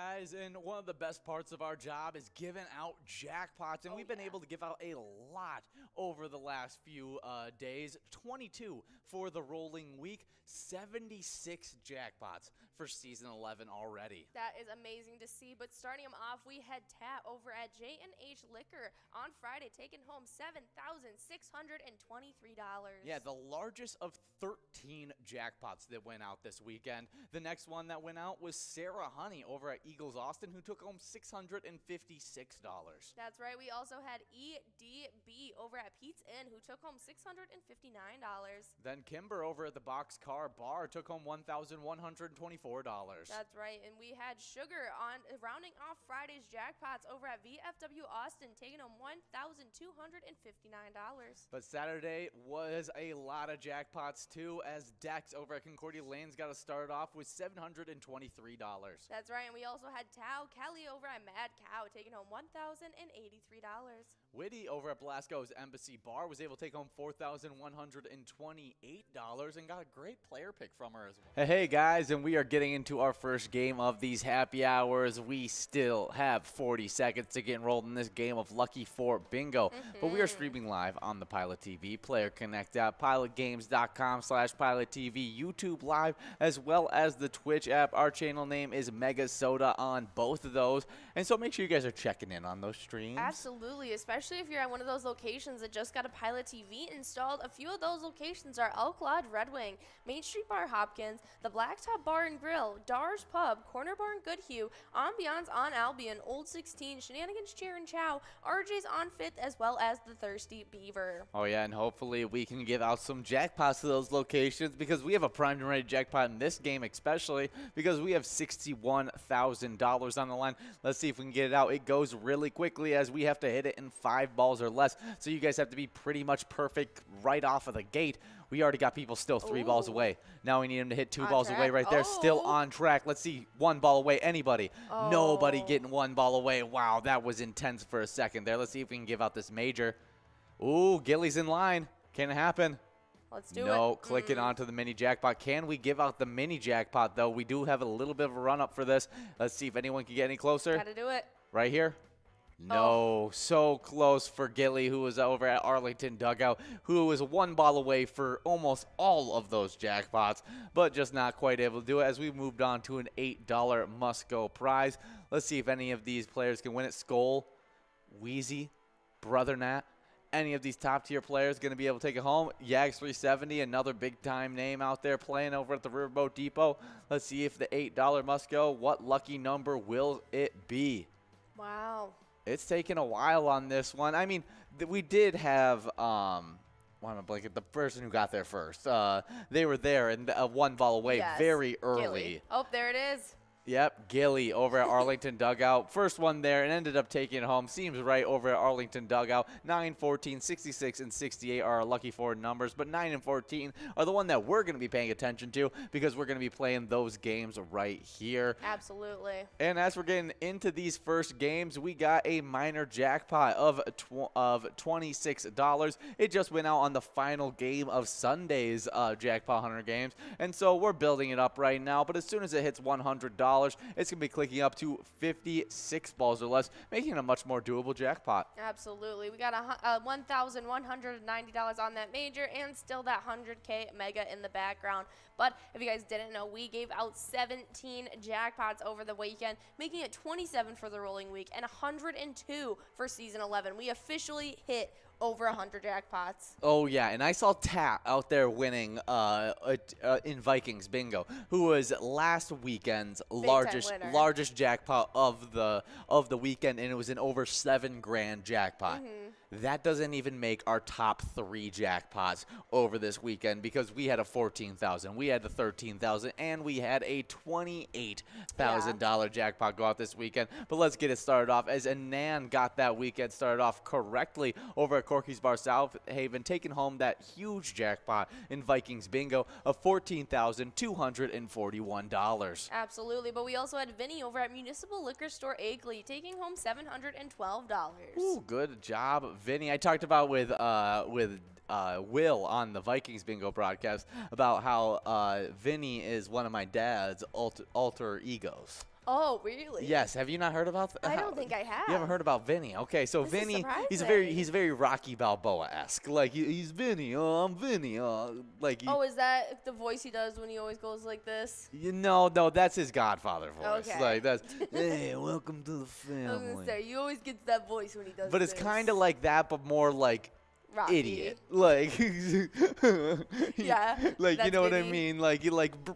guys, and one of the best parts of our job is giving out jackpots, and we've been able to give out a lot over the last few days. 22 for the rolling week, 76 jackpots for Season 11 already. That is amazing to see, but starting them off, we had Tat over at J&H Liquor on Friday, taking home $7,623. Yeah, the largest of 13 jackpots that went out this weekend. The next one that went out was Sarah Honey over at Eagles Austin, who took home $656. That's right. We also had EDB over at Pete's Inn, who took home $659. Then Kimber over at the Boxcar Bar took home $1,124. That's right. And we had Sugar on rounding off Friday's jackpots over at VFW Austin, taking home $1,259. But Saturday was a lot of jackpots too, as Dex over at Concordia Lanes got us started off with $723. That's right. And we also had Tao Kelly over at Mad Cow, taking home $1,083. Whitty over at Blasco's Embassy Bar was able to take home $4,128 and got a great player pick from her as well. Hey guys, and we are getting into our first game of these happy hours. We still have 40 seconds to get enrolled in this game of Lucky 4 Bingo, but we are streaming live on the Pilot TV, Player Connect app, pilotgames.com/Pilot TV, YouTube Live, as well as the Twitch app. Our channel name is MegaSota on both of those, and so make sure you guys are checking in on those streams. Absolutely, especially if you're at one of those locations that just got a Pilot TV installed. A few of those locations are Elk Lodge Red Wing, Main Street Bar Hopkins, the Blacktop Bar and Grill, Dar's Pub, Corner Bar and Goodhue, Ambiance on Albion, Old 16, Shenanigans Cheer and Chow, RJ's on 5th, as well as the Thirsty Beaver. Oh yeah, and hopefully we can give out some jackpots to those locations, because we have a primed and ready jackpot in this game, especially because we have $61,000 on the line. Let's see if we can get it out. It goes really quickly, as we have to hit it in 5 balls or less, so you guys have to be pretty much perfect right off of the gate. We already got people still 3 balls away. Now we need them to hit 2 balls away right there. Still on track. Let's see, 1 ball away. Anybody? Nobody getting 1 ball away. Wow, that was intense for a second there. Let's see if we can give out this major. Ooh, Gilly's in line. Can it happen? Let's do it. No, clicking onto the mini jackpot. Can we give out the mini jackpot, though? We do have a little bit of a run-up for this. Let's see if anyone can get any closer. Gotta do it. Right here? No, so close for Gilly, who was over at Arlington Dugout, who was 1 ball away for almost all of those jackpots, but just not quite able to do it, as we moved on to an $8 must-go prize. Let's see if any of these players can win it. Skull, Wheezy, Brother Nat, any of these top-tier players going to be able to take it home. Yags 370, another big-time name out there playing over at the Riverboat Depot. Let's see if the $8 must-go, what lucky number will it be? Wow. It's taken a while on this one. I mean, we did have, why am I blanking? The person who got there first. They were there and 1 ball away very early. Gilly. Oh, there it is. Yep, Gilly over at Arlington Dugout. First one there and ended up taking it home. Seems right over at Arlington Dugout. 9, 14, 66, and 68 are our lucky 4 numbers, but 9 and 14 are the one that we're going to be paying attention to, because we're going to be playing those games right here. Absolutely. And as we're getting into these first games, we got a minor jackpot of $26. It just went out on the final game of Sunday's Jackpot Hunter games, and so we're building it up right now, but as soon as it hits $100, it's going to be clicking up to 56 balls or less, making it a much more doable jackpot. Absolutely. We got $1,190 on that major, and still that 100K mega in the background. But if you guys didn't know, we gave out 17 jackpots over the weekend, making it 27 for the rolling week and 102 for Season 11. We officially hit over 100 jackpots. Oh, yeah, and I saw Tat out there winning in Vikings Bingo, who was last weekend's largest jackpot of the weekend, and it was an over $7,000 jackpot. That doesn't even make our top 3 jackpots over this weekend, because we had a $14,000, we had the $13,000, and we had a $28,000 jackpot go out this weekend. But let's get it started off, as Anand got that weekend started off correctly over at Corky's Bar South Haven, taking home that huge jackpot in Vikings Bingo of $14,241. Absolutely, but we also had Vinny over at Municipal Liquor Store Agley, taking home $712. Ooh, good job, Vinny. I talked about with Will on the Vikings Bingo broadcast about how Vinny is one of my dad's alter egos. Oh, really? Yes. Have you not heard about I don't think I have. You haven't heard about Vinny? Okay, so This is Vinny, surprising. he's very Rocky Balboa-esque. Like he's Vinny. Oh, I'm Vinny. Like. Oh, is that the voice he does when he always goes like this? No, that's his Godfather voice. Okay. Like that's, hey, welcome to the family. I was gonna say, you always get that voice when he does. But it's this. kind of like that, but more like Rocky. idiot. Like, Yeah. like you know what I Vinny. mean? Like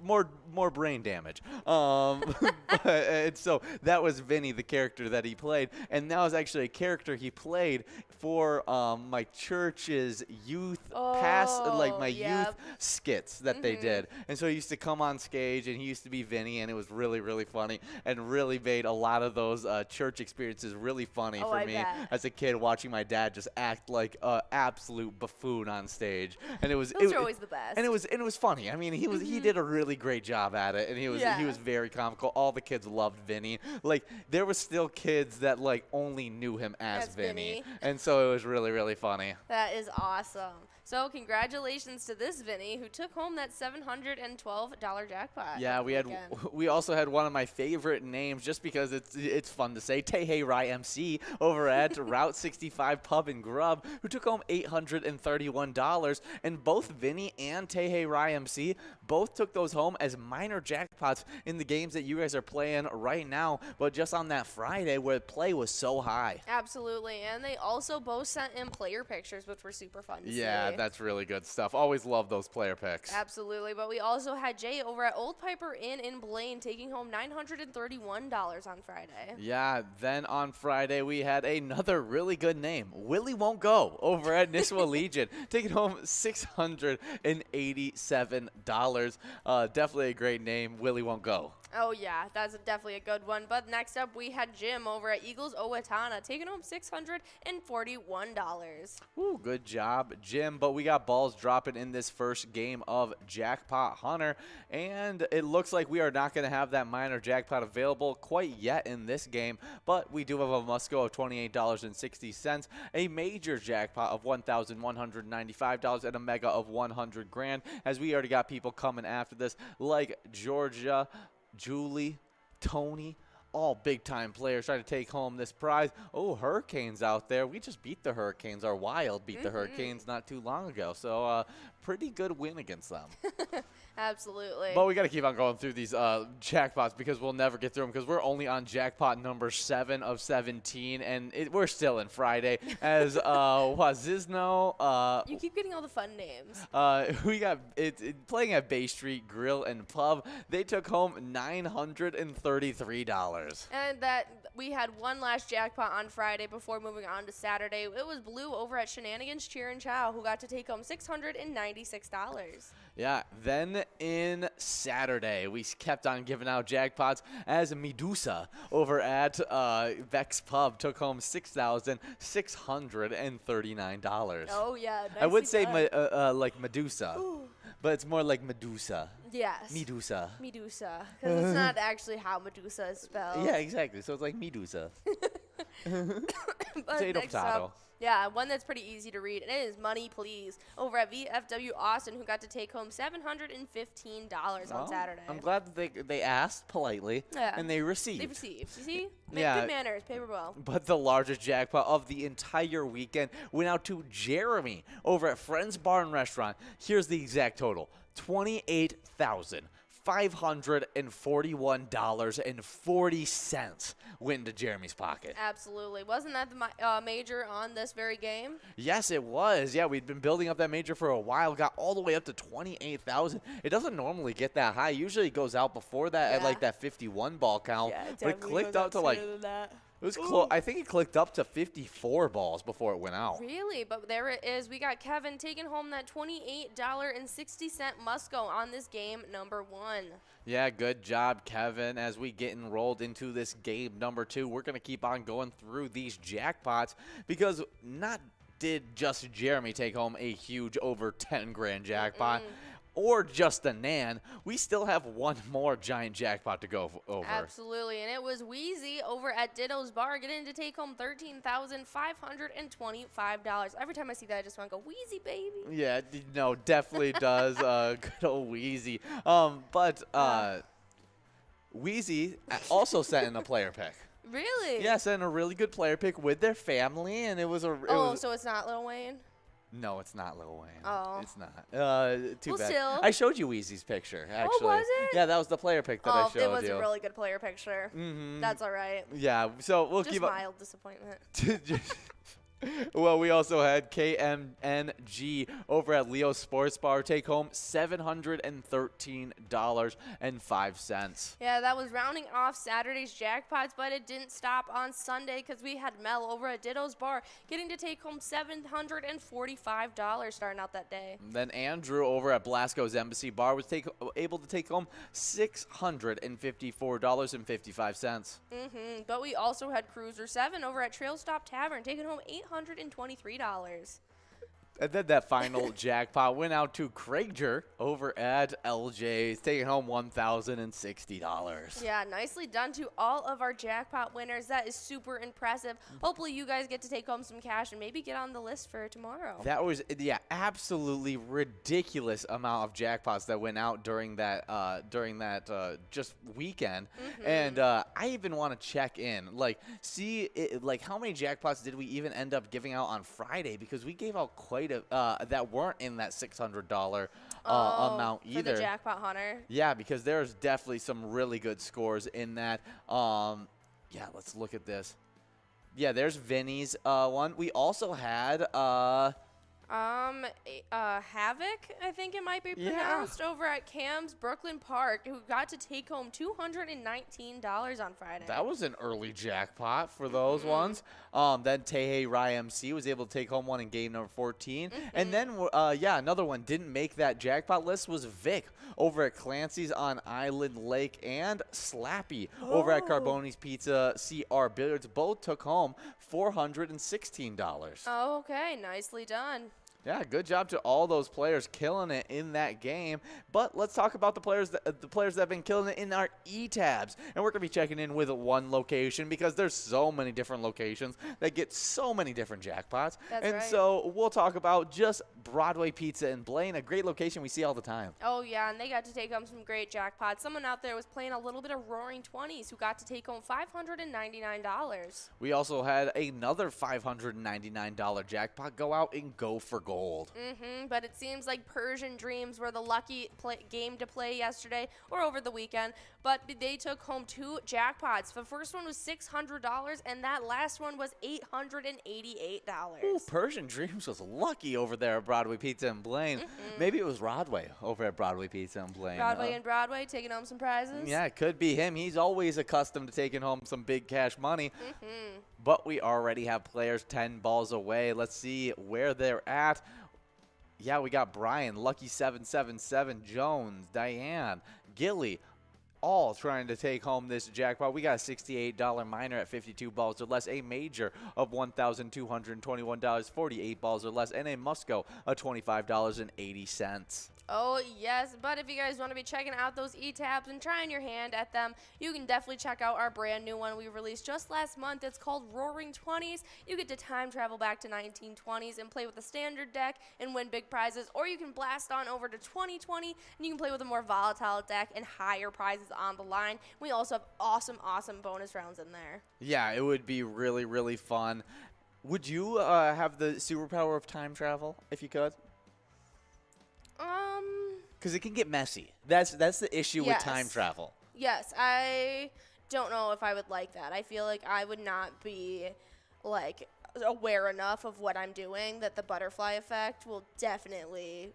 more brain damage. And so that was Vinny, the character that he played, and that was actually a character he played for my church's youth youth skits that they did. And so he used to come on stage, and he used to be Vinny, and it was really, really funny, and really made a lot of those church experiences really funny for I me bet. as a kid, watching my dad just act like an absolute buffoon on stage. And it was Those are always the best. and it was funny. I mean, he did a really great job at it, and he was very comical. All the kids loved Vinny. Like there was still kids that like only knew him as Vinny, and so it was really, really funny. That is awesome. So congratulations to this Vinny who took home that $712 jackpot. Yeah, we also had one of my favorite names just because it's fun to say, Tehei Rai MC over at Route 65 Pub and Grub, who took home $831, and both Vinny and Tehei Rai MC both took those home as minor jackpots in the games that you guys are playing right now, but just on that Friday where play was so high. Absolutely, and they also both sent in player pictures, which were super fun to see. Yeah, that's really good stuff. Always love those player picks. Absolutely, but we also had Jay over at Old Piper Inn in Blaine taking home $931 on Friday. Yeah, then on Friday we had another really good name, Willie Won't Go, over at Nishwa Legion, taking home $687. Definitely a great name, Willie Won't Go. Oh, yeah, that's definitely a good one. But next up, we had Jim over at Eagles Owatonna taking home $641. Ooh, good job, Jim. But we got balls dropping in this first game of Jackpot Hunter, and it looks like we are not going to have that minor jackpot available quite yet in this game, but we do have a must-go of $28.60, a major jackpot of $1,195, and a mega of 100 grand, as we already got people coming after this, like Georgia, Julie, Tony, all big-time players trying to take home this prize. Oh, Hurricanes out there. We just beat the Hurricanes. Our Wild beat the Hurricanes not too long ago. So, pretty good win against them. Absolutely. But we got to keep on going through these jackpots because we'll never get through them because we're only on jackpot number 7 of 17, and we're still in Friday as Wazizno. You keep getting all the fun names. We got playing at Bay Street Grill and Pub. They took home $933. And that we had one last jackpot on Friday before moving on to Saturday. It was Blue over at Shenanigans Cheer and Chow who got to take home $696. Yeah, then in Saturday, we kept on giving out jackpots as Medusa over at Vex Pub took home $6,639. Oh, yeah. I would say like Medusa, but it's more like Medusa. Yes. Medusa. Medusa. Because it's not actually how Medusa is spelled. Yeah, exactly. So it's like Medusa. Potato, next potato. up, yeah, one that's pretty easy to read, and it is Money Please over at VFW Austin, who got to take home $715 on Saturday. I'm glad that they asked politely, and they received. They received. You see? Yeah. Good manners. Paper well. But the largest jackpot of the entire weekend went out to Jeremy over at Friends Bar and Restaurant. Here's the exact total. $28,541.40 went into Jeremy's pocket. Absolutely. Wasn't that the major on this very game? Yes, it was. Yeah, we'd been building up that major for a while, got all the way up to 28,000. It doesn't normally get that high. Usually it goes out before that at like that 51 ball count. Yeah, but it clicked up to like it was close. I think it clicked up to 54 balls before it went out. Really? But there it is. We got Kevin taking home that $28.60 must-go on this game number 1. Yeah, good job, Kevin. As we get enrolled into this game number 2, we're going to keep on going through these jackpots because not did just Jeremy take home a huge over 10 grand jackpot. Or just a Nan, we still have one more giant jackpot to go over. Absolutely, and it was Wheezy over at Ditto's Bar getting to take home $13,525. Every time I see that, I just want to go, Wheezy, baby. Yeah, no, definitely does. Good old Wheezy. Wheezy also sent in a player pick. Really? Yeah, sent in a really good player pick with their family, and it was a. So it's not Lil Wayne? No, it's not Lil Wayne. Oh. It's not. Too Well, bad. still. I showed you Wheezy's picture, actually. Oh, was it? Yeah, that was the player pick that I showed you. It was a really good player picture. That's all right. Yeah, so we'll Just keep up. mild disappointment. Well, we also had KMNG over at Leo Sports Bar take home $713.05. Yeah, that was rounding off Saturday's jackpots, but it didn't stop on Sunday because we had Mel over at Ditto's Bar getting to take home $745 starting out that day. Then Andrew over at Blasco's Embassy Bar was able to take home $654.55. But we also had Cruiser 7 over at Trail Stop Tavern taking home $823. And then that final jackpot went out to Craigger over at LJ's, taking home $1,060. Yeah, nicely done to all of our jackpot winners. That is super impressive. Hopefully you guys get to take home some cash and maybe get on the list for tomorrow. That was, yeah, absolutely ridiculous amount of jackpots that went out during that just weekend. And I even want to check in, like, see, how many jackpots did we even end up giving out on Friday? Because we gave out quite that weren't in that $600 amount either. For the Jackpot Hunter. Yeah, because there's definitely some really good scores in that. Yeah, let's look at this. Yeah, there's Vinny's one. We also had Havoc, I think it might be pronounced, over at Cam's Brooklyn Park, who got to take home $219 on Friday. That was an early jackpot for those ones. Then Tehe Rai MC was able to take home one in game number 14. And then, another one didn't make that jackpot list was Vic over at Clancy's on Island Lake, and Slappy over at Carboni's Pizza CR Billiards. Both took home $416. Oh, okay. Nicely done. Yeah, good job to all those players killing it in that game. But let's talk about the players that have been killing it in our E-tabs. And we're going to be checking in with one location because there's so many different locations that get so many different jackpots. That's right. So we'll talk about just Broadway Pizza in Blaine, a great location we see all the time. Oh, yeah, and they got to take home some great jackpots. Someone out there was playing a little bit of Roaring 20s who got to take home $599. We also had another $599 jackpot go out in Go for Gold. But it seems like Persian Dreams were the lucky game to play yesterday or over the weekend. But they took home two jackpots. The first one was $600, and that last one was $888. Ooh, Persian Dreams was lucky over there at Broadway Pizza in Blaine. Maybe it was Rodway over at Broadway Pizza in Blaine. Broadway taking home some prizes. Yeah, it could be him. He's always accustomed to taking home some big cash money. But we already have players 10 balls away. Let's see where they're at. Yeah, we got Brian, Lucky 777, Jones, Diane, Gilly, all trying to take home this jackpot. We got a $68 minor at 52 balls or less, a major of $1,221, 48 balls or less, and a Musco of $25.80. Oh, yes, but if you guys want to be checking out those E-tabs and trying your hand at them, you can definitely check out our brand new one we released just last month. It's called Roaring 20s. You get to time travel back to 1920s and play with the standard deck and win big prizes, or you can blast on over to 2020 and you can play with a more volatile deck and higher prizes on the line. We also have awesome bonus rounds in there. Yeah, it would be really, really fun. Would you have the superpower of time travel if you could? Because it can get messy. That's the issue with time travel. Yes, I don't know if I would like that. I feel like I would not be, like, aware enough of what I'm doing that the butterfly effect will definitely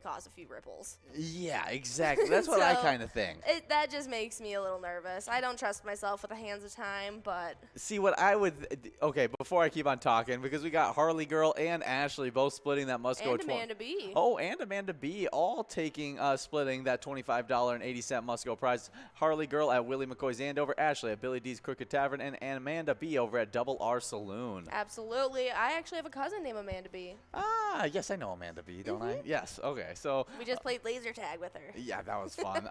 cause a few ripples. Yeah, exactly. That's what I kind of think. That just makes me a little nervous. I don't trust myself with the hands of time, but... See, what I would... Okay, before I keep on talking, because we got Harley Girl and Ashley both splitting that Musco... And Amanda B. Oh, and Amanda B. all splitting that $25.80 Musco prize. Harley Girl at Willie McCoy's Andover, Ashley at Billy D's Crooked Tavern, and Amanda B. over at Double R Saloon. Absolutely. I actually have a cousin named Amanda B. Ah, yes, I know Amanda B., don't I? Yes, okay, so... We just played laser tag with her. Yeah, that was fun.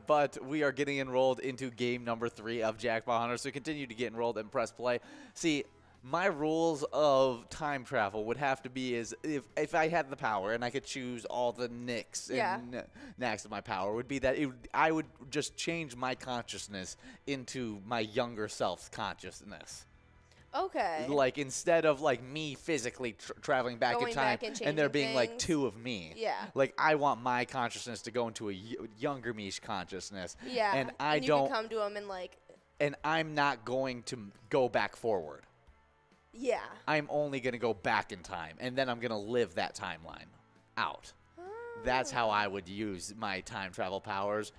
But we are getting enrolled into game number 3 of Jackpot Hunter, so continue to get enrolled and press play. See, My rules of time travel would have to be is if I had the power and I could choose all the nicks and knacks of my power, would be that I would just change my consciousness into my younger self's consciousness. Okay. Like, instead of, like, me physically traveling back in time and there being, like, two of me. Yeah. Like, I want my consciousness to go into a younger me's consciousness. Yeah. And you can come to him and, like... And I'm not going to go back forward. Yeah. I'm only going to go back in time, and then I'm going to live that timeline out. That's how I would use my time travel powers.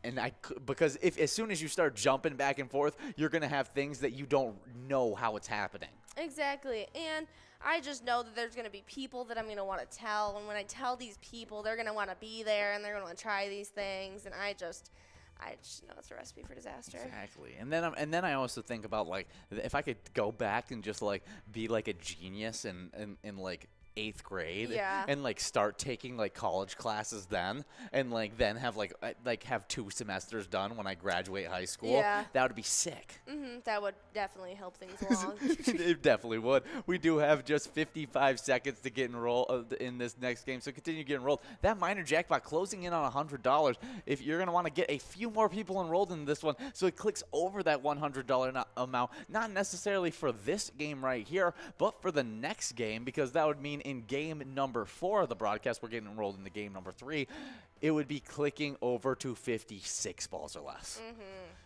And because as soon as you start jumping back and forth, you're going to have things that you don't know how it's happening. Exactly. And I just know that there's going to be people that I'm going to want to tell. And when I tell these people, they're going to want to be there and they're going to want to try these things. And I just know it's a recipe for disaster. Exactly. And then I also think about, like, if I could go back and just, like, be like a genius in like 8th grade and like start taking like college classes then, and like then have have 2 semesters done when I graduate high school. That would be sick. That would definitely help things along. It definitely would. We do have just 55 seconds to get enrolled in this next game, so continue to get enrolled. That minor jackpot closing in on $100. If you're going to want to get a few more people enrolled in this one, so it clicks over that $100 amount, not necessarily for this game right here, but for the next game, because that would mean in game number 4 of the broadcast, we're getting enrolled into game number 3, it would be clicking over to 56 balls or less.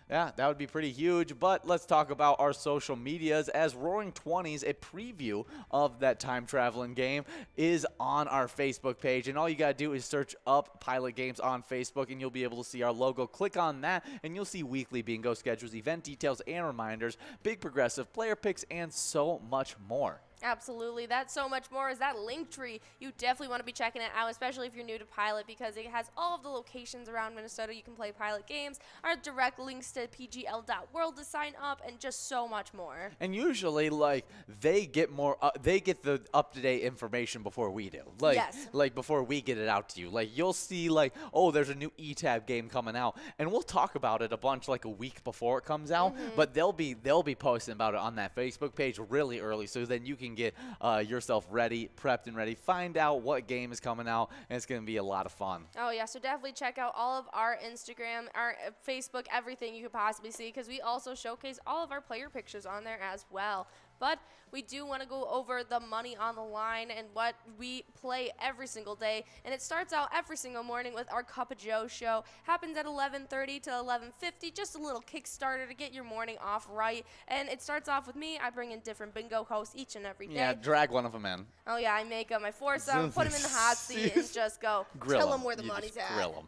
Yeah, that would be pretty huge. But let's talk about our social medias, as Roaring 20s, a preview of that time traveling game, is on our Facebook page. And all you got to do is search up Pilot Games on Facebook, and you'll be able to see our logo. Click on that, and you'll see weekly bingo schedules, event details, and reminders, big progressive player picks, and so much more. Absolutely. That's so much more is that link tree. You definitely want to be checking it out, especially if you're new to Pilot, because it has all of the locations around Minnesota you can play Pilot games, our direct links to pgl.world to sign up, and just so much more. And usually, like, they get the up-to-date information before we do. Like, like before we get it out to you. Like, you'll see, like, oh, there's a new ETAB game coming out, and we'll talk about it a bunch like a week before it comes out, but they'll be posting about it on that Facebook page really early, so then you can get yourself ready, prepped and ready, find out what game is coming out, and it's going to be a lot of fun. Oh yeah, so definitely check out all of our Instagram, our Facebook, everything you could possibly see, because we also showcase all of our player pictures on there as well. But we do want to go over the money on the line and what we play every single day. And it starts out every single morning with our Cup of Joe show. Happens at 11:30 to 11:50. Just a little Kickstarter to get your morning off right. And it starts off with me. I bring in different bingo hosts each and every day. Yeah, drag one of them in. Oh, yeah, I make them. I force them, put them in the hot seat, and just go tell them where the money's at. Grill them.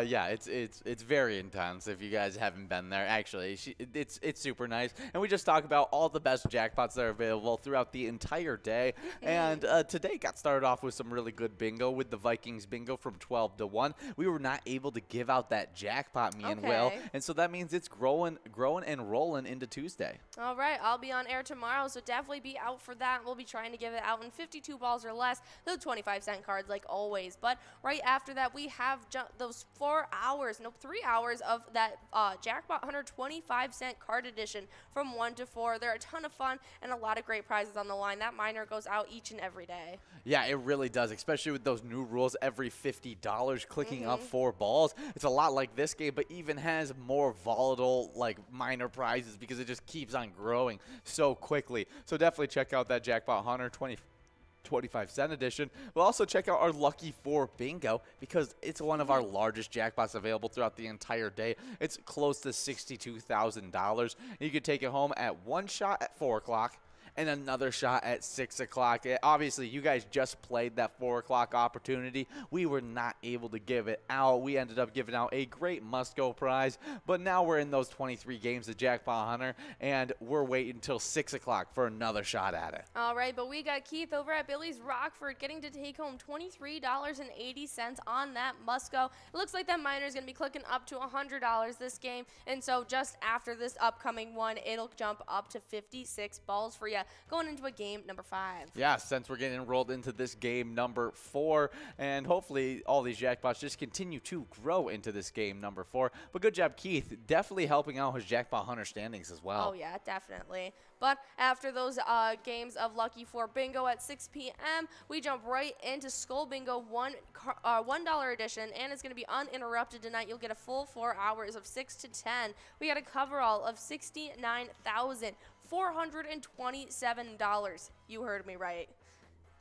Yeah, it's very intense if you guys haven't been there. Actually, it's super nice. And we just talk about all the best jackpots that are available throughout the entire day. And today got started off with some really good bingo with the Vikings bingo from 12 to 1. We were not able to give out that jackpot, me and Will. And so that means it's growing and rolling into Tuesday. All right, I'll be on air tomorrow, so definitely be out for that. We'll be trying to give it out in 52 balls or less, the 25-cent cards like always. But right after that, we have those 3 hours of that Jackpot Hunter 25-cent card edition from 1 to 4. They're a ton of fun and a lot of great prizes on the line. That minor goes out each and every day. Yeah, it really does, especially with those new rules, every $50 clicking up 4 balls. It's a lot like this game, but even has more volatile, like, minor prizes because it just keeps on growing so quickly. So definitely check out that Jackpot Hunter 25-cent edition. We'll also check out our Lucky 4 bingo because it's one of our largest jackpots available throughout the entire day. It's close to $62,000. You can take it home at one shot at 4 o'clock and another shot at 6 o'clock. Obviously, you guys just played that 4 o'clock opportunity. We were not able to give it out. We ended up giving out a great must-go prize, but now we're in those 23 games of Jackpot Hunter, and we're waiting until 6 o'clock for another shot at it. All right, but we got Keith over at Billy's Rockford getting to take home $23.80 on that must-go. It looks like that minor is going to be clicking up to $100 this game, and so just after this upcoming one, it'll jump up to 56 balls for you. going into a game number 5. Yeah, since we're getting enrolled into this game number 4, and hopefully all these jackpots just continue to grow into this game number 4. But good job, Keith, definitely helping out his Jackpot Hunter standings as well. Oh, yeah, definitely. But after those games of Lucky 4 Bingo at 6 p.m., we jump right into Skull Bingo $1 edition, and it's going to be uninterrupted tonight. You'll get a full 4 hours of 6 to 10. We got a coverall of $69,427. You heard me right.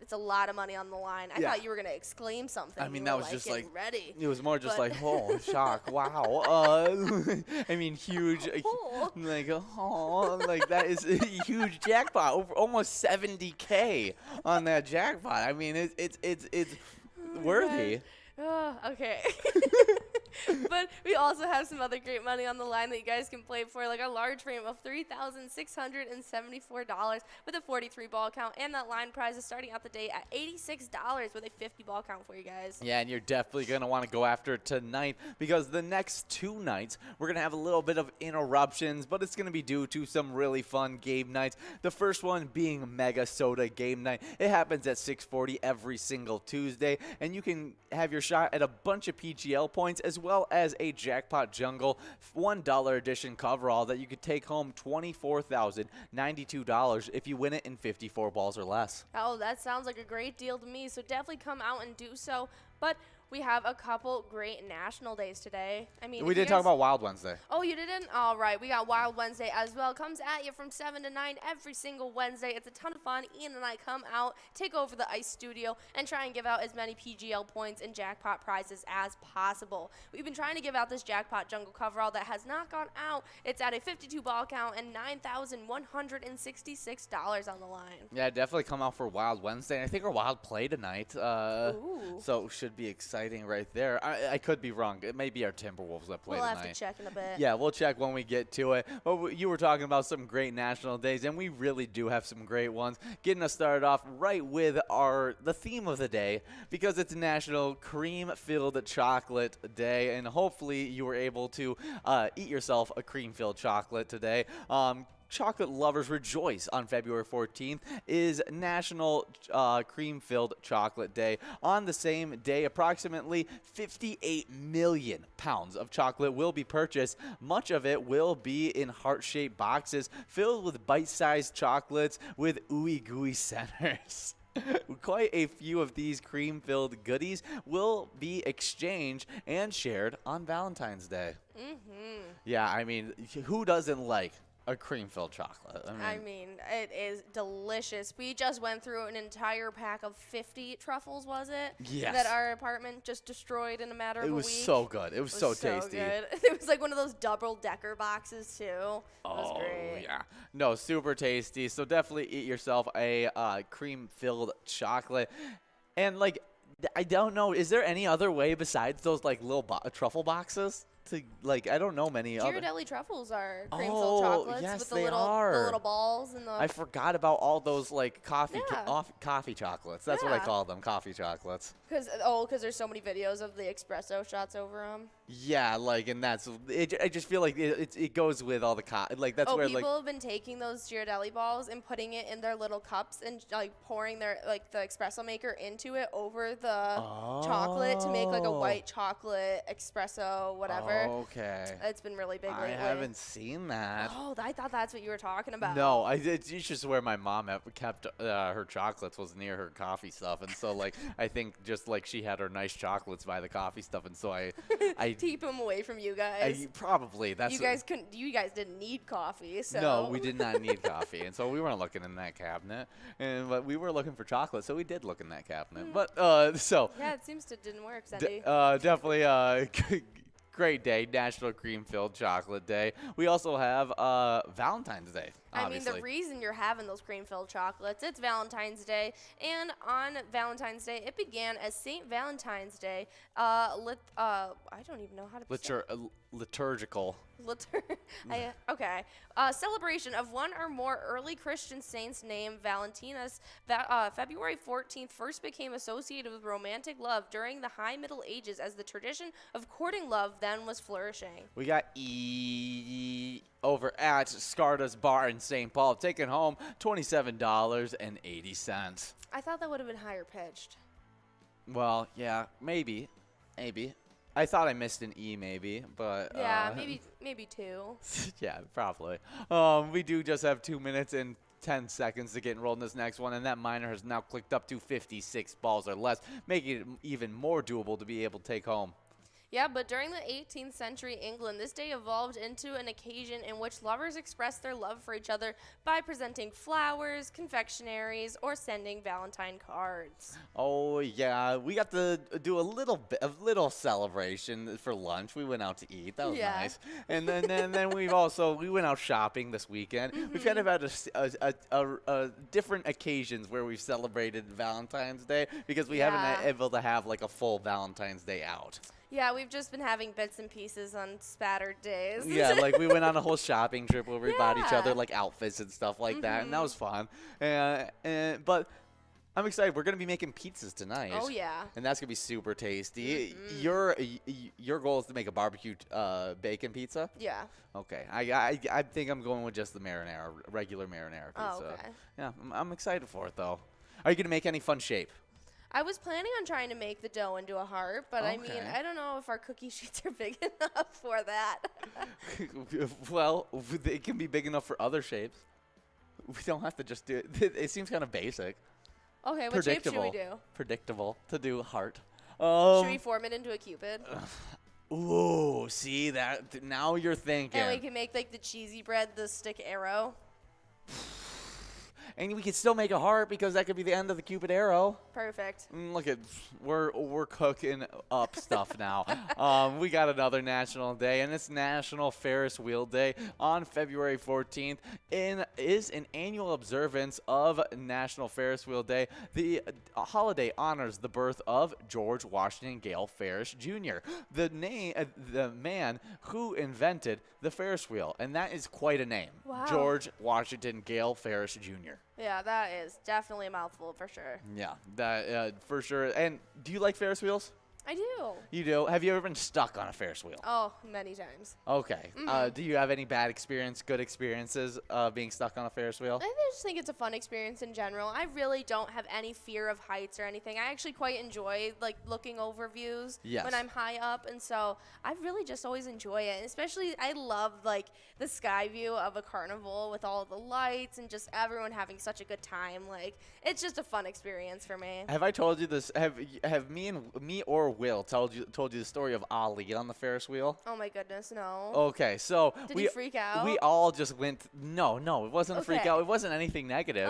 It's a lot of money on the line. I thought you were going to exclaim something. I mean, that was just like, ready. It was more just like, oh, shock, wow. I mean, huge, like that is a huge jackpot, over almost 70K on that jackpot. I mean, it's worthy. Oh, okay. But we also have some other great money on the line that you guys can play for, like a large frame of $3,674 with a 43 ball count, and that line prize is starting out the day at $86 with a 50 ball count for you guys. Yeah, and you're definitely going to want to go after it tonight, because the next 2 nights we're going to have a little bit of interruptions, but it's going to be due to some really fun game nights. The first one being MegaSota game night. It happens at 6:40 every single Tuesday, and you can have your shot at a bunch of PGL points as well as a Jackpot Jungle $1 edition coverall that you could take home $24,092 if you win it in 54 balls or less. Oh, that sounds like a great deal to me, so definitely come out and do so. But we have a couple great national days today. I mean, we did talk about Wild Wednesday. Oh, you didn't? All right. We got Wild Wednesday as well. Comes at you from 7 to 9 every single Wednesday. It's a ton of fun. Ian and I come out, take over the ice studio, and try and give out as many PGL points and jackpot prizes as possible. We've been trying to give out this Jackpot Jungle coverall that has not gone out. It's at a 52 ball count and $9,166 on the line. Yeah, definitely come out for Wild Wednesday. I think our Wild play tonight. So should be exciting right there. I could be wrong. It may be our Timberwolves that play tonight. We'll have to check in a bit. Yeah, we'll check when we get to it. But you were talking about some great national days, and we really do have some great ones. Getting us started off right with the theme of the day, because it's National Cream-Filled Chocolate Day, and hopefully you were able to eat yourself a cream-filled chocolate today. Chocolate lovers rejoice. On February 14th is National Cream-Filled Chocolate Day. On the same day, approximately 58 million pounds of chocolate will be purchased. Much of it will be in heart-shaped boxes filled with bite-sized chocolates with ooey-gooey centers. Quite a few of these cream-filled goodies will be exchanged and shared on Valentine's Day. Yeah, I mean, who doesn't like a cream-filled chocolate? I mean, it is delicious. We just went through an entire pack of 50 truffles, was it? Yes. That our apartment just destroyed in a matter of a week. It was so good. It was so tasty. Good. It was like one of those double-decker boxes, too. It was great. Yeah. No, super tasty. So definitely eat yourself a cream-filled chocolate. And, like, I don't know, is there any other way besides those, like, little truffle boxes? I don't know many other. Ghirardelli truffles are cream-filled chocolates with the little balls and the. I forgot about all those like coffee chocolates. That's what I call them, coffee chocolates. Because there's so many videos of the espresso shots over them. Yeah, and that's it. I just feel like it goes with all the that's where people have been taking those Ghirardelli balls and putting it in their little cups and pouring the espresso maker into it over the chocolate to make a white chocolate espresso whatever. Okay. It's been really big lately. I haven't seen that. Oh, I thought that's what you were talking about. No, it's just where my mom kept her chocolates was near her coffee stuff, and so I think just she had her nice chocolates by the coffee stuff, and so I keep them away from you guys. Probably that's you guys couldn't. You guys didn't need coffee, so no, we did not need coffee, and so we weren't looking in that cabinet, but we were looking for chocolate, so we did look in that cabinet. But so yeah, it seems to didn't work, Sandy. Definitely great day, National Cream-Filled Chocolate Day. We also have Valentine's Day, obviously. I mean, the reason you're having those cream-filled chocolates, it's Valentine's Day. And on Valentine's Day, it began as St. Valentine's Day. I don't even know how to say it. Liturgical. Okay. Celebration of one or more early Christian saints named Valentinus. February 14th first became associated with romantic love during the High Middle Ages as the tradition of courting love then was flourishing. We got over at Scarta's Bar in St. Paul, taking home $27.80. I thought that would have been higher pitched. Well, yeah, maybe. I thought I missed an E, maybe, but yeah, maybe 2. yeah, probably. We do just have 2 minutes and 10 seconds to get enrolled in this next one, and that miner has now clicked up to 56 balls or less, making it even more doable to be able to take home. Yeah, but during the 18th century England, this day evolved into an occasion in which lovers expressed their love for each other by presenting flowers, confectionaries, or sending Valentine cards. Oh yeah, we got to do a little celebration for lunch. We went out to eat. That was nice. And then we went out shopping this weekend. We've kind of had a different occasions where we've celebrated Valentine's Day because we haven't been able to have like a full Valentine's Day out. Yeah, we've just been having bits and pieces on spattered days. Yeah, like we went on a whole shopping trip where we bought each other like outfits and stuff like that, and that was fun. But I'm excited. We're gonna be making pizzas tonight. Oh yeah. And that's gonna be super tasty. Your goal is to make a barbecue bacon pizza. Yeah. Okay. I think I'm going with just the marinara, regular marinara pizza. Oh, okay. Yeah, I'm excited for it though. Are you gonna make any fun shape? I was planning on trying to make the dough into a heart, but I mean, I don't know if our cookie sheets are big enough for that. Well, it can be big enough for other shapes. We don't have to just do it. It seems kind of basic. Okay, what shape should we do? Predictable to do heart. Should we form it into a cupid? Ooh, see that? Now you're thinking. And we can make like the cheesy bread, the stick arrow. And we can still make a heart because that could be the end of the Cupid arrow. Perfect. Look at, we're cooking up stuff now. We got another national day, and it's National Ferris Wheel Day on February 14th. Is an annual observance of National Ferris Wheel Day. The holiday honors the birth of George Washington Gale Ferris Jr., the man who invented the Ferris wheel, and that is quite a name. Wow. George Washington Gale Ferris Jr. Yeah, that is definitely a mouthful for sure. Yeah, that for sure. And do you like Ferris wheels? I do. You do? Have you ever been stuck on a Ferris wheel? Oh, many times. Okay. Do you have any bad experience, good experiences being stuck on a Ferris wheel? I just think it's a fun experience in general. I really don't have any fear of heights or anything. I actually quite enjoy like looking over views when I'm high up, and so I really just always enjoy it. And especially, I love like the sky view of a carnival with all the lights and just everyone having such a good time. Like it's just a fun experience for me. Have I told you this? Have me or Will told you the story of Ali on the Ferris wheel? Oh my goodness, no. Okay, so Did you freak out? We all just went. No, it wasn't a freak out. It wasn't anything negative.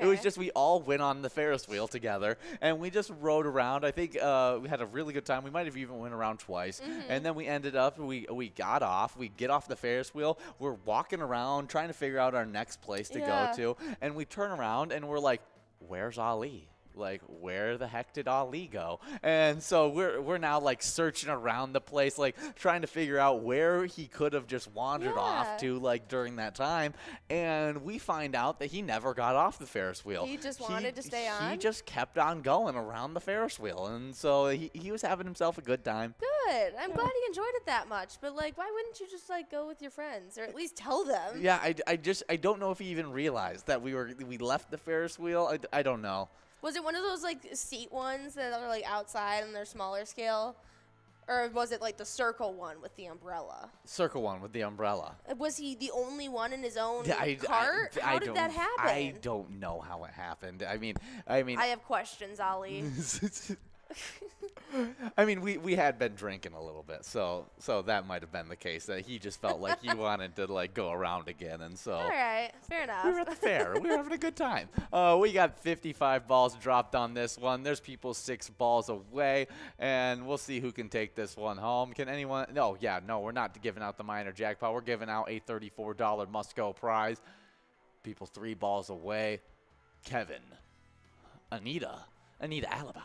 It was just we all went on the Ferris wheel together and we just rode around. I think we had a really good time. We might have even went around twice, and then we ended up. We got off. We get off the Ferris wheel. We're walking around trying to figure out our next place to go to, and we turn around and we're like, "Where's Ali?" Like, where the heck did Ali go? And so we're now like searching around the place, like trying to figure out where he could have just wandered off to like during that time. And we find out that he never got off the Ferris wheel. He just wanted to stay on? He just kept on going around the Ferris wheel. And so he was having himself a good time. Good. I'm glad he enjoyed it that much. But like, why wouldn't you just like go with your friends or at least tell them? Yeah, I don't know if he even realized that we left the Ferris wheel. I don't know. Was it one of those like seat ones that are like outside and they're smaller scale? Or was it like the circle one with the umbrella? Circle one with the umbrella. Was he the only one in his own cart? How did that happen? I don't know how it happened. I mean. I have questions, Ali. I mean, we had been drinking a little bit, so that might have been the case, that he just felt like he wanted to like go around again, and so. All right, fair enough. We were at the fair. We were having a good time. We got 55 balls dropped on this one. There's people 6 balls away, and we'll see who can take this one home. Can anyone? No, we're not giving out the minor jackpot. We're giving out a $34 must-go prize. People 3 balls away. Kevin. Anita Alibi.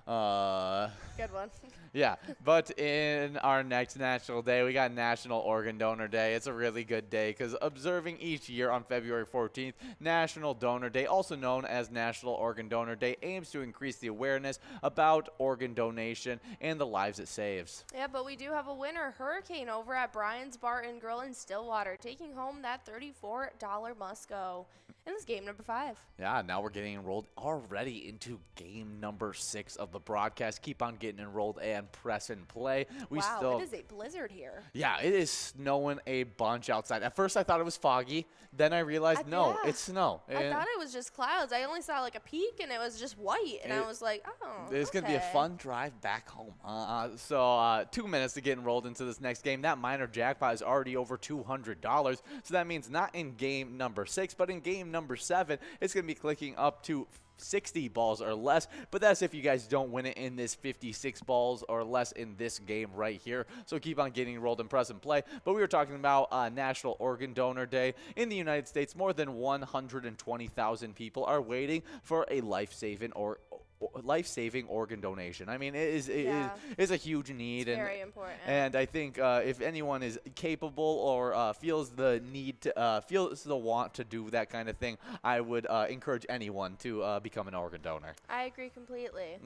Good one. Yeah, but in our next national day, we got National Organ Donor Day. It's a really good day because observing each year on February 14th, National Donor Day, also known as National Organ Donor Day, aims to increase the awareness about organ donation and the lives it saves. Yeah, but we do have a winner, Hurricane, over at Brian's Bar and Grill in Stillwater, taking home that $34 must-go. And it's game number 5. Yeah, now we're getting enrolled already into game number 6 of the broadcast. Keep on getting enrolled and press and play. Wow, it is a blizzard here. Yeah, it is snowing a bunch outside. At first, I thought it was foggy. Then I realized, no, it's snow. I thought it was just clouds. I only saw like a peak, and it was just white. And I was like, oh, it's going to be a fun drive back home. So 2 minutes to get enrolled into this next game. That minor jackpot is already over $200. So that means not in game number 6, but in game number 7, it's going to be clicking up to 60 balls or less, but that's if you guys don't win it in this 56 balls or less in this game right here. So keep on getting enrolled and press and play. But we were talking about National Organ Donor Day. In the United States, more than 120,000 people are waiting for a life-saving organ donation. I mean, it is a huge need. It's very important. And I think if anyone is capable or feels the need to, feels the want to do that kind of thing, I would encourage anyone to become an organ donor. I agree completely.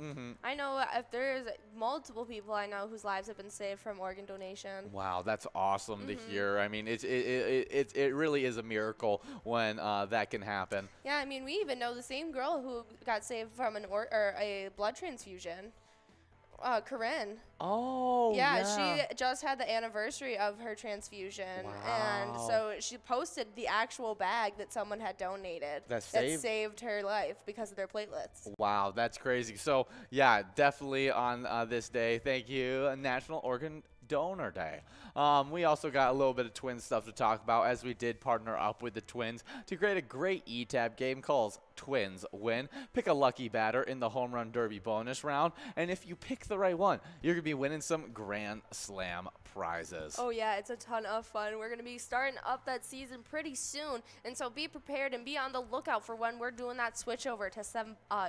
I know if there's multiple people I know whose lives have been saved from organ donation. Wow, that's awesome to hear. I mean, it really is a miracle when that can happen. Yeah, I mean, we even know the same girl who got saved from a blood transfusion. Corinne. Oh, yeah. She just had the anniversary of her transfusion. Wow. And so she posted the actual bag that someone had donated that saved her life because of their platelets. Wow, that's crazy. So, yeah, definitely on this day, thank you, National Organ Donor Day. We also got a little bit of Twins stuff to talk about, as we did partner up with the Twins to create a great E-Tab game called Twins Win. Pick a lucky batter in the Home Run Derby bonus round, and if you pick the right one, you're going to be winning some Grand Slam prizes. Oh, yeah, it's a ton of fun. We're going to be starting up that season pretty soon, and so be prepared and be on the lookout for when we're doing that switch over to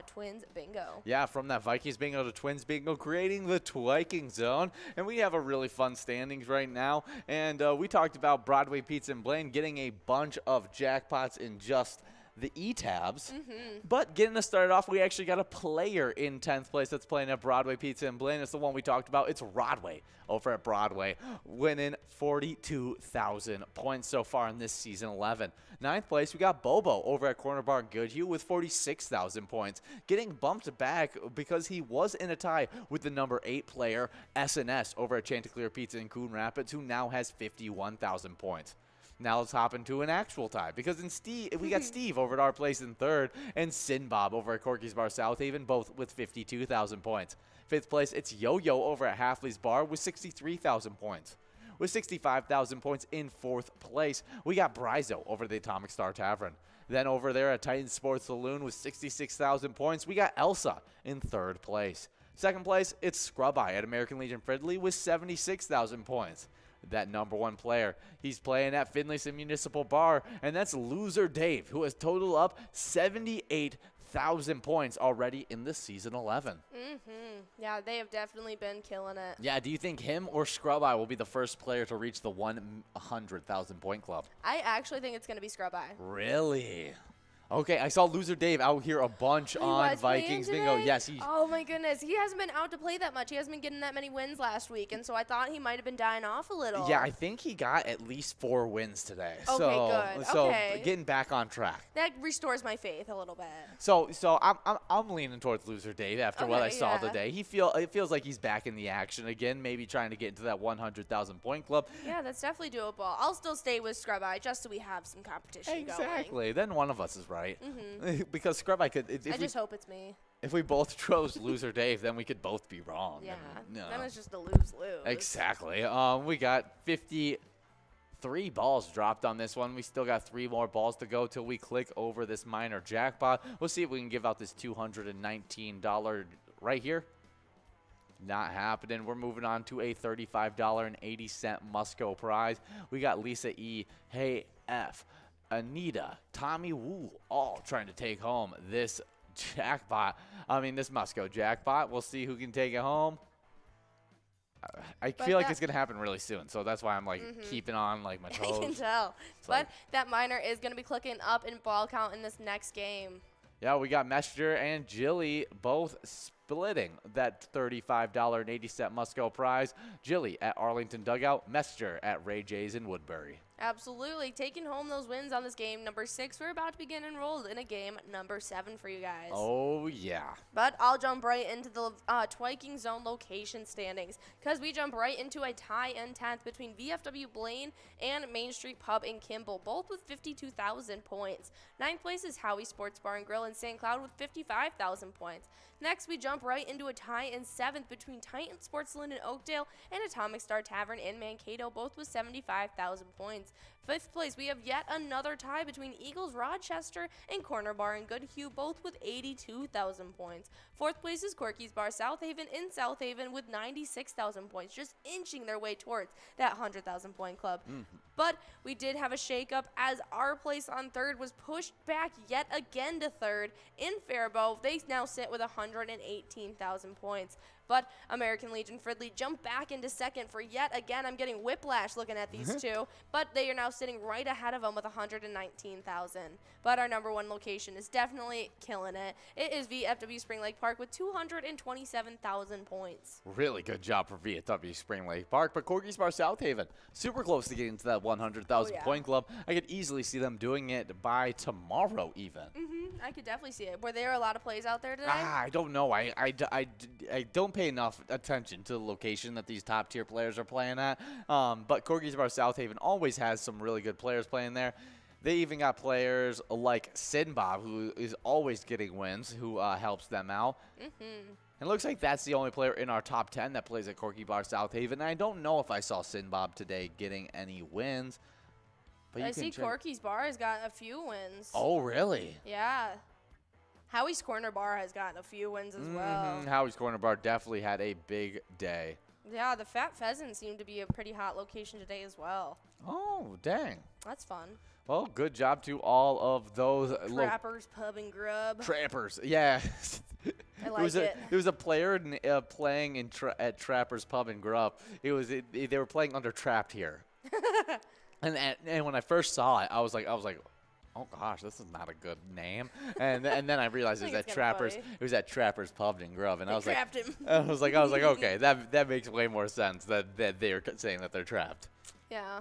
Twins Bingo. Yeah, from that Vikings Bingo to Twins Bingo, creating the twiking zone, and we have a really fun standings right now, and we talked about Broadway Pizza and Blaine getting a bunch of jackpots in just the E-tabs. But getting us started off, we actually got a player in 10th place that's playing at Broadway Pizza and Blaine. It's the one we talked about. It's Rodway over at Broadway, winning 42,000 points so far in this season 11. 9th place, we got Bobo over at Corner Bar Goodhue with 46,000 points, getting bumped back because he was in a tie with the number 8 player, SNS, over at Chanticleer Pizza in Coon Rapids, who now has 51,000 points. Now let's hop into an actual tie, because we got Steve over at our place in 3rd and Sinbob over at Corky's Bar South Haven, both with 52,000 points. 5th place, it's Yo-Yo over at Halfley's Bar with 63,000 points. With 65,000 points in 4th place, we got Brizo over at the Atomic Star Tavern. Then over there at Titan Sports Saloon with 66,000 points, we got Elsa in 3rd place. 2nd place, it's Scrub Eye at American Legion Fridley with 76,000 points. That number 1 player, he's playing at Finlayson Municipal Bar, and that's Loser Dave, who has totaled up 78,000 points already in the season 11. Yeah, they have definitely been killing it. Yeah, do you think him or Scrub Eye will be the first player to reach the 100,000 point club? I actually think it's going to be Scrub Eye. Really? Okay, I saw Loser Dave out here a bunch on Vikings Bingo. Yes, oh my goodness, he hasn't been out to play that much. He hasn't been getting that many wins last week, and so I thought he might have been dying off a little. Yeah, I think he got at least 4 wins today. Okay, good. So getting back on track. That restores my faith a little bit. So I'm leaning towards Loser Dave after what I saw today. It feels like he's back in the action again, maybe trying to get into that 100,000 point club. Yeah, that's definitely doable. I'll still stay with Scrub Eye just so we have some competition going. Exactly. Then one of us is right. Because Scrub Eye could. I just hope it's me. If we both chose Loser Dave, then we could both be wrong. Yeah. No. Then it's just a lose-lose. Exactly. We got 53 balls dropped on this one. We still got 3 more balls to go till we click over this minor jackpot. We'll see if we can give out this $219 right here. Not happening. We're moving on to a $35.80 must-go prize. We got Lisa E. Hey F. Anita, Tommy Woo, all trying to take home this Jackpot. I mean, this must go Jackpot. We'll see who can take it home. I feel like it's going to happen really soon, so that's why I'm, like, keeping on, like, my toes. I can tell. But that minor is going to be clicking up in ball count in this next game. Yeah, we got Messenger and Jilly both splitting that $35.80 must-go prize. Jilly at Arlington Dugout, Messenger at Ray J's in Woodbury. Absolutely. Taking home those wins on this game number 6. We're about to begin enrolled in a game number 7 for you guys. Oh, yeah. But I'll jump right into the twiking zone location standings because we jump right into a tie in 10th between VFW Blaine and Main Street Pub in Kimball, both with 52,000 points. 9th place is Howie Sports Bar and Grill in St. Cloud with 55,000 points. Next, we jump right into a tie in 7th between Titan Sportsland in Oakdale and Atomic Star Tavern in Mankato, both with 75,000 points. 5th place, we have yet another tie between Eagles Rochester and Corner Bar in Goodhue, both with 82,000 points. 4th place is Corky's Bar South Haven in South Haven with 96,000 points, just inching their way towards that 100,000 point club. But we did have a shakeup as our place on 3rd was pushed back yet again to 3rd in Faribault. They now sit with 118,000 points. But American Legion Fridley jumped back into 2nd for yet again. I'm getting whiplash looking at these two, but they are now sitting right ahead of them with 119,000. But our number 1 location is definitely killing it. It is VFW Spring Lake Park with 227,000 points. Really good job for VFW Spring Lake Park, but Corky's Bar South Haven, super close to getting to that 100,000 point club. I could easily see them doing it by tomorrow even. I could definitely see it. Were there a lot of plays out there today? I don't know. I don't pay enough attention to the location that these top tier players are playing at. But Corky's Bar South Haven always has some really good players playing there. They even got players like Sinbob, who is always getting wins, who helps them out. It looks like that's the only player in our top 10 that plays at Corky Bar South Haven. And I don't know if I saw Sinbob today getting any wins. But I see Corky's Bar has got a few wins. Oh, really? Yeah. Howie's Corner Bar has gotten a few wins as well. Howie's Corner Bar definitely had a big day. Yeah, the Fat Pheasant seemed to be a pretty hot location today as well. Oh, dang. That's fun. Well, good job to all of those. Trappers Pub and Grub. Trappers, yeah. I like it. It was a player playing at Trappers Pub and Grub. They were playing under Trapped here. and when I first saw it, I was like, oh gosh, this is not a good name. And then I realized it was at Trappers Pub and Grub, and I was like, okay, that makes way more sense that they're saying that they're trapped. Yeah.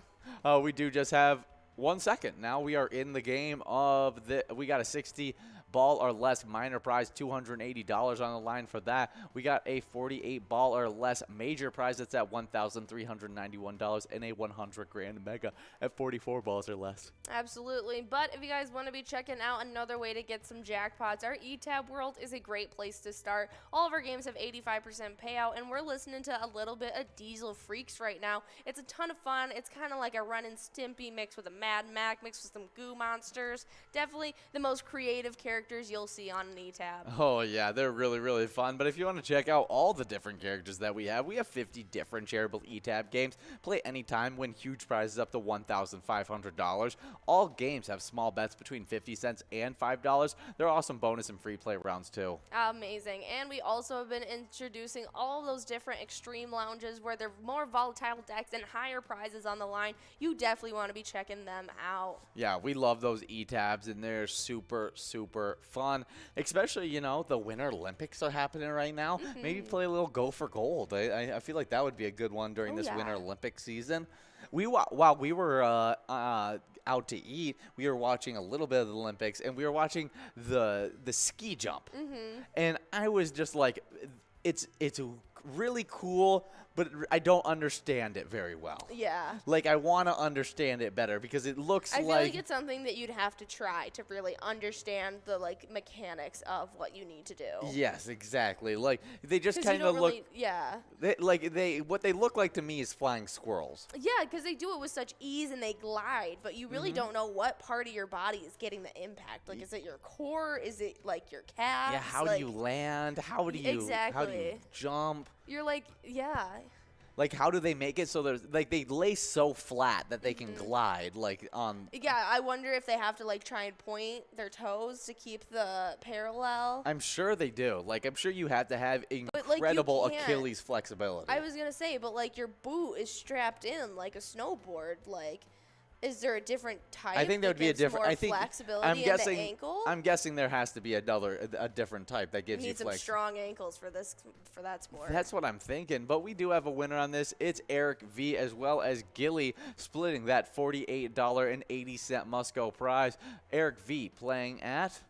We do just have 1 second. Now we are in the game of we got a 60 ball or less minor prize, $280 on the line for that. We got a 48 ball or less major prize that's at $1,391 and a 100 grand mega at 44 balls or less. Absolutely. But if you guys want to be checking out another way to get some jackpots, our eTab World is a great place to start. All of our games have 85% payout, and we're listening to a little bit of Diesel Freaks right now. It's a ton of fun. It's kind of like a Ren and Stimpy mixed with a Mad Mac mixed with some goo monsters. Definitely the most creative characters you'll see on an eTab. Oh yeah, they're really, really fun. But if you want to check out all the different characters that we have 50 different shareable eTab games. Play anytime, win huge prizes up to $1,500. All games have small bets between 50 cents and $5. There are awesome bonus and free play rounds too. Amazing. And we also have been introducing all those different extreme lounges where they're more volatile decks and higher prizes on the line. You definitely want to be checking them out. Yeah, we love those eTabs, and they're super fun, especially, the Winter Olympics are happening right now. Maybe play a little Go for Gold. I feel like that would be a good one during this Winter Olympic season. While we were out to eat, we were watching a little bit of the Olympics, and we were watching the ski jump. And I was just like, it's really cool, but I don't understand it very well. Yeah. Like, I want to understand it better because it looks I feel like it's something that you'd have to try to really understand the, mechanics of what you need to do. Yes, exactly. Like, they just kind of look... Yeah. What they look like to me is flying squirrels. Yeah, because they do it with such ease and they glide, but you really don't know what part of your body is getting the impact. Like, is it your core? Is it, your calves? Yeah, how do you land? How do you jump? You're like, yeah. Like, how do they make it so there's like they lay so flat that they can glide like on? Yeah, I wonder if they have to like try and point their toes to keep the parallel. I'm sure they do. Like, I'm sure you have to have But, like, you incredible can't. Achilles flexibility. I was gonna say, but like your boot is strapped in like a snowboard. Like, is there a different type? I think there would be a different. More I think flexibility I'm in guessing. the ankle. I'm guessing there has to be a different type that gives You you need some flex. strong ankles for that sport. That's what I'm thinking. But we do have a winner on this. It's Eric V as well as Gilly splitting that $48.80 Musco prize. Eric V playing at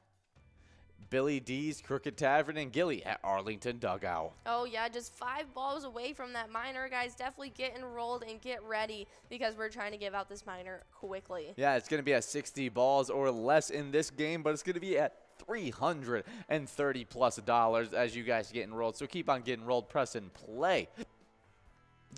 Billy D's Crooked Tavern and Gilly at Arlington Dugout. Oh, yeah, just 5 balls away from that minor, guys. Definitely get enrolled and get ready because we're trying to give out this minor quickly. Yeah, it's going to be at 60 balls or less in this game, but it's going to be at $330+ as you guys get enrolled. So keep on getting enrolled, press and play.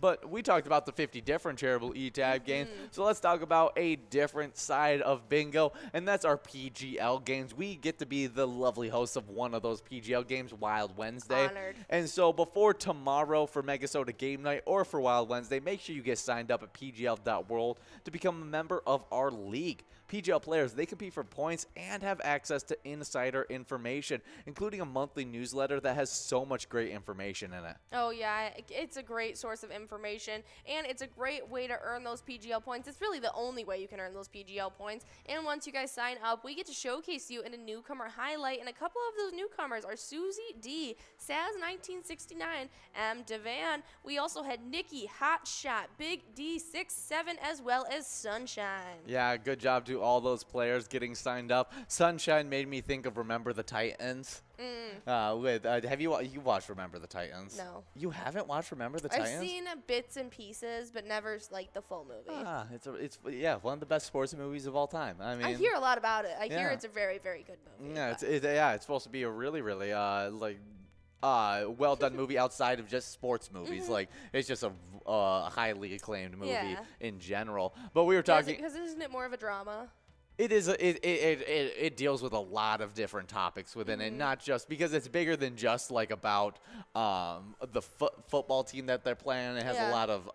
But we talked about the 50 different charitable e-tab games, so let's talk about a different side of bingo, and that's our PGL games. We get to be the lovely hosts of one of those PGL games, Wild Wednesday. Honored. And so before tomorrow for MegaSota Game Night or for Wild Wednesday, make sure you get signed up at pgl.world to become a member of our league. PGL players, they compete for points and have access to insider information, including a monthly newsletter that has so much great information in it. Oh, yeah, it's a great source of information, and it's a great way to earn those PGL points. It's really the only way you can earn those PGL points. And once you guys sign up, we get to showcase you in a newcomer highlight, and a couple of those newcomers are Susie D, Saz1969, M. Devan. We also had Nikki, Hot Shot, Big D67, as well as Sunshine. Yeah, good job to all those players getting signed up. Sunshine made me think of Remember the Titans. Have you watched Remember the Titans? No. You haven't watched Remember the Titans? I've seen bits and pieces, but never like the full movie. It's one of the best sports movies of all time. I mean, I hear a lot about it. I hear yeah. it's a very, very good movie. Yeah, it's supposed to be a really, really well done movie outside of just sports movies. Like, it's just a highly acclaimed movie in general. But we were talking because isn't it more of a drama? It is. It deals with a lot of different topics within it, not just because it's bigger than just like about the football team that they're playing. It has a lot of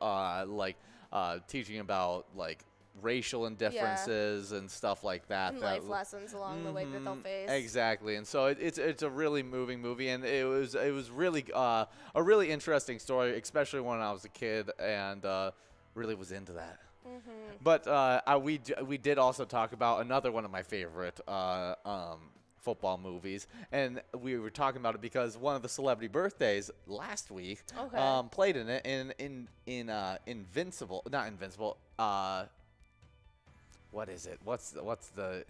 teaching about like racial indifferences and stuff like that. And life lessons along the way that they'll face. Exactly, and so it's a really moving movie, and it was really a really interesting story, especially when I was a kid, and really was into that. But we did also talk about another one of my favorite football movies, and we were talking about it because one of the celebrity birthdays last week played in it in Invincible, not Invincible. What is it? What's the?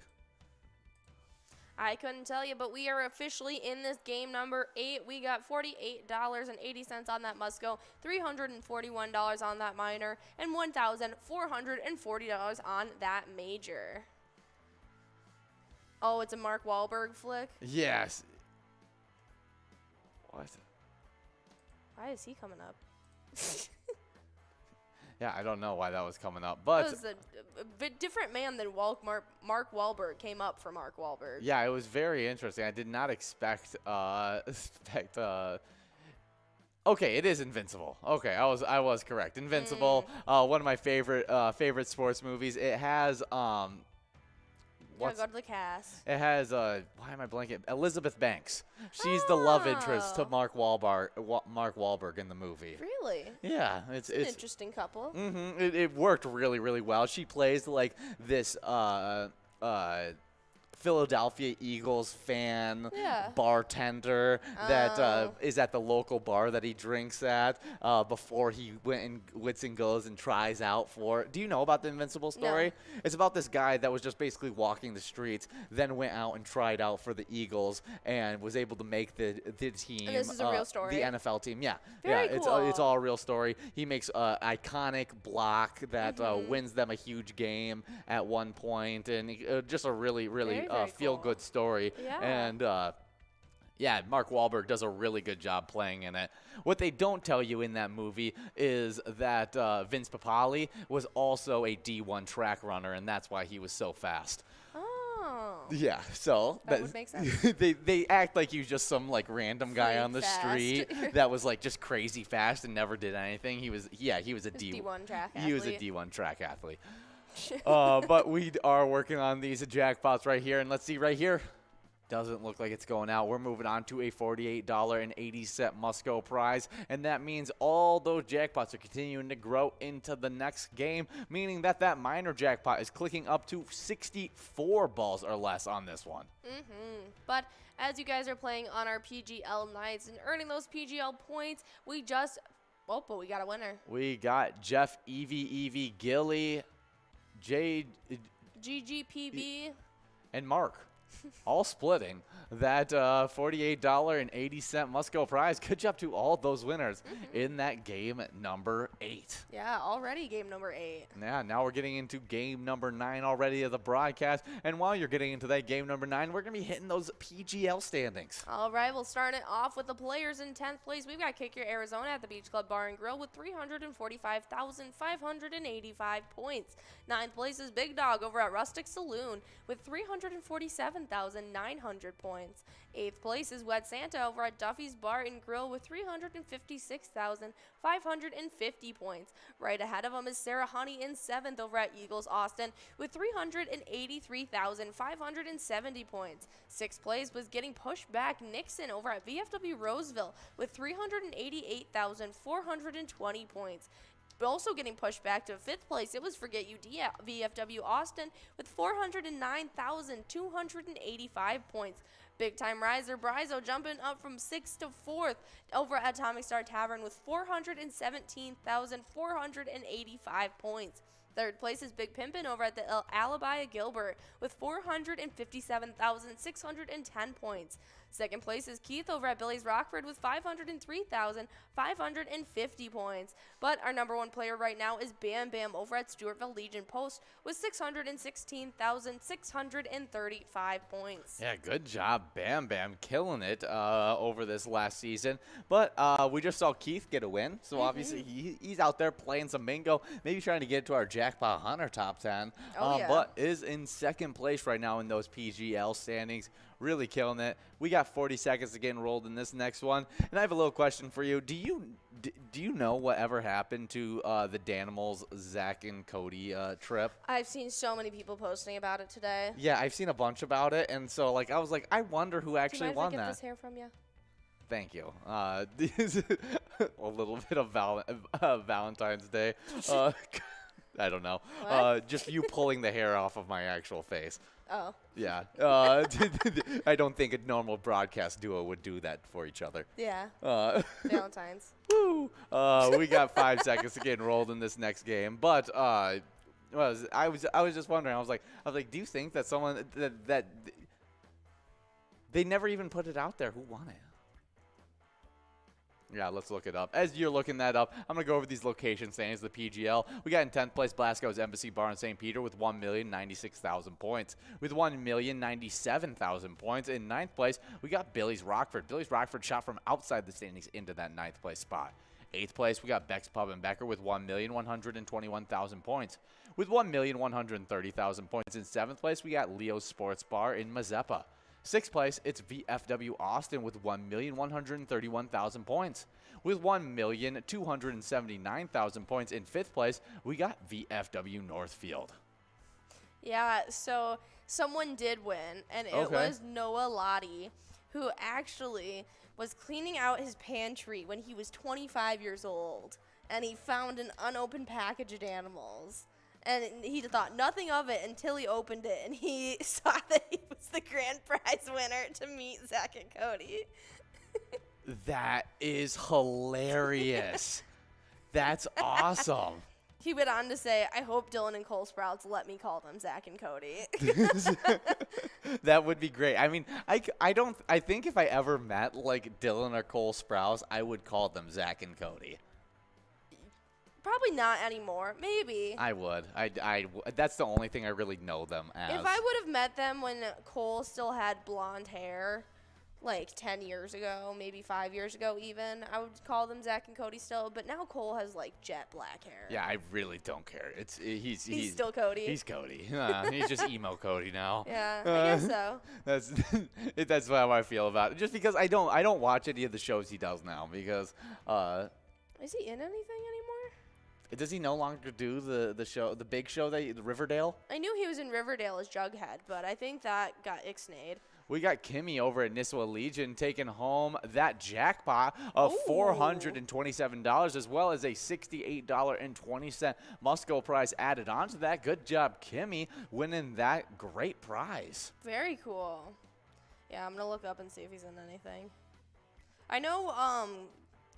I couldn't tell you, but we are officially in this game number 8. We got $48.80 on that Musco, $341 on that minor, and $1,440 on that major. Oh, it's a Mark Wahlberg flick? Yes. What? Why is he coming up? Yeah, I don't know why that was coming up, but it was a different man than Mark Wahlberg came up for Mark Wahlberg. Yeah, it was very interesting. I did not expect. Okay, it is Invincible. Okay, I was correct. Invincible, one of my favorite sports movies. It has Go to the cast. It has why am I blanking? Elizabeth Banks. She's the love interest to Mark Wahlberg in the movie. Really? Yeah, it's an interesting couple. It worked really, really well. She plays like this Philadelphia Eagles fan bartender that is at the local bar that he drinks at before he went and goes and tries out for it. Do you know about the Invincible story? No. It's about this guy that was just basically walking the streets, then went out and tried out for the Eagles and was able to make the team. And this is a real story? The NFL team, yeah. Very cool. It's all a real story. He makes an iconic block that wins them a huge game at one point, and just a really, really feel-good story. Yeah. And, Mark Wahlberg does a really good job playing in it. What they don't tell you in that movie is that Vince Papale was also a D1 track runner, and that's why he was so fast. Oh. Yeah, so that would make sense. they act like he was just some like random guy on the fast. street that was like just crazy fast and never did anything. He was a D1 track athlete. He was a D1 track athlete. But we are working on these jackpots right here, and let's see right here. Doesn't look like it's going out. We're moving on to a $48.80 must-go prize, and that means all those jackpots are continuing to grow into the next game, meaning that that minor jackpot is clicking up to 64 balls or less on this one. But as you guys are playing on our PGL nights and earning those PGL points, we got a winner. We got Jeff, Evie, Gilly, Jade, GGPB, and Mark. All splitting that $48.80 must-go prize. Good job to all those winners in that game number 8. Yeah, already game number 8. Yeah, now we're getting into game number 9 already of the broadcast. And while you're getting into that game number 9, we're going to be hitting those PGL standings. All right, we'll start it off with the players in 10th place. We've got Kick Your Arizona at the Beach Club Bar and Grill with 345,585 points. 9th place is Big Dog over at Rustic Saloon with 347,900 points. 8th place is Wet Santa over at Duffy's Bar and Grill with 356,550 points. Right ahead of him is Sarah Honey in 7th over at Eagles Austin with 383,570 points. 6th place was getting pushed back Nixon over at VFW Roseville with 388,420 points. Also getting pushed back to 5th place, it was Forget You VFW Austin with 409,285 points. Big Time Riser Brizo jumping up from 6th to 4th over at Atomic Star Tavern with 417,485 points. 3rd place is Big Pimpin' over at the Alibi Gilbert with 457,610 points. 2nd place is Keith over at Billy's Rockford with 503,550 points. But our number 1 player right now is Bam Bam over at Stewartville Legion Post with 616,635 points. Yeah, good job, Bam Bam, killing it over this last season. But we just saw Keith get a win, so obviously he's out there playing some bingo, maybe trying to get to our Jackpot Hunter top 10. But is in 2nd place right now in those PGL standings. Really killing it. We got 40 seconds to get enrolled in this next one. And I have a little question for you. Do you know whatever happened to the Danimals, Zach and Cody trip? I've seen so many people posting about it today. Yeah, I've seen a bunch about it. And so, like, I was like, I wonder who actually won that. Do you mind if I get this hair from you? Thank you. A little bit of Valentine's Day. I don't know. Just you pulling the hair off of my actual face. Oh. Yeah. I don't think a normal broadcast duo would do that for each other. Yeah. Valentines. Woo. We got 5 seconds to get enrolled in this next game, but I was just wondering. I was like, do you think that someone that they never even put it out there who won it? Yeah, let's look it up. As you're looking that up, I'm going to go over these location standings of the PGL. We got in 10th place Blasco's Embassy Bar in St. Peter with 1,096,000 points. With 1,097,000 points. In 9th place, we got Billy's Rockford. Billy's Rockford shot from outside the standings into that 9th place spot. 8th place, we got Beck's Pub and Becker with 1,121,000 points. With 1,130,000 points in 7th place, we got Leo's Sports Bar in Mazeppa. 6th place, it's VFW Austin with 1,131,000 points. With 1,279,000 points in 5th place, we got VFW Northfield. Yeah, so someone did win, and it was Noah Lottie, who actually was cleaning out his pantry when he was 25 years old, and he found an unopened package of animals. And he thought nothing of it until he opened it, and he saw that he was the grand prize winner to meet Zach and Cody. That is hilarious. That's awesome. He went on to say, I hope Dylan and Cole Sprouts let me call them Zach and Cody. That would be great. I mean, I think if I ever met like Dylan or Cole Sprouse, I would call them Zach and Cody. Probably not anymore. Maybe. I would. That's the only thing I really know them as. If I would have met them when Cole still had blonde hair, like 10 years ago, maybe 5 years ago even. I would call them Zach and Cody still, but now Cole has like jet black hair. Yeah, I really don't care. He's still Cody. He's Cody. He's just emo Cody now. Yeah, I guess so. That's how I feel about it. Just because I don't watch any of the shows he does now because is he in anything anymore? does he no longer do the big show the Riverdale? I knew he was in Riverdale as Jughead, but I think that got ixnayed. We got Kimmy over at Nisswa Legion taking home that jackpot of $427 as well as a $68.20 Musco prize added on to that. Good job, Kimmy, winning that great prize. Very cool. Yeah, I'm going to look up and see if he's in anything. I know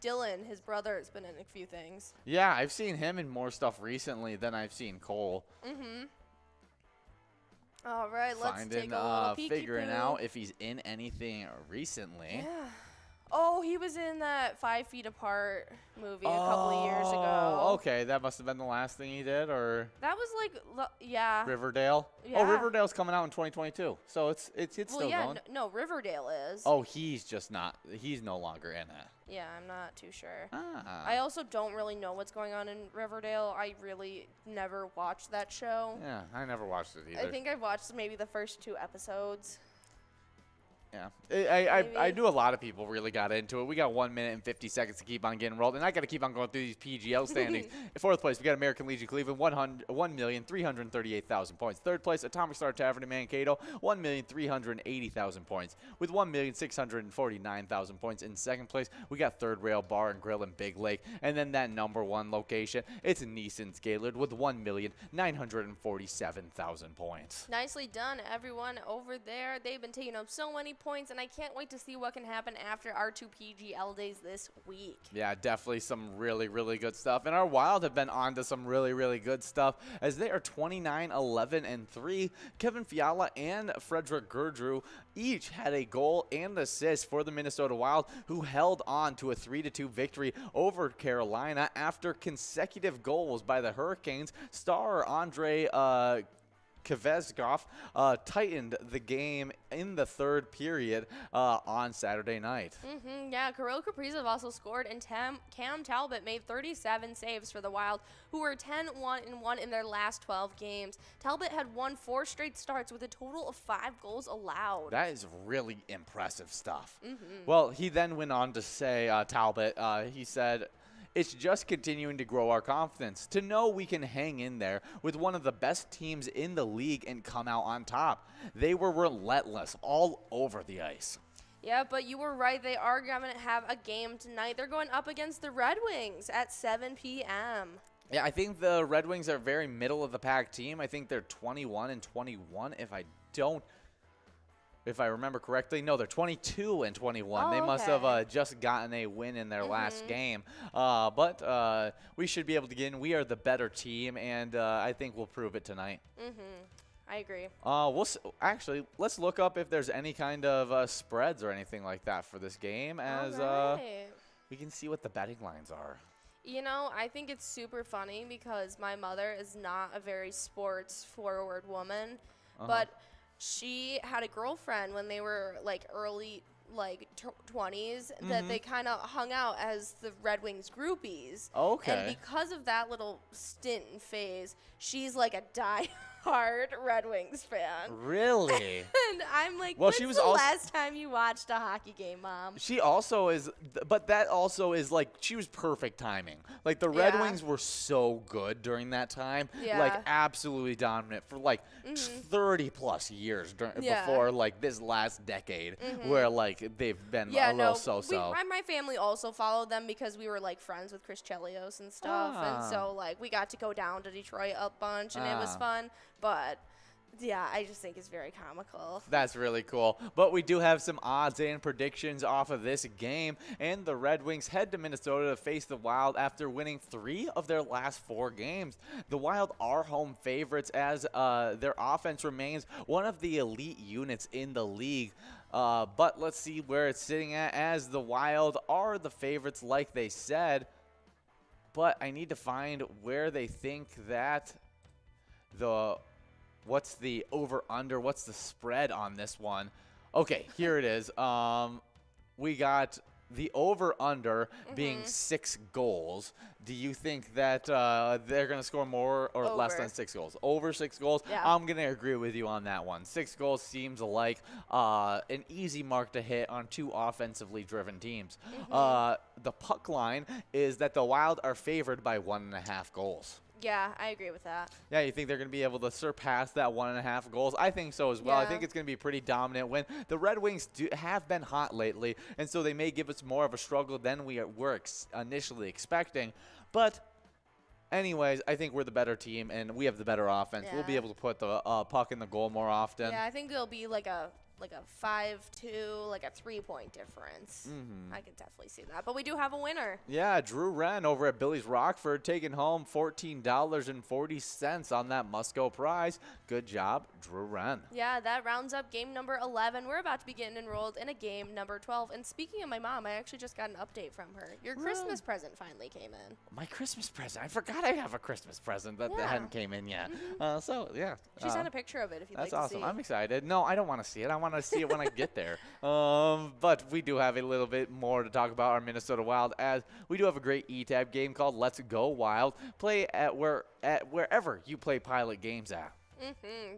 Dylan, his brother, has been in a few things. Yeah, I've seen him in more stuff recently than I've seen Cole. Mm-hmm. All right, let's take a little peeky figuring out if he's in anything recently. Yeah. Oh, he was in that 5 Feet Apart movie a couple of years ago. Oh, okay. That must have been the last thing he did, or that was like, yeah. Riverdale. Yeah. Oh, Riverdale's coming out in 2022. So it's still going. No, Riverdale is. Oh, he's just not. He's no longer in it. Yeah, I'm not too sure. Ah. I also don't really know what's going on in Riverdale. I really never watched that show. Yeah, I never watched it either. I think I've watched maybe the first 2 episodes. Yeah, I knew a lot of people really got into it. We got 1 minute and 50 seconds to keep on getting rolled, and I got to keep on going through these PGL standings. In 4th place, we got American Legion Cleveland, 1,338,000 points. 3rd place, Atomic Star Tavern in Mankato, 1,380,000 points. With 1,649,000 points in 2nd place, we got Third Rail Bar and Grill in Big Lake, and then that number 1 location, it's Neeson's Gaylord with 1,947,000 points. Nicely done, everyone over there. They've been taking up so many points, and I can't wait to see what can happen after our 2 PGL days this week. Yeah, definitely some really, really good stuff. And our Wild have been on to some really, really good stuff as they are 29, 11, and 3. Kevin Fiala and Frederick Gerdrew each had a goal and assist for the Minnesota Wild, who held on to a 3-2 victory over Carolina after consecutive goals by the Hurricanes. Star Andre Kvezkov tightened the game in the 3rd period on Saturday night. Yeah, Kirill Kaprizov also scored, and Cam Talbot made 37 saves for the Wild, who were 10-1-1 in their last 12 games. Talbot had won 4 straight starts with a total of 5 goals allowed. That is really impressive stuff. Well, he then went on to say, Talbot, he said, "It's just continuing to grow our confidence, to know we can hang in there with one of the best teams in the league and come out on top. They were relentless all over the ice." Yeah, but you were right. They are going to have a game tonight. They're going up against the Red Wings at 7 p.m. Yeah, I think the Red Wings are a very middle of the pack team. I think they're 21-21 if I remember correctly. No, they're 22-21. Oh, they must have just gotten a win in their last game. But we should be able to get in. We are the better team, and I think we'll prove it tonight. I agree. Actually, let's look up if there's any kind of spreads or anything like that for this game, as we can see what the betting lines are. You know, I think it's super funny because my mother is not a very sports-forward woman, but she had a girlfriend when they were like early 20s that they kind of hung out as the Red Wings groupies. Okay. And because of that little stint and phase, she's like a die-hard Red Wings fan. Really? And I'm like, well, when's the last time you watched a hockey game, Mom? She also is, but that also is like, she was perfect timing. Like, the Red Wings were so good during that time. Yeah. Like, absolutely dominant for like 30-plus years before like this last decade where like they've been a little so-so. My family also followed them because we were like friends with Chris Chelios and stuff. And so like we got to go down to Detroit a bunch and it was fun. But yeah, I just think it's very comical. That's really cool. But we do have some odds and predictions off of this game. And the Red Wings head to Minnesota to face the Wild after winning 3 of their last 4 games. The Wild are home favorites as their offense remains one of the elite units in the league. But let's see where it's sitting at, as the Wild are the favorites like they said. But I need to find where they think that what's the over-under, what's the spread on this one. Okay, here it is. We got the over-under being 6 goals. Do you think that they're going to score more or less than 6 goals? Over 6 goals? Yeah. I'm going to agree with you on that one. 6 goals seems like an easy mark to hit on 2 offensively driven teams. The puck line is that the Wild are favored by 1.5 goals. Yeah, I agree with that. Yeah, you think they're going to be able to surpass that 1.5 goals? I think so as well. Yeah. I think it's going to be a pretty dominant win. The Red Wings have been hot lately, and so they may give us more of a struggle than we were initially expecting. But anyways, I think we're the better team, and we have the better offense. We'll be able to put the puck in the goal more often. Yeah, I think it'll be like a 5-2, like a 3-point difference. I could definitely see that. But we do have a winner. Yeah, Drew Wren over at Billy's Rockford taking home $14.40 on that must-go prize. Good job, Drew Wren. Yeah, that rounds up game number 11. We're about to be getting enrolled in a game number 12. And speaking of my mom, I actually just got an update from her. Your Christmas present finally came in. My Christmas present? I forgot I have a Christmas present that hadn't came in yet. So, yeah. She sent a picture of it if you'd like to see. That's awesome. I'm excited. No, I don't want to see it. I want to see it when I get there. But we do have a little bit more to talk about our Minnesota Wild, as we do have a great E-Tab game called Let's Go Wild. Play at wherever you play Pilot games at.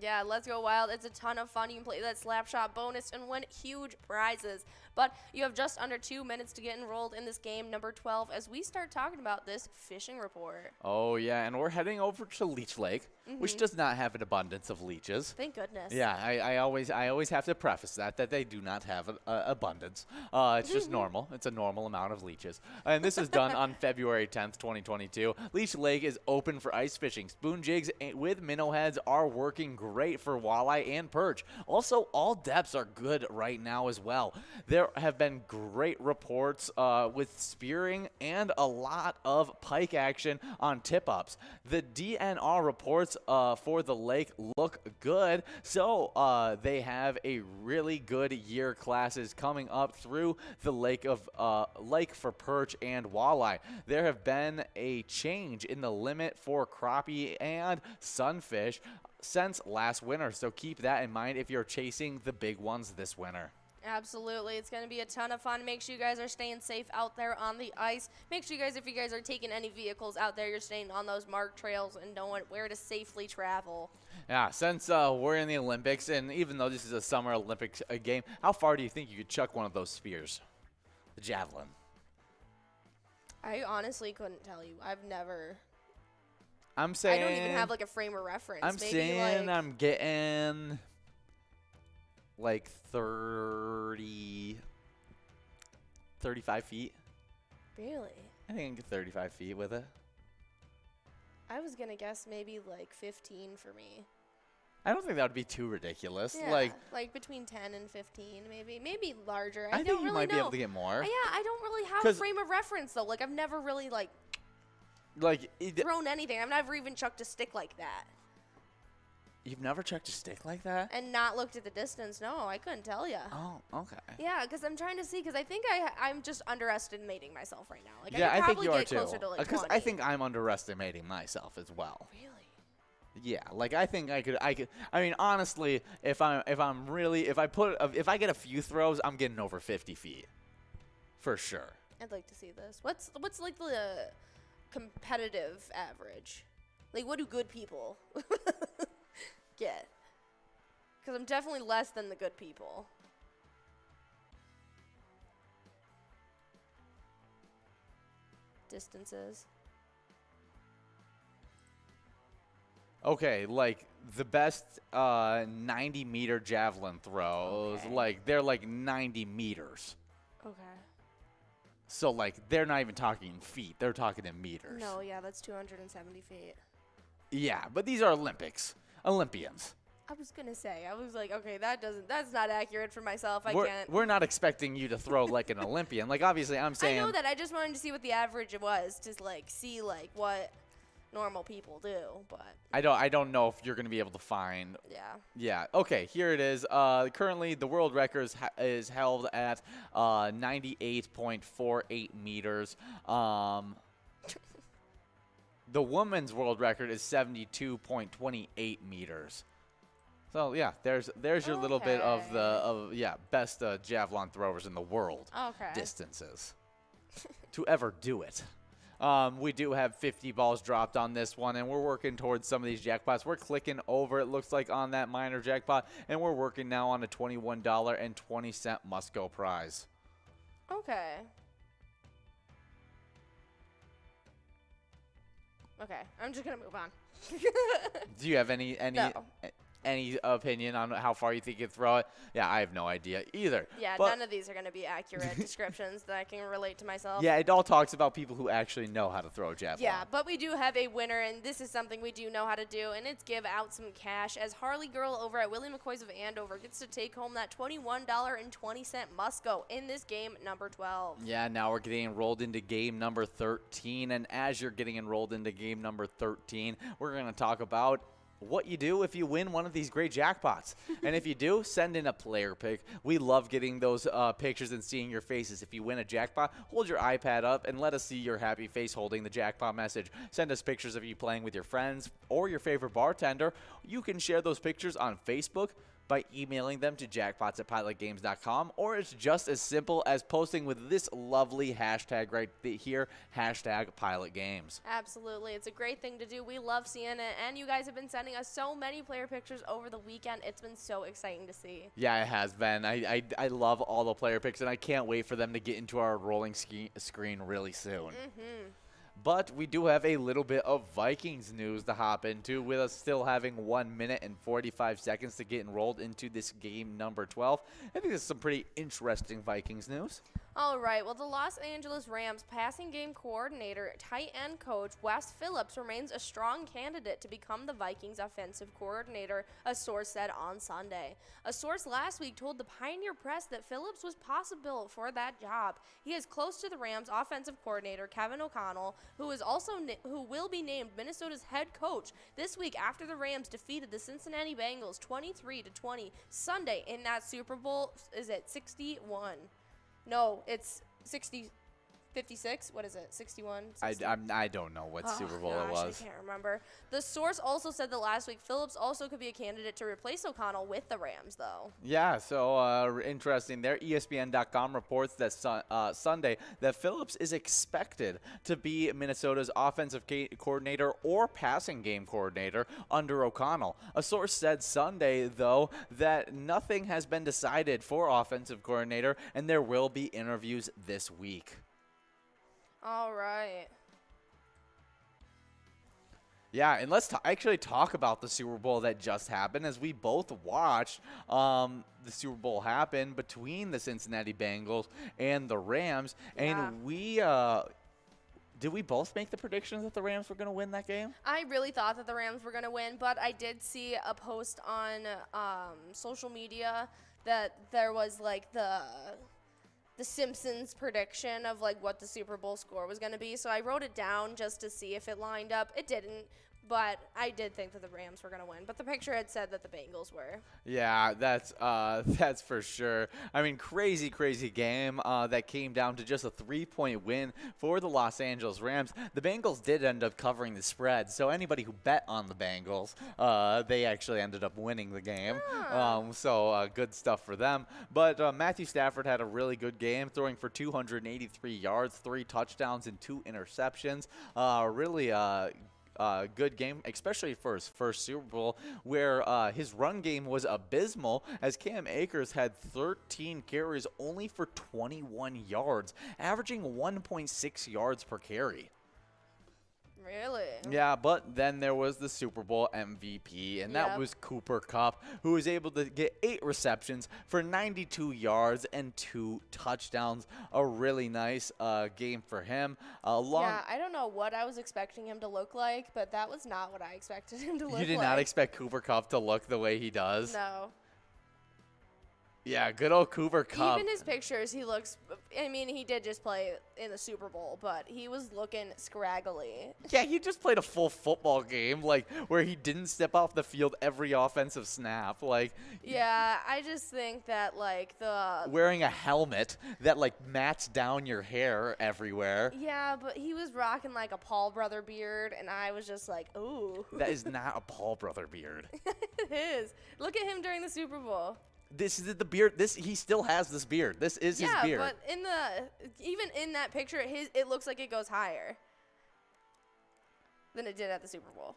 Yeah, Let's Go Wild. It's a ton of fun. You can play that Slapshot bonus and win huge prizes. But you have just under 2 minutes to get enrolled in this game number 12 as we start talking about this fishing report. Oh, yeah, and we're heading over to Leech Lake, which does not have an abundance of leeches. Thank goodness. Yeah, I always have to preface that they do not have an abundance. It's just normal. It's a normal amount of leeches. And this is done on February 10th, 2022. Leech Lake is open for ice fishing. Spoon jigs with minnow heads are working great for walleye and perch. Also, all depths are good right now as well. There have been great reports with spearing and a lot of pike action on tip-ups. The DNR reports for the lake look good, so they have a really good year classes coming up through the lake for perch and walleye. There have been a change in the limit for crappie and sunfish since last winter, so keep that in mind if you're chasing the big ones this winter. Absolutely. It's going to be a ton of fun. Make sure you guys are staying safe out there on the ice. Make sure you guys, if you guys are taking any vehicles out there, you're staying on those marked trails and knowing where to safely travel. Yeah, since we're in the Olympics, and even though this is a Summer Olympics game, how far do you think you could chuck one of those spears? The javelin. I honestly couldn't tell you. I've never. I'm saying. I don't even have like a frame of reference. I'm saying I'm getting like 35 feet. Really? I think I can get 35 feet with it. I was going to guess maybe like 15 for me. I don't think that would be too ridiculous. Yeah, like between 10 and 15, maybe larger. I think you might be able to get more. Yeah, I don't really have a frame of reference though. Like I've never really thrown anything. I've never even chucked a stick like that. You've never chucked a stick like that? And not looked at the distance? No, I couldn't tell you. Oh, okay. Yeah, because I'm trying to see, because I think I'm just underestimating myself right now. Like, yeah, I think you are get too. Closer to like Because 20. I think I'm underestimating myself as well. Really? Yeah, like I think I could. I mean, honestly, if I get a few throws, I'm getting over 50 feet, for sure. I'd like to see this. What's like the competitive average? Like, what do good people get? Because I'm definitely less than the good people. Distances. Okay, like the best 90-meter javelin throws, they're like 90 meters. Okay. So like they're not even talking in feet; they're talking in meters. No, yeah, that's 270 feet. Yeah, but these are Olympians. I was gonna say, I was like, okay, that's not accurate for myself. We're not expecting you to throw like an Olympian. Like obviously, I'm saying. I know that. I just wanted to see what the average was, to like see like what normal people do, but I don't know if you're going to be able to find. Yeah. Okay, here it is. Currently, the world record is held at 98.48 meters. The women's world record is 72.28 meters. So yeah, there's your little bit of the best javelin throwers in the world. Okay. Distances to ever do it. We do have 50 balls dropped on this one, and we're working towards some of these jackpots. We're clicking over, it looks like, on that minor jackpot, and we're working now on a $21.20 must-go prize. Okay. Okay, I'm just going to move on. Do you have any opinion on how far you think you can throw it? Yeah, I have no idea either. Yeah, but none of these are going to be accurate descriptions that I can relate to myself. Yeah, it all talks about people who actually know how to throw a javelin. Yeah, but we do have a winner, and this is something we do know how to do, and it's give out some cash as Harley Girl over at Willie McCoy's of Andover gets to take home that $21.20 must-go in this game number 12. Yeah, now we're getting enrolled into game number 13, and as you're getting enrolled into game number 13, we're going to talk about what you do if you win one of these great jackpots. And if you do, send in a player pic. We love getting those pictures and seeing your faces. If you win a jackpot, hold your iPad up and let us see your happy face holding the jackpot message. Send us pictures of you playing with your friends or your favorite bartender. You can share those pictures on Facebook by emailing them to jackpots@pilotgames.com, or it's just as simple as posting with this lovely hashtag right here, #PilotGames. Absolutely. It's a great thing to do. We love seeing it, and you guys have been sending us so many player pictures over the weekend. It's been so exciting to see. Yeah, it has been. I love all the player pics, and I can't wait for them to get into our rolling screen really soon. But we do have a little bit of Vikings news to hop into, with us still having 1 minute and 45 seconds to get enrolled into this game number 12. I think this is some pretty interesting Vikings news. All right. Well, the Los Angeles Rams passing game coordinator, tight end coach Wes Phillips remains a strong candidate to become the Vikings offensive coordinator, a source said on Sunday. A source last week told the Pioneer Press that Phillips was possible for that job. He is close to the Rams offensive coordinator Kevin O'Connell, who will be named Minnesota's head coach this week after the Rams defeated the Cincinnati Bengals 23-20 Sunday in that Super Bowl. Is it 61? No, it's 56. What is it? 61? I don't know what Super Bowl it was. I can't remember. The source also said that last week Phillips also could be a candidate to replace O'Connell with the Rams, though. Yeah, so interesting there. ESPN.com reports that Sunday that Phillips is expected to be Minnesota's offensive coordinator or passing game coordinator under O'Connell. A source said Sunday, though, that nothing has been decided for offensive coordinator, and there will be interviews this week. All right. Yeah, and let's actually talk about the Super Bowl that just happened, as we both watched the Super Bowl happen between the Cincinnati Bengals and the Rams. Yeah. And did we both make the predictions that the Rams were going to win that game? I really thought that the Rams were going to win, but I did see a post on social media that there was like the Simpsons prediction of like what the Super Bowl score was going to be. So I wrote it down just to see if it lined up. It didn't, but I did think that the Rams were going to win. But the picture had said that the Bengals were. Yeah, that's for sure. I mean, crazy game that came down to just a 3-point win for the Los Angeles Rams. The Bengals did end up covering the spread, so anybody who bet on the Bengals, they actually ended up winning the game. So good stuff for them. But Matthew Stafford had a really good game, throwing for 283 yards, 3 touchdowns, and 2 interceptions. Really good game, especially for his first Super Bowl, where his run game was abysmal, as Cam Akers had 13 carries only for 21 yards, averaging 1.6 yards per carry. Really? Yeah, but then there was the Super Bowl MVP, and that was Cooper Kupp, who was able to get 8 receptions for 92 yards and 2 touchdowns. A really nice game for him. Yeah, I don't know what I was expecting him to look like, but that was not what I expected him to look like. You did not expect Cooper Kupp to look the way he does? No. Yeah, good old Cooper Kupp. Even his pictures, he looks. I mean, he did just play in the Super Bowl, but he was looking scraggly. Yeah, he just played a full football game, like where he didn't step off the field every offensive snap. Like, yeah, I just think that like the wearing a helmet that like mats down your hair everywhere. Yeah, but he was rocking like a Paul brother beard, and I was just like, ooh. That is not a Paul brother beard. It is. Look at him during the Super Bowl. This is the beard. He still has this beard. This is his beard. Yeah, but even in that picture, it looks like it goes higher than it did at the Super Bowl.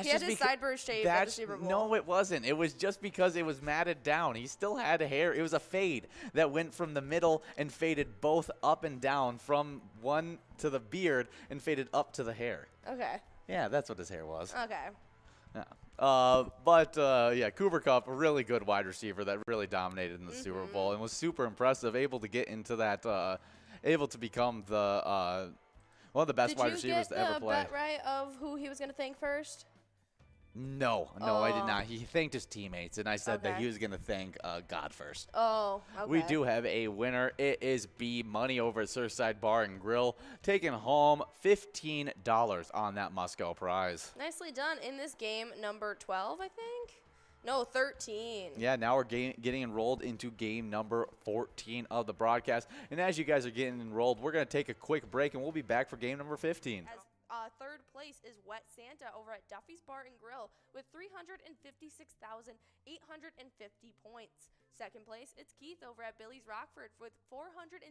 He had his sideburns shaved at the Super Bowl. No, it wasn't. It was just because it was matted down. He still had hair. It was a fade that went from the middle and faded both up and down from one to the beard and faded up to the hair. Okay. Yeah, that's what his hair was. Okay. Yeah. Yeah, Cooper Kupp, a really good wide receiver that really dominated in the Super Bowl and was super impressive, able to get into that, able to become the one of the best wide receivers to ever play. Did you get the bet right of who he was going to thank first? No, I did not. He thanked his teammates, and I said that he was going to thank God first. Oh, okay. We do have a winner. It is B Money over at Surfside Bar and Grill, taking home $15 on that must-go prize. Nicely done in this game number 12, I think. No, 13. Yeah, now we're getting enrolled into game number 14 of the broadcast. And as you guys are getting enrolled, we're going to take a quick break, and we'll be back for game number 15. Third place is Wet Santa over at Duffy's Bar and Grill with 356,850 points. Second place, it's Keith over at Billy's Rockford with 680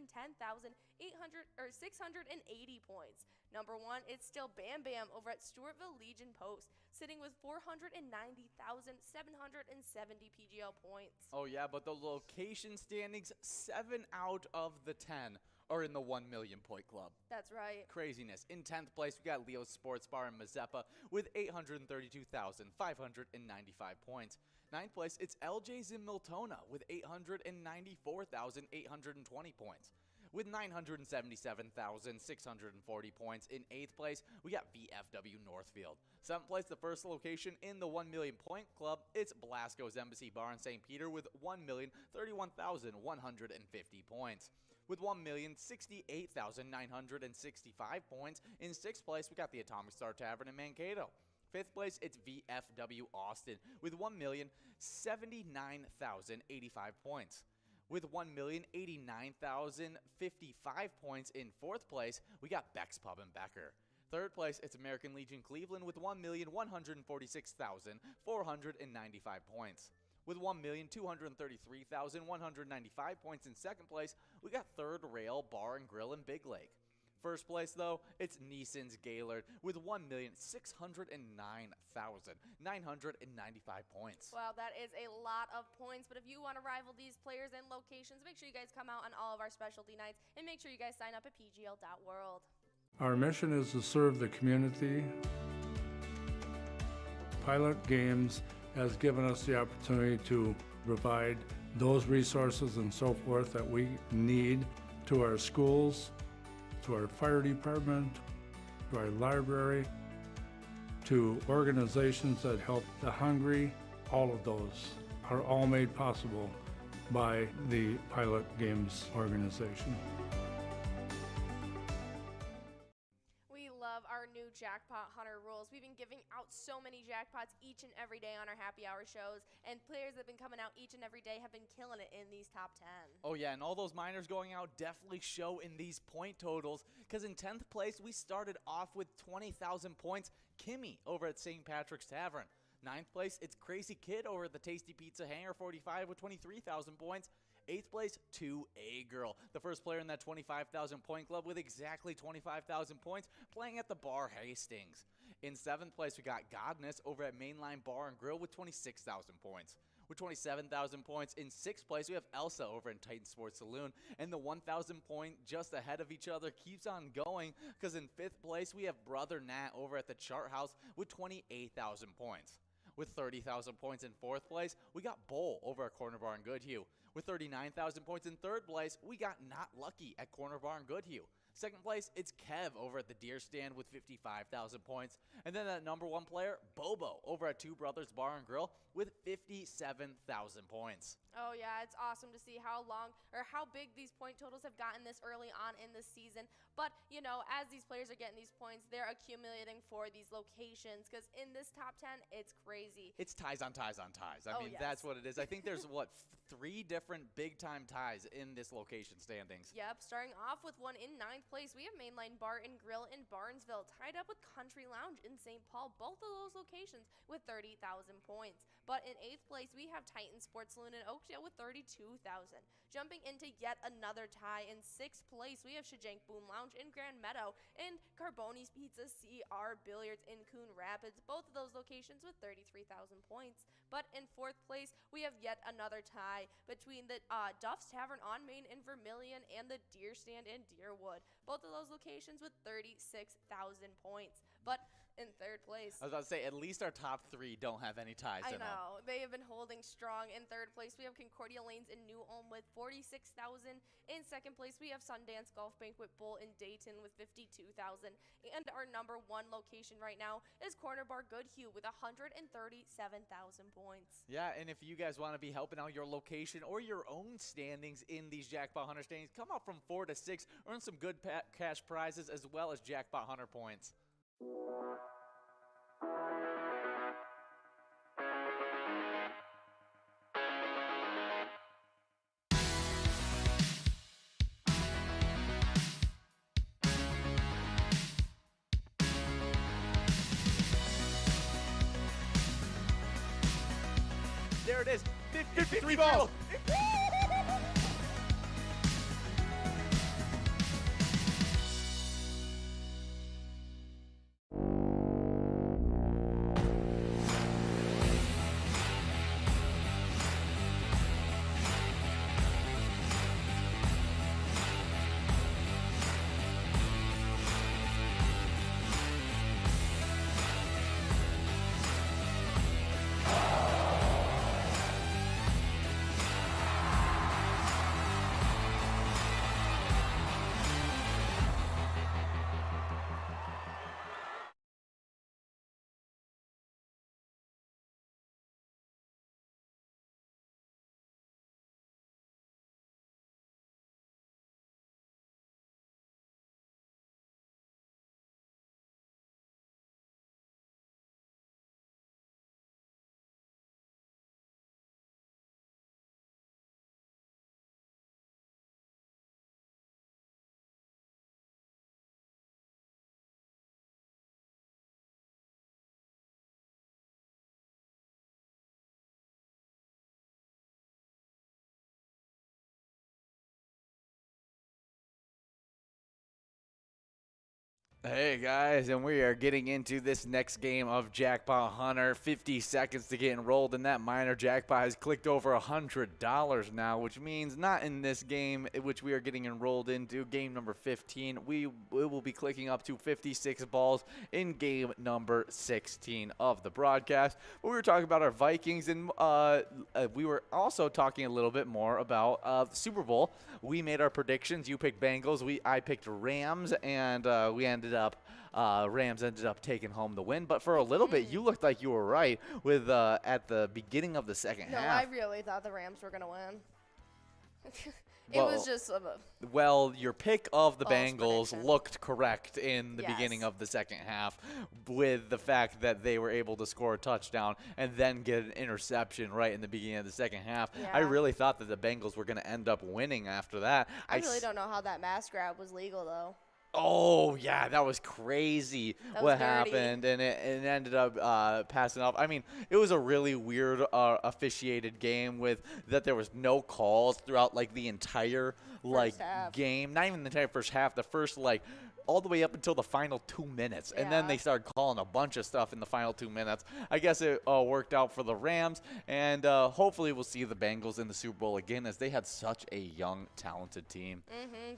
points. Number one, it's still Bam Bam over at Stewartville Legion Post, sitting with 490,770 PGL points. Oh yeah, but the location standings, 7 out of the 10 are in the 1 million point club. That's right. Craziness. In 10th place, we got Leo's Sports Bar in Mazeppa with 832,595 points. 9th place, it's LJ's in Miltona with 894,820 points. With 977,640 points. In 8th place, we got VFW Northfield. 7th place, the first location in the 1 million point club, it's Blasco's Embassy Bar in St. Peter with 1,031,150 points. With 1,068,965 points. In 6th place, we got the Atomic Star Tavern in Mankato. 5th place, it's VFW Austin with 1,079,085 points. With 1,089,055 points in 4th place, we got Beck's Pub in Becker. 3rd place, it's American Legion Cleveland with 1,146,495 points. With 1,233,195 points in 2nd place, we got Third Rail Bar and Grill in Big Lake. 1st place, though, it's Neeson's Gaylord with 1,609,995 points. Wow, that is a lot of points. But if you want to rival these players and locations, make sure you guys come out on all of our specialty nights and make sure you guys sign up at pgl.world. Our mission is to serve the community. Pilot Games has given us the opportunity to provide those resources and so forth that we need to our schools, to our fire department, to our library, to organizations that help the hungry. All of those are all made possible by the Pilot Games organization. Our new Jackpot Hunter rules. We've been giving out so many jackpots each and every day on our happy hour shows, and players that have been coming out each and every day have been killing it in these top 10. Oh yeah, and all those minors going out definitely show in these point totals, because in 10th place, we started off with 20,000 points. Kimmy over at St. Patrick's Tavern. 9th place, it's Crazy Kid over at the Tasty Pizza Hangar 45 with 23,000 points. 8th place, 2A Girl, the first player in that 25,000 point club with exactly 25,000 points, playing at the Bar Hastings. In 7th place, we got Godness over at Mainline Bar and Grill with 26,000 points. With 27,000 points, in 6th place, we have Elsa over in Titan Sports Saloon, and the 1,000 point just ahead of each other keeps on going, because in 5th place, we have Brother Nat over at the Chart House with 28,000 points. With 30,000 points in 4th place, we got Bowl over at Corner Bar in Goodhue with 39,000 points. In third place, we got Not Lucky at Corner Bar in Goodhue. Second place, it's Kev over at the Deer Stand with 55,000 points. And then that number 1 player, Bobo, over at Two Brothers Bar and Grill with 57,000 points. Oh yeah, it's awesome to see how big these point totals have gotten this early on in the season. But, you know, as these players are getting these points, they're accumulating for these locations, because in this top 10, it's crazy. It's ties on ties on ties. I mean, yes. That's what it is. I think there's, 3 different big-time ties in this location standings. Yep, starting off with one in 9th place, we have Mainline Bar and Grill in Barnesville, tied up with Country Lounge in St. Paul, both of those locations with 30,000 points. But in 8th place, we have Titan Sports Saloon in Oakdale with 32,000. Jumping into yet another tie, in 6th place, we have Shajank Boom Lounge in Grand Meadow and Carboni's Pizza CR Billiards in Coon Rapids, both of those locations with 33,000 points. But in 4th place, we have yet another tie between the Duff's Tavern on Main in Vermilion and the Deer Stand in Deerwood, both of those locations with 36,000 points. But in 3rd place, I was about to say, at least our top 3 don't have any ties in them. I know. They have been holding strong. In 3rd place, we have Concordia Lanes in New Ulm with 46,000. In 2nd place, we have Sundance Golf Banquet Bowl in Dayton with 52,000. And our number 1 location right now is Corner Bar Goodhue with 137,000 points. Yeah, and if you guys want to be helping out your location or your own standings in these Jackpot Hunter standings, come up from 4 to 6, earn some good cash prizes as well as Jackpot Hunter points. There it is, 53 balls. Hey guys, and we are getting into this next game of Jackpot Hunter. 50 seconds to get enrolled in that minor jackpot has clicked over $100 now, which means not in this game, which we are getting enrolled into, game number 15. We will be clicking up to 56 balls in game number 16 of the broadcast. But we were talking about our Vikings, and we were also talking a little bit more about the Super Bowl. We made our predictions. You picked Bengals. I picked Rams, and Rams ended up taking home the win. But for a little bit, you looked like you were right with at the beginning of the second half. No, I really thought the Rams were going to win. It was just well, your pick of the Bengals prediction. looked correct in the beginning of the second half, with the fact that they were able to score a touchdown and then get an interception right in the beginning of the second half. Yeah. I really thought that the Bengals were going to end up winning after that. I really don't know how that mask grab was legal, though. Oh, yeah, that was crazy what happened, and it ended up passing off. I mean, it was a really weird officiated game with that there was no calls throughout, like, the entire, game. Not even the entire first half. The first, all the way up until the final 2 minutes. And then they started calling a bunch of stuff in the final 2 minutes. I guess it worked out for the Rams, and hopefully we'll see the Bengals in the Super Bowl again, as they had such a young, talented team.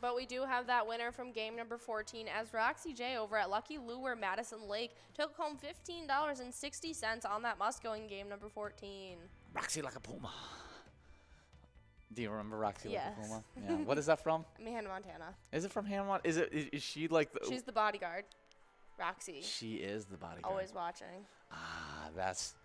But we do have that winner from game number 14, as Roxy J over at Lucky Lure Madison Lake took home $15.60 on that must-go in game number 14. Roxy like a puma. Do you remember Roxy Yes. Lopez? Yeah. What is that from? Hannah Montana. Is it from Hannah Montana? Is she like the? She's the bodyguard. Roxy. She is the bodyguard. Always watching.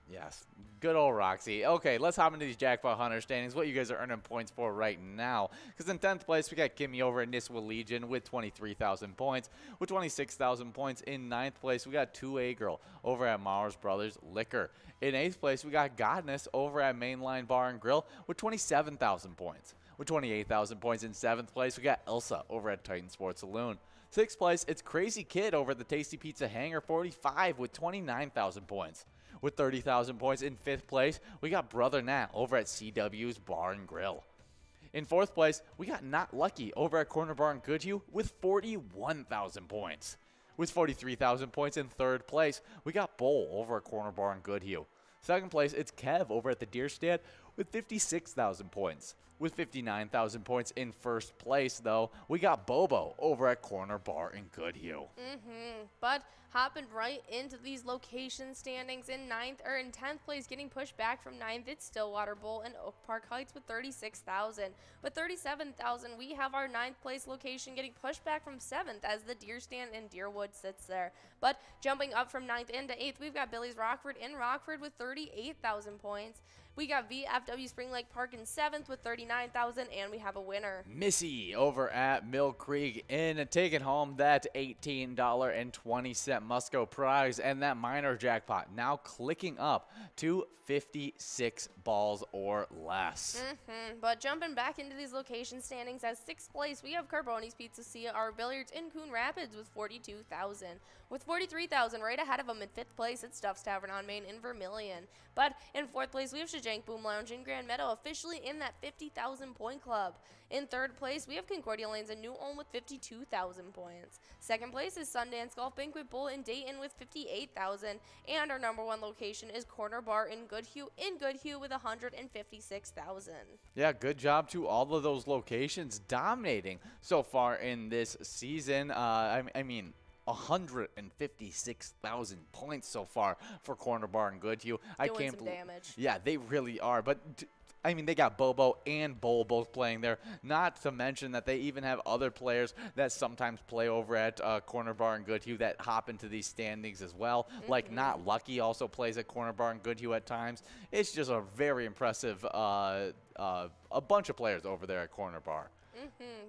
Yes. Good old Roxy. Okay, let's hop into these Jackpot Hunter standings. What you guys are earning points for right now. Because in 10th place, we got Kimmy over at Nisswa Legion with 23,000 points. With 26,000 points in 9th place, we got 2A Girl over at Mars Brothers Liquor. In 8th place, we got Godness over at Mainline Bar and Grill with 27,000 points. With 28,000 points in 7th place, we got Elsa over at Titan Sports Saloon. 6th place, it's Crazy Kid over at the Tasty Pizza Hangar 45 with 29,000 points. With 30,000 points in 5th place, we got Brother Nat over at CW's Bar and Grill. In 4th place, we got Not Lucky over at Corner Bar and Goodhue with 41,000 points. With 43,000 points in 3rd place, we got Bowl over at Corner Bar and Goodhue. 2nd place, it's Kev over at the Deer Stand with 56,000 points. With 59,000 points in 1st place, though, we got Bobo over at Corner Bar in Goodhue. But hopping right into these location standings in 10th place, getting pushed back from 9th, it's Stillwater Bowl and Oak Park Heights with 36,000. With 37,000, we have our 9th place location getting pushed back from 7th as the Deer Stand in Deerwood sits there. But jumping up from 9th into 8th, we've got Billy's Rockford in Rockford with 38,000 points. We got VFW Spring Lake Park in 7th with 39,000, and we have a winner. Missy over at Mill Creek in taking home that $18.20 Musco prize and that minor jackpot now clicking up to 56 balls or less. But jumping back into these location standings, at 6th place, we have Carboni's Pizza Cia, our billiards in Coon Rapids with 42,000. With 43,000 right ahead of them in 5th place, it's Stuff's Tavern on Main in Vermilion. But in 4th place, we have Shajank Boom Lounge in Grand Meadow, officially in that 50,000 point club. In 3rd place, we have Concordia Lanes in New Ulm with 52,000 points. 2nd place is Sundance Golf Banquet Bowl in Dayton with 58,000. And our number 1 location is Corner Bar in Goodhue with 156,000. Yeah, good job to all of those locations dominating so far in this season. I mean, 156,000 points so far for Corner Bar and Goodhue. I can't believe. Damage. Yeah, they really are. But I mean, they got Bobo and Bowl both playing there. Not to mention that they even have other players that sometimes play over at Corner Bar and Goodhue that hop into these standings as well. Like Not Lucky also plays at Corner Bar and Goodhue at times. It's just a very impressive a bunch of players over there at Corner Bar.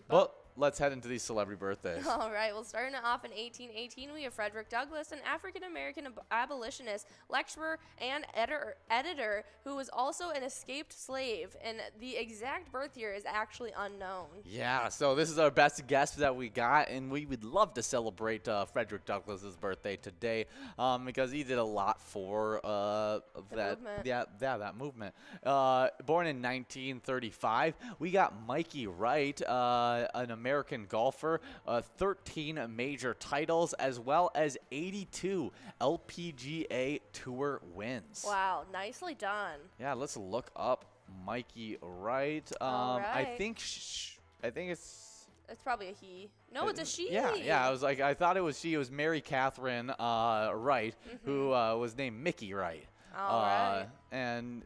But let's head into these celebrity birthdays. All right, well, starting off in 1818, we have Frederick Douglass, an African-American abolitionist, lecturer, and editor who was also an escaped slave, and the exact birth year is actually unknown. Yeah, so this is our best guess that we got, and we would love to celebrate Frederick Douglass's birthday today because he did a lot for that movement. that movement. Born in 1935, we got Mikey Wright, an American golfer, 13 major titles, as well as 82 LPGA Tour wins. Wow, nicely done. Yeah, let's look up Mikey Wright. All right. I think it's probably a he. No, it's a she. Yeah. I thought it was she. It was Mary Catherine Wright, who was named Mickey Wright. All right. And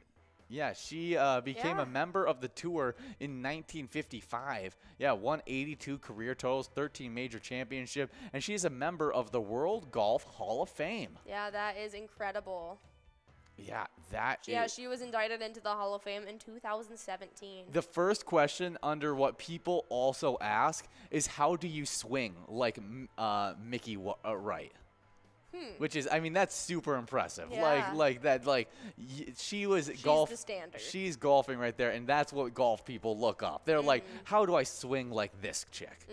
yeah, she became a member of the tour in 1955. Yeah, won 82 career totals, 13 major championship, and she's a member of the World Golf Hall of Fame. Yeah, that is incredible. Yeah, she was indicted into the Hall of Fame in 2017. The first question under what people also ask is, how do you swing like Mickey Wright? Which is, I mean, that's super impressive. Yeah. She was She's golf. the standard. She's golfing right there, and that's what golf people look up. They're like, how do I swing like this chick?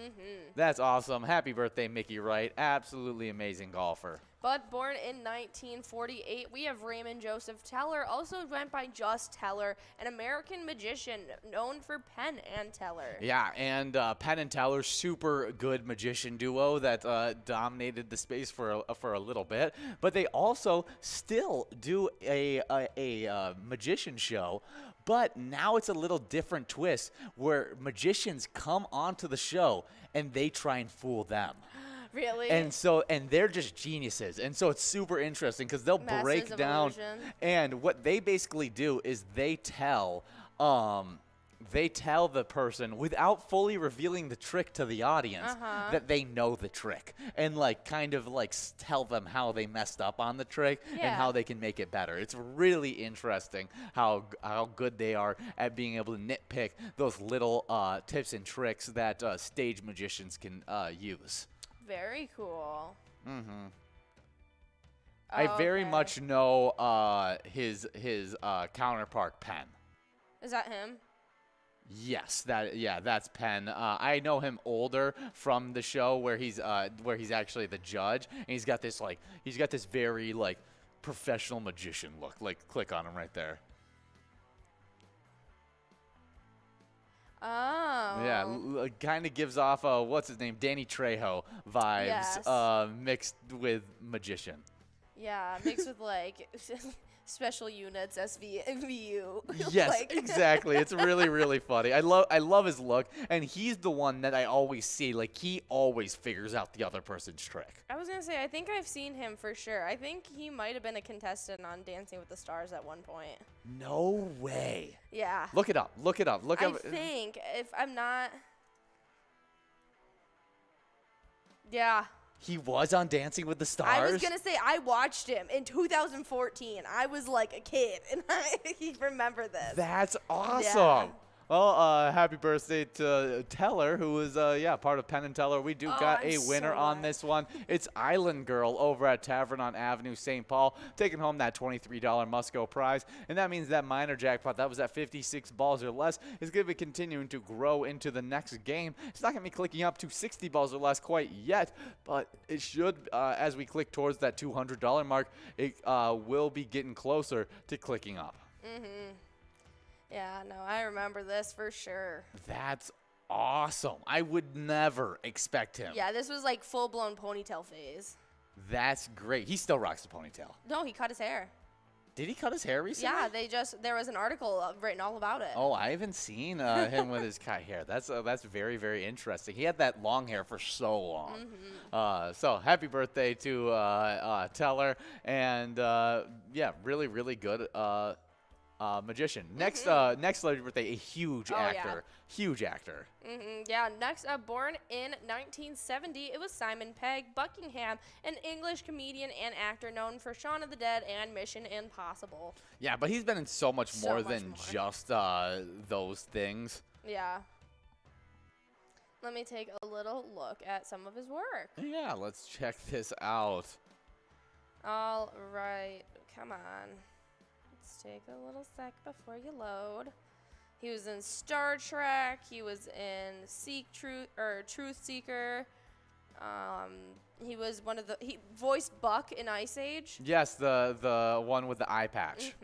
That's awesome. Happy birthday, Mickey Wright. Absolutely amazing golfer. But born in 1948, we have Raymond Joseph Teller, also went by Just Teller, an American magician known for Penn and Teller. Yeah, and Penn and Teller, super good magician duo that dominated the space for a little bit. But they also still do a magician show. But now it's a little different twist where magicians come onto the show and they try and fool them. Really? And they're just geniuses. And so it's super interesting because they'll break down. Illusion. And what they basically do is they tell they tell the person without fully revealing the trick to the audience that they know the trick, and like kind of like tell them how they messed up on the trick and how they can make it better. It's really interesting how good they are at being able to nitpick those little tips and tricks that stage magicians can use. Very cool. Mm-hmm. I very much know his counterpart Penn. Is that him? Yes, that's Penn. I know him older from the show where he's actually the judge, and he's got this very like professional magician look. Like, click on him right there. Oh. Yeah, kind of gives off what's his name, Danny Trejo vibes, mixed with magician. Yeah, mixed with like special units, SVU. Yes, like. exactly. It's really, really funny. I love his look, and he's the one that I always see. Like, he always figures out the other person's trick. I was gonna say, I think I've seen him for sure. I think he might have been a contestant on Dancing with the Stars at one point. No way. Yeah. Look it up. Look it up. Look up. I think if I'm not. Yeah. He was on Dancing with the Stars? I was going to say, I watched him in 2014. I was like a kid, and I remember this. That's awesome. Yeah. Well, happy birthday to Teller, who was, part of Penn and Teller. We got a winner on this one. It's Island Girl over at Tavern on Avenue, St. Paul, taking home that $23 Musco prize. And that means that minor jackpot that was at 56 balls or less is going to be continuing to grow into the next game. It's not going to be clicking up to 60 balls or less quite yet, but it should, as we click towards that $200 mark, it will be getting closer to clicking up. Mm-hmm. Yeah, no, I remember this for sure. That's awesome. I would never expect him. Yeah, this was like full-blown ponytail phase. That's great. He still rocks the ponytail. No, he cut his hair. Did he cut his hair recently? Yeah, there was an article written all about it. Oh, I haven't seen him with his cut hair. That's very, very interesting. He had that long hair for so long. Mm-hmm. So happy birthday to Teller, and really, really good magician. Next celebrity birthday, a huge actor. Huge actor. Mm-hmm. Yeah, next up, born in 1970, it was Simon Pegg Buckingham, an English comedian and actor known for Shaun of the Dead and Mission Impossible. Yeah, but he's been in so much more than just those things. Yeah. Let me take a little look at some of his work. Yeah, let's check this out. All right, come on. Take a little sec before you load. He was in Star Trek. He was in Truth Seeker. He was he voiced Buck in Ice Age. Yes, the one with the eye patch.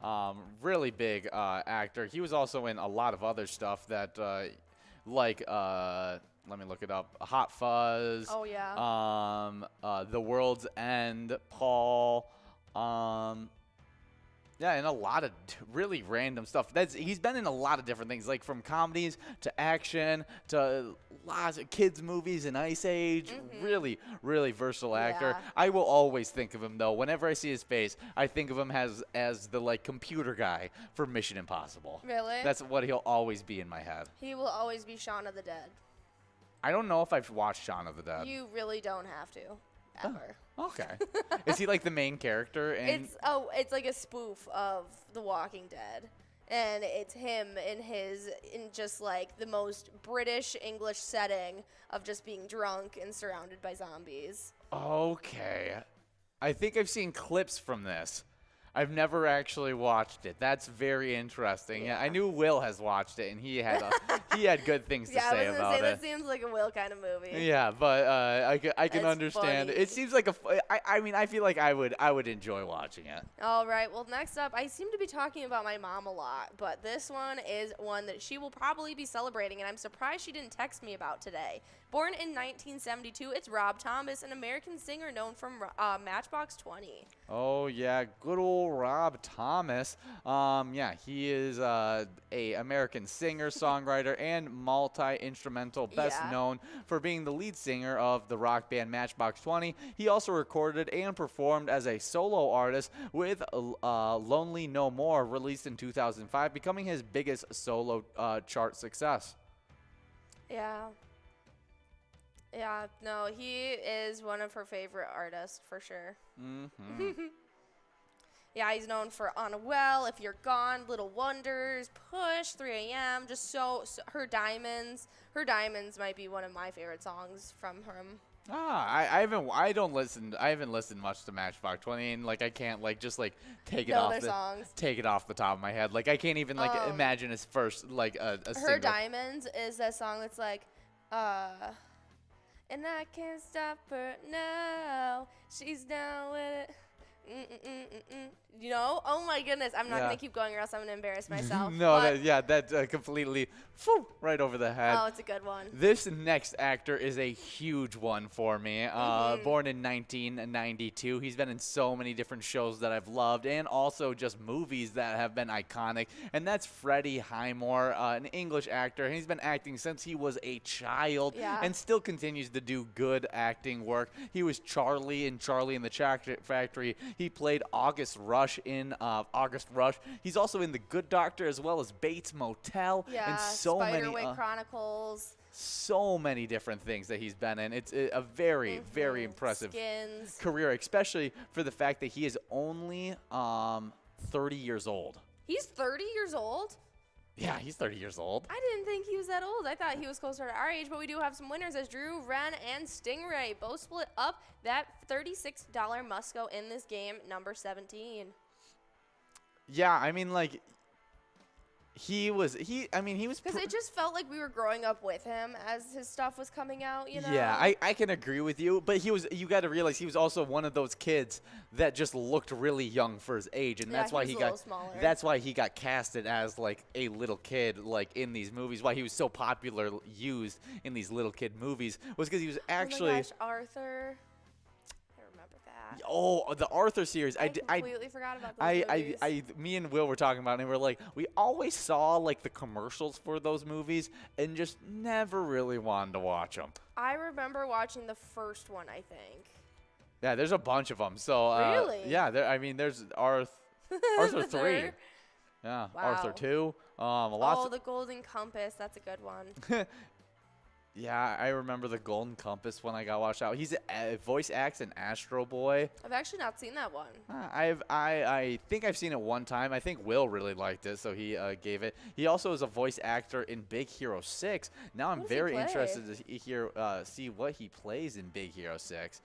Mm-hmm. Really big actor. He was also in a lot of other stuff that let me look it up. Hot Fuzz. Oh yeah. The World's End. Paul. Yeah, and a lot of really random stuff. He's been in a lot of different things, like from comedies to action to lots of kids movies and Ice Age. Mm-hmm. Really, really versatile actor. I will always think of him though. Whenever I see his face, I think of him as the like computer guy for Mission Impossible. Really? That's what he'll always be in my head. He will always be Shaun of the Dead. I don't know if I've watched Shaun of the Dead. You really don't have to. Ever. Oh, okay. Is he like the main character? It's like a spoof of The Walking Dead, and it's him in just like the most British English setting of just being drunk and surrounded by zombies. Okay, I think I've seen clips from this. I've never actually watched it. That's very interesting. Yeah, I knew Will has watched it, and he had good things to say about it. That seems like a Will kind of movie. Yeah, but I can understand. Funny. It seems like I feel like I would enjoy watching it. All right. Well, next up, I seem to be talking about my mom a lot, but this one is one that she will probably be celebrating, and I'm surprised she didn't text me about today. Born in 1972, it's Rob Thomas, an American singer known from Matchbox 20. Oh, yeah, good old Rob Thomas. Yeah, he is a American singer, songwriter, and multi-instrumental, best known for being the lead singer of the rock band Matchbox 20. He also recorded and performed as a solo artist with Lonely No More, released in 2005, becoming his biggest solo chart success. Yeah. Yeah, no, he is one of her favorite artists for sure. Yeah, he's known for On a Well, If You're Gone, Little Wonders, Push, 3 a.m. Just so Her Diamonds. Her Diamonds might be one of my favorite songs from him. I haven't listened much to Matchbox 20, and like I can't like just like take it off the top of my head. Like I can't even like imagine his first like a Her single. Diamonds is a song that's like and I can't stop her now. She's down with it. You know? Oh my goodness. I'm not going to keep going or else I'm going to embarrass myself. No, that completely right over the head. Oh, it's a good one. This next actor is a huge one for me. Born in 1992. He's been in so many different shows that I've loved and also just movies that have been iconic. And that's Freddie Highmore, an English actor. And he's been acting since he was a child and still continues to do good acting work. He was Charlie in Charlie and the Chocolate Factory. He played August Rush in August Rush. He's also in The Good Doctor as well as Bates Motel and so many Chronicles. So many different things that he's been in. It's a very, very impressive career, especially for the fact that he is only 30 years old. He's 30 years old? Yeah, he's 30 years old. I didn't think he was that old. I thought he was closer to our age, but we do have some winners as Drew, Ren, and Stingray both split up that $36 Musco in this game, number 17. Yeah, I mean, like, he was because it just felt like we were growing up with him as his stuff was coming out, you know? Yeah, I can agree with you, but you got to realize he was also one of those kids that just looked really young for his age, and that's why that's why he got casted as like a little kid like in these movies. Why he was so popular used in these little kid movies was because he was actually oh my gosh, Arthur. Oh, the Arthur series. I completely forgot about those movies. Me and Will were talking about it, and we're like, we always saw like the commercials for those movies and just never really wanted to watch them. I remember watching the first one, I think. Yeah, there's a bunch of them. So really? Yeah, there's Arthur 3. Yeah, wow. Arthur 2. The Golden Compass. That's a good one. Yeah, I remember the Golden Compass when I got watched out. He's a voice acts in Astro Boy. I've actually not seen that one. I think I've seen it one time. I think Will really liked it, so he gave it. He also is a voice actor in Big Hero 6. Now I'm very interested to see what he plays in Big Hero 6.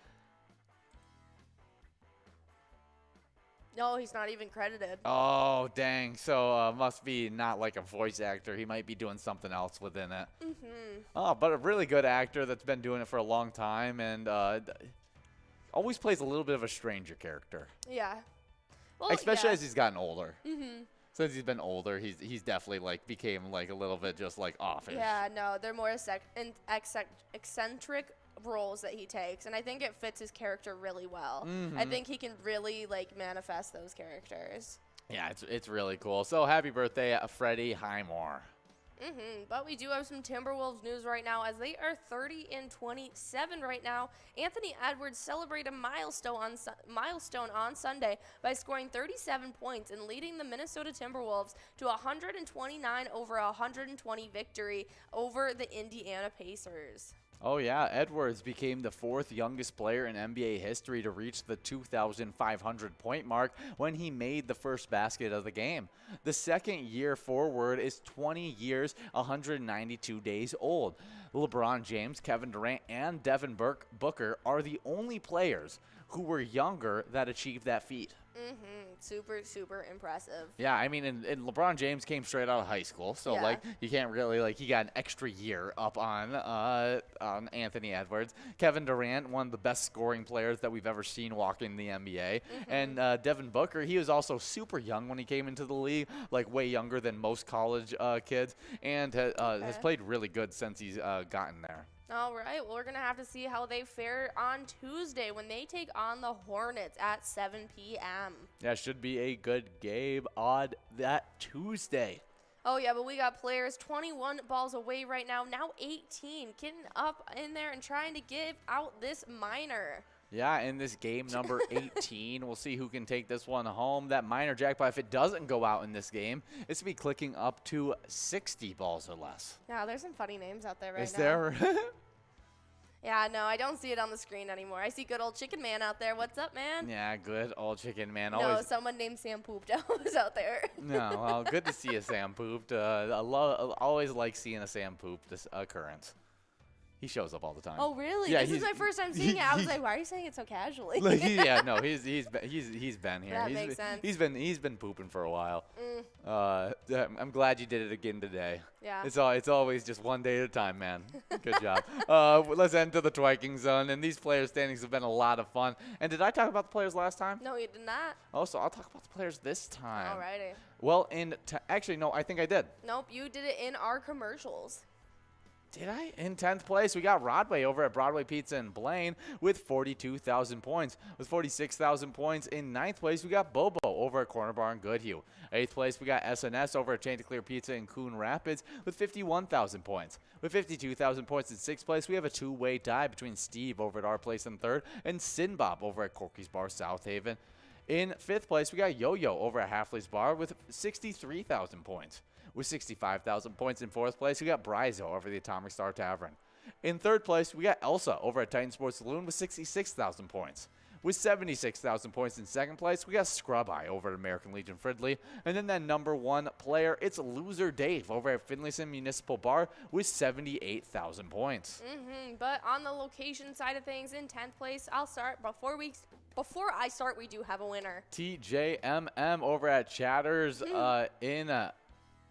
No, he's not even credited. Oh, dang. So must be not like a voice actor. He might be doing something else within it. Oh, but a really good actor that's been doing it for a long time and always plays a little bit of a stranger character. Yeah. Well, especially as he's gotten older. Since he's been older, he's definitely like became like a little bit just like offish. Yeah, no, they're more eccentric roles that he takes, and I think it fits his character really well. I think he can really like manifest those characters. Yeah, it's really cool. So happy birthday, Freddie Highmore. But we do have some Timberwolves news right now as they are 30-27 right now. Anthony Edwards celebrated a milestone on Sunday by scoring 37 points and leading the Minnesota Timberwolves to a 129-120 victory over the Indiana Pacers. Oh, yeah. Edwards became the 4th youngest player in NBA history to reach the 2,500-point mark when he made the first basket of the game. The second-year forward is 20 years, 192 days old. LeBron James, Kevin Durant, and Devin Booker are the only players who were younger that achieved that feat. Super, super impressive. Yeah, I mean, and LeBron James came straight out of high school, so like you can't really like he got an extra year up on Anthony Edwards. Kevin Durant, one of the best scoring players that we've ever seen walk in the NBA, and Devin Booker, he was also super young when he came into the league, like way younger than most college kids, and has played really good since he's gotten there. All right, well, we're going to have to see how they fare on Tuesday when they take on the Hornets at 7 p.m. Yeah, should be a good game on that Tuesday. Oh, yeah, but we got players 21 balls away right now, now 18, getting up in there and trying to give out this minor. Yeah, in this game number 18, we'll see who can take this one home. That minor jackpot, if it doesn't go out in this game, it's going to be clicking up to 60 balls or less. Yeah, there's some funny names out there right now. Is there? Yeah, no, I don't see it on the screen anymore. I see good old Chicken Man out there. What's up, man? Yeah, good old Chicken Man. No, Always. someone named Sam Pooped was out there. No, well, good to see a Sam Pooped. I always like seeing a Sam Pooped occurrence. He shows up all the time. Oh, really? Yeah, this is my first time seeing it. I was like, why are you saying it so casually? Yeah, no, he's been here. That makes sense. He's been pooping for a while. I'm glad you did it again today. Yeah. It's always just one day at a time, man. Good job. Let's enter the twiking zone, and these player standings have been a lot of fun. And did I talk about the players last time? No, you did not. Oh, so I'll talk about the players this time. Alrighty. Well, actually, no, I think I did. Nope, you did it in our commercials. Did I? In 10th place, we got Broadway over at Broadway Pizza in Blaine with 42,000 points. With 46,000 points in 9th place, we got Bobo over at Corner Bar in Goodhue. 8th place, we got SNS over at Chanticleer Pizza in Coon Rapids with 51,000 points. With 52,000 points in 6th place, we have a two-way tie between Steve over at our place in 3rd and Sinbob over at Corky's Bar South Haven. In 5th place, we got Yo-Yo over at Halfley's Bar with 63,000 points. With 65,000 points in 4th place, we got Bryzo over the Atomic Star Tavern. In 3rd place, we got Elsa over at Titan Sports Saloon with 66,000 points. With 76,000 points in 2nd place, we got Scrub Eye over at American Legion Fridley. And then that number 1 player, it's Loser Dave over at Finlayson Municipal Bar with 78,000 points. But on the location side of things, in 10th place, I'll start. Before I start, we do have a winner. TJMM over at Chatters in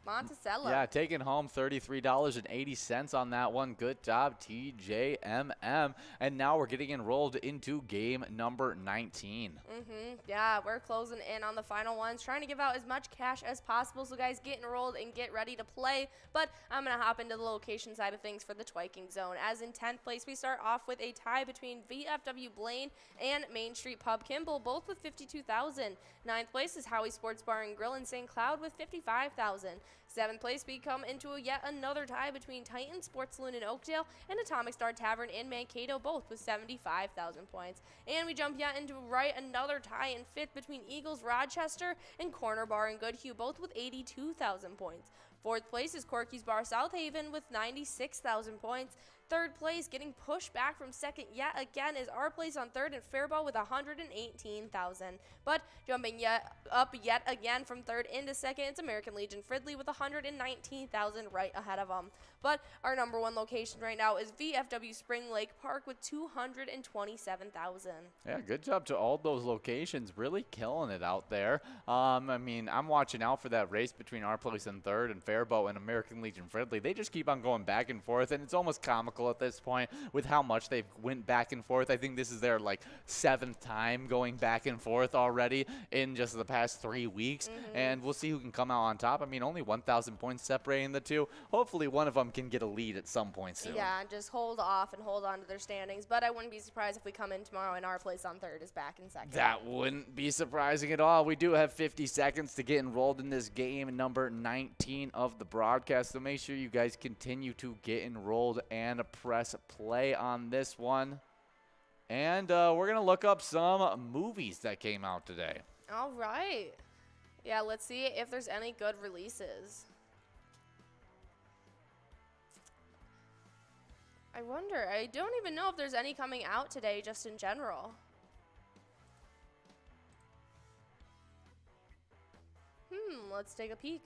Monticello. Yeah, taking home $33.80 on that one. Good job, TJMM. And now we're getting enrolled into game number 19. Yeah, we're closing in on the final ones, trying to give out as much cash as possible. So, guys, get enrolled and get ready to play. But I'm going to hop into the location side of things for the twiking zone. As in 10th place, we start off with a tie between VFW Blaine and Main Street Pub Kimball, both with 52,000. 9th place is Howie Sports Bar and Grill in St. Cloud with 55,000. 7th place, we come into yet another tie between Titan Sports Saloon in Oakdale and Atomic Star Tavern in Mankato, both with 75,000 points. And we jump yet into another tie in 5th between Eagles Rochester and Corner Bar in Goodhue, both with 82,000 points. 4th place is Corky's Bar South Haven with 96,000 points. 3rd place, getting pushed back from 2nd yet again, is our place on 3rd and Faribault with 118,000. But jumping up yet again from 3rd into 2nd, it's American Legion Fridley with 119,000 right ahead of them. But our number 1 location right now is VFW Spring Lake Park with 227,000. Yeah, good job to all those locations. Really killing it out there. I mean, I'm watching out for that race between our place in 3rd and Faribault and American Legion Fridley. They just keep on going back and forth, and it's almost comical at this point with how much they've went back and forth. I think this is their 7th time going back and forth already in just the past 3 weeks, and we'll see who can come out on top. I mean, only 1,000 points separating the two. Hopefully one of them can get a lead at some point soon. Yeah, and just hold off and hold on to their standings. But I wouldn't be surprised if we come in tomorrow and our place on 3rd is back in 2nd. That wouldn't be surprising at all. We do have 50 seconds to get enrolled in this game number 19 of the broadcast, so make sure you guys continue to get enrolled and press play on this one. And we're going to look up some movies that came out today. All right. Yeah, let's see if there's any good releases. I wonder. I don't even know if there's any coming out today just in general. Let's take a peek.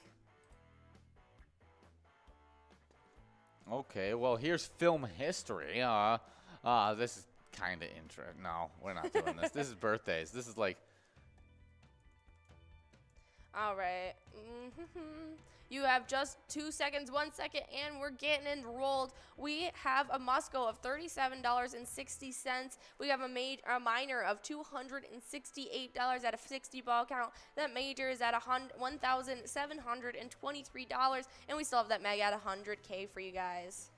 Okay, well, here's film history. This is kind of interesting. No, we're not doing this. This is birthdays. This is like... All right. You have just 2 seconds, 1 second, and we're getting enrolled. We have a Musco of $37.60. We have a minor of $268 at a 60 ball count. That major is at $1,723, and we still have that mega at $100K for you guys.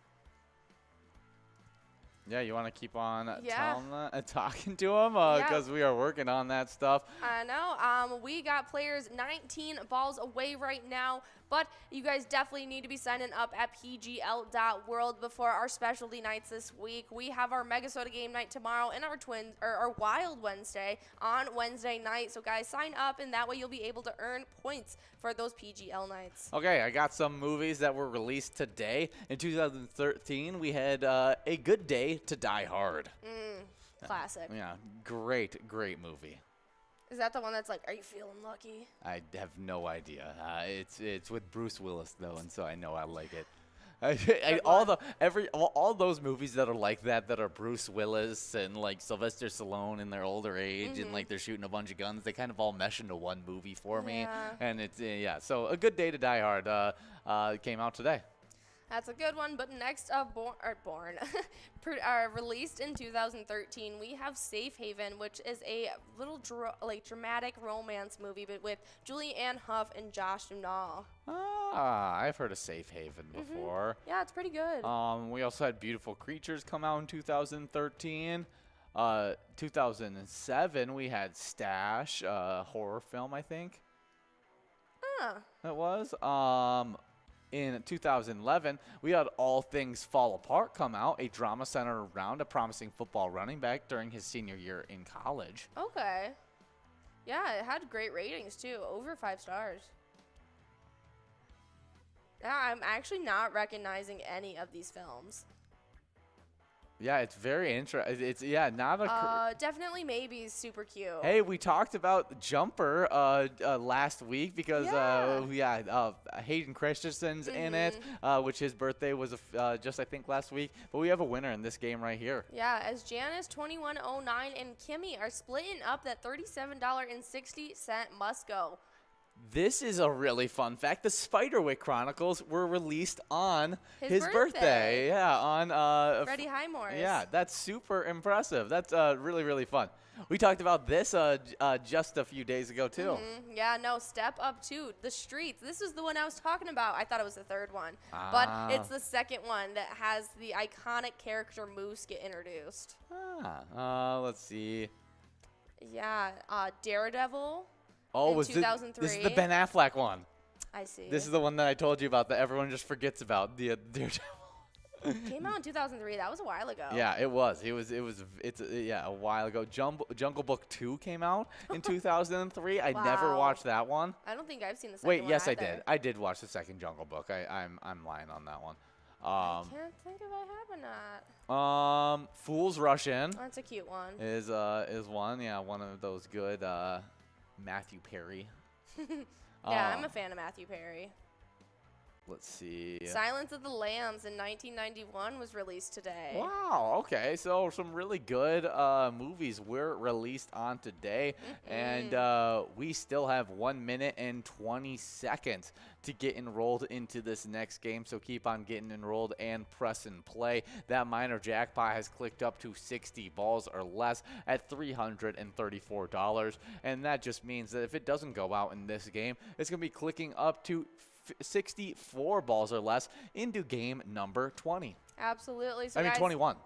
Yeah, you want to keep on Yeah. telling talking to them because we are working on that stuff. I know. We got players 19 balls away right now, but you guys definitely need to be signing up at pgl.world before our specialty nights this week. We have our MegaSota game night tomorrow and our Wild Wednesday on Wednesday night. So guys, sign up, and that way you'll be able to earn points for those PGL nights. Okay, I got some movies that were released today. In 2013, we had A Good Day to Die Hard. Classic. Yeah, great movie. Is that the one that's like, are you feeling lucky? I have no idea. It's with Bruce Willis though, and so I know I like it. All those movies that are like that are Bruce Willis and like Sylvester Stallone in their older age and like they're shooting a bunch of guns, they kind of all mesh into one movie for me. And it's so A Good Day to Die Hard came out today. That's a good one. But next up, released in 2013, we have Safe Haven, which is a little dramatic romance movie, but with Julie Ann Hough and Josh Duhamel. I've heard of Safe Haven before. Yeah, it's pretty good. We also had Beautiful Creatures come out in 2013. 2007, we had Stash, horror film, I think. That was. In 2011, we had All Things Fall Apart come out, a drama centered around a promising football running back during his senior year in college. Okay. Yeah, it had great ratings, too. Over 5 stars. Yeah, I'm actually not recognizing any of these films. Yeah, it's very interesting. It's not a. Definitely maybe super cute. Hey, we talked about Jumper last week because Hayden Christensen's in it, which his birthday was just I think last week. But we have a winner in this game right here. Yeah, as Janice 2109 and Kimmy are splitting up that $37.60 must go. This is a really fun fact. The Spiderwick Chronicles were released on his birthday. Yeah, on Freddie Highmore's. Yeah, that's super impressive. That's really, really fun. We talked about this just a few days ago, too. Yeah, no, Step Up 2, The Streets. This is the one I was talking about. I thought it was the third one. But it's the second one that has the iconic character Moose get introduced. Let's see. Yeah, Daredevil. Oh, was 2003. This is the Ben Affleck one. I see. This is the one that I told you about that everyone just forgets about. The Daredevil. Came out in 2003. That was a while ago. Yeah, it was. It's a while ago. Jungle Book 2 came out in 2003. I never watched that one. I don't think I've seen the second one. Wait, yes, either. I did. I did watch the second Jungle Book. I'm lying on that one. I can't think if I have or not. Fools Rush In. That's a cute one. Is one. Yeah, one of those good Matthew Perry. Yeah, I'm a fan of Matthew Perry. Let's see. Silence of the Lambs in 1991 was released today. Wow, okay. So some really good movies were released on today. And we still have 1 minute and 20 seconds to get enrolled into this next game. So keep on getting enrolled and press and play. That minor jackpot has clicked up to 60 balls or less at $334. And that just means that if it doesn't go out in this game, it's going to be clicking up to 64 balls or less into game number 20. Absolutely. So 21.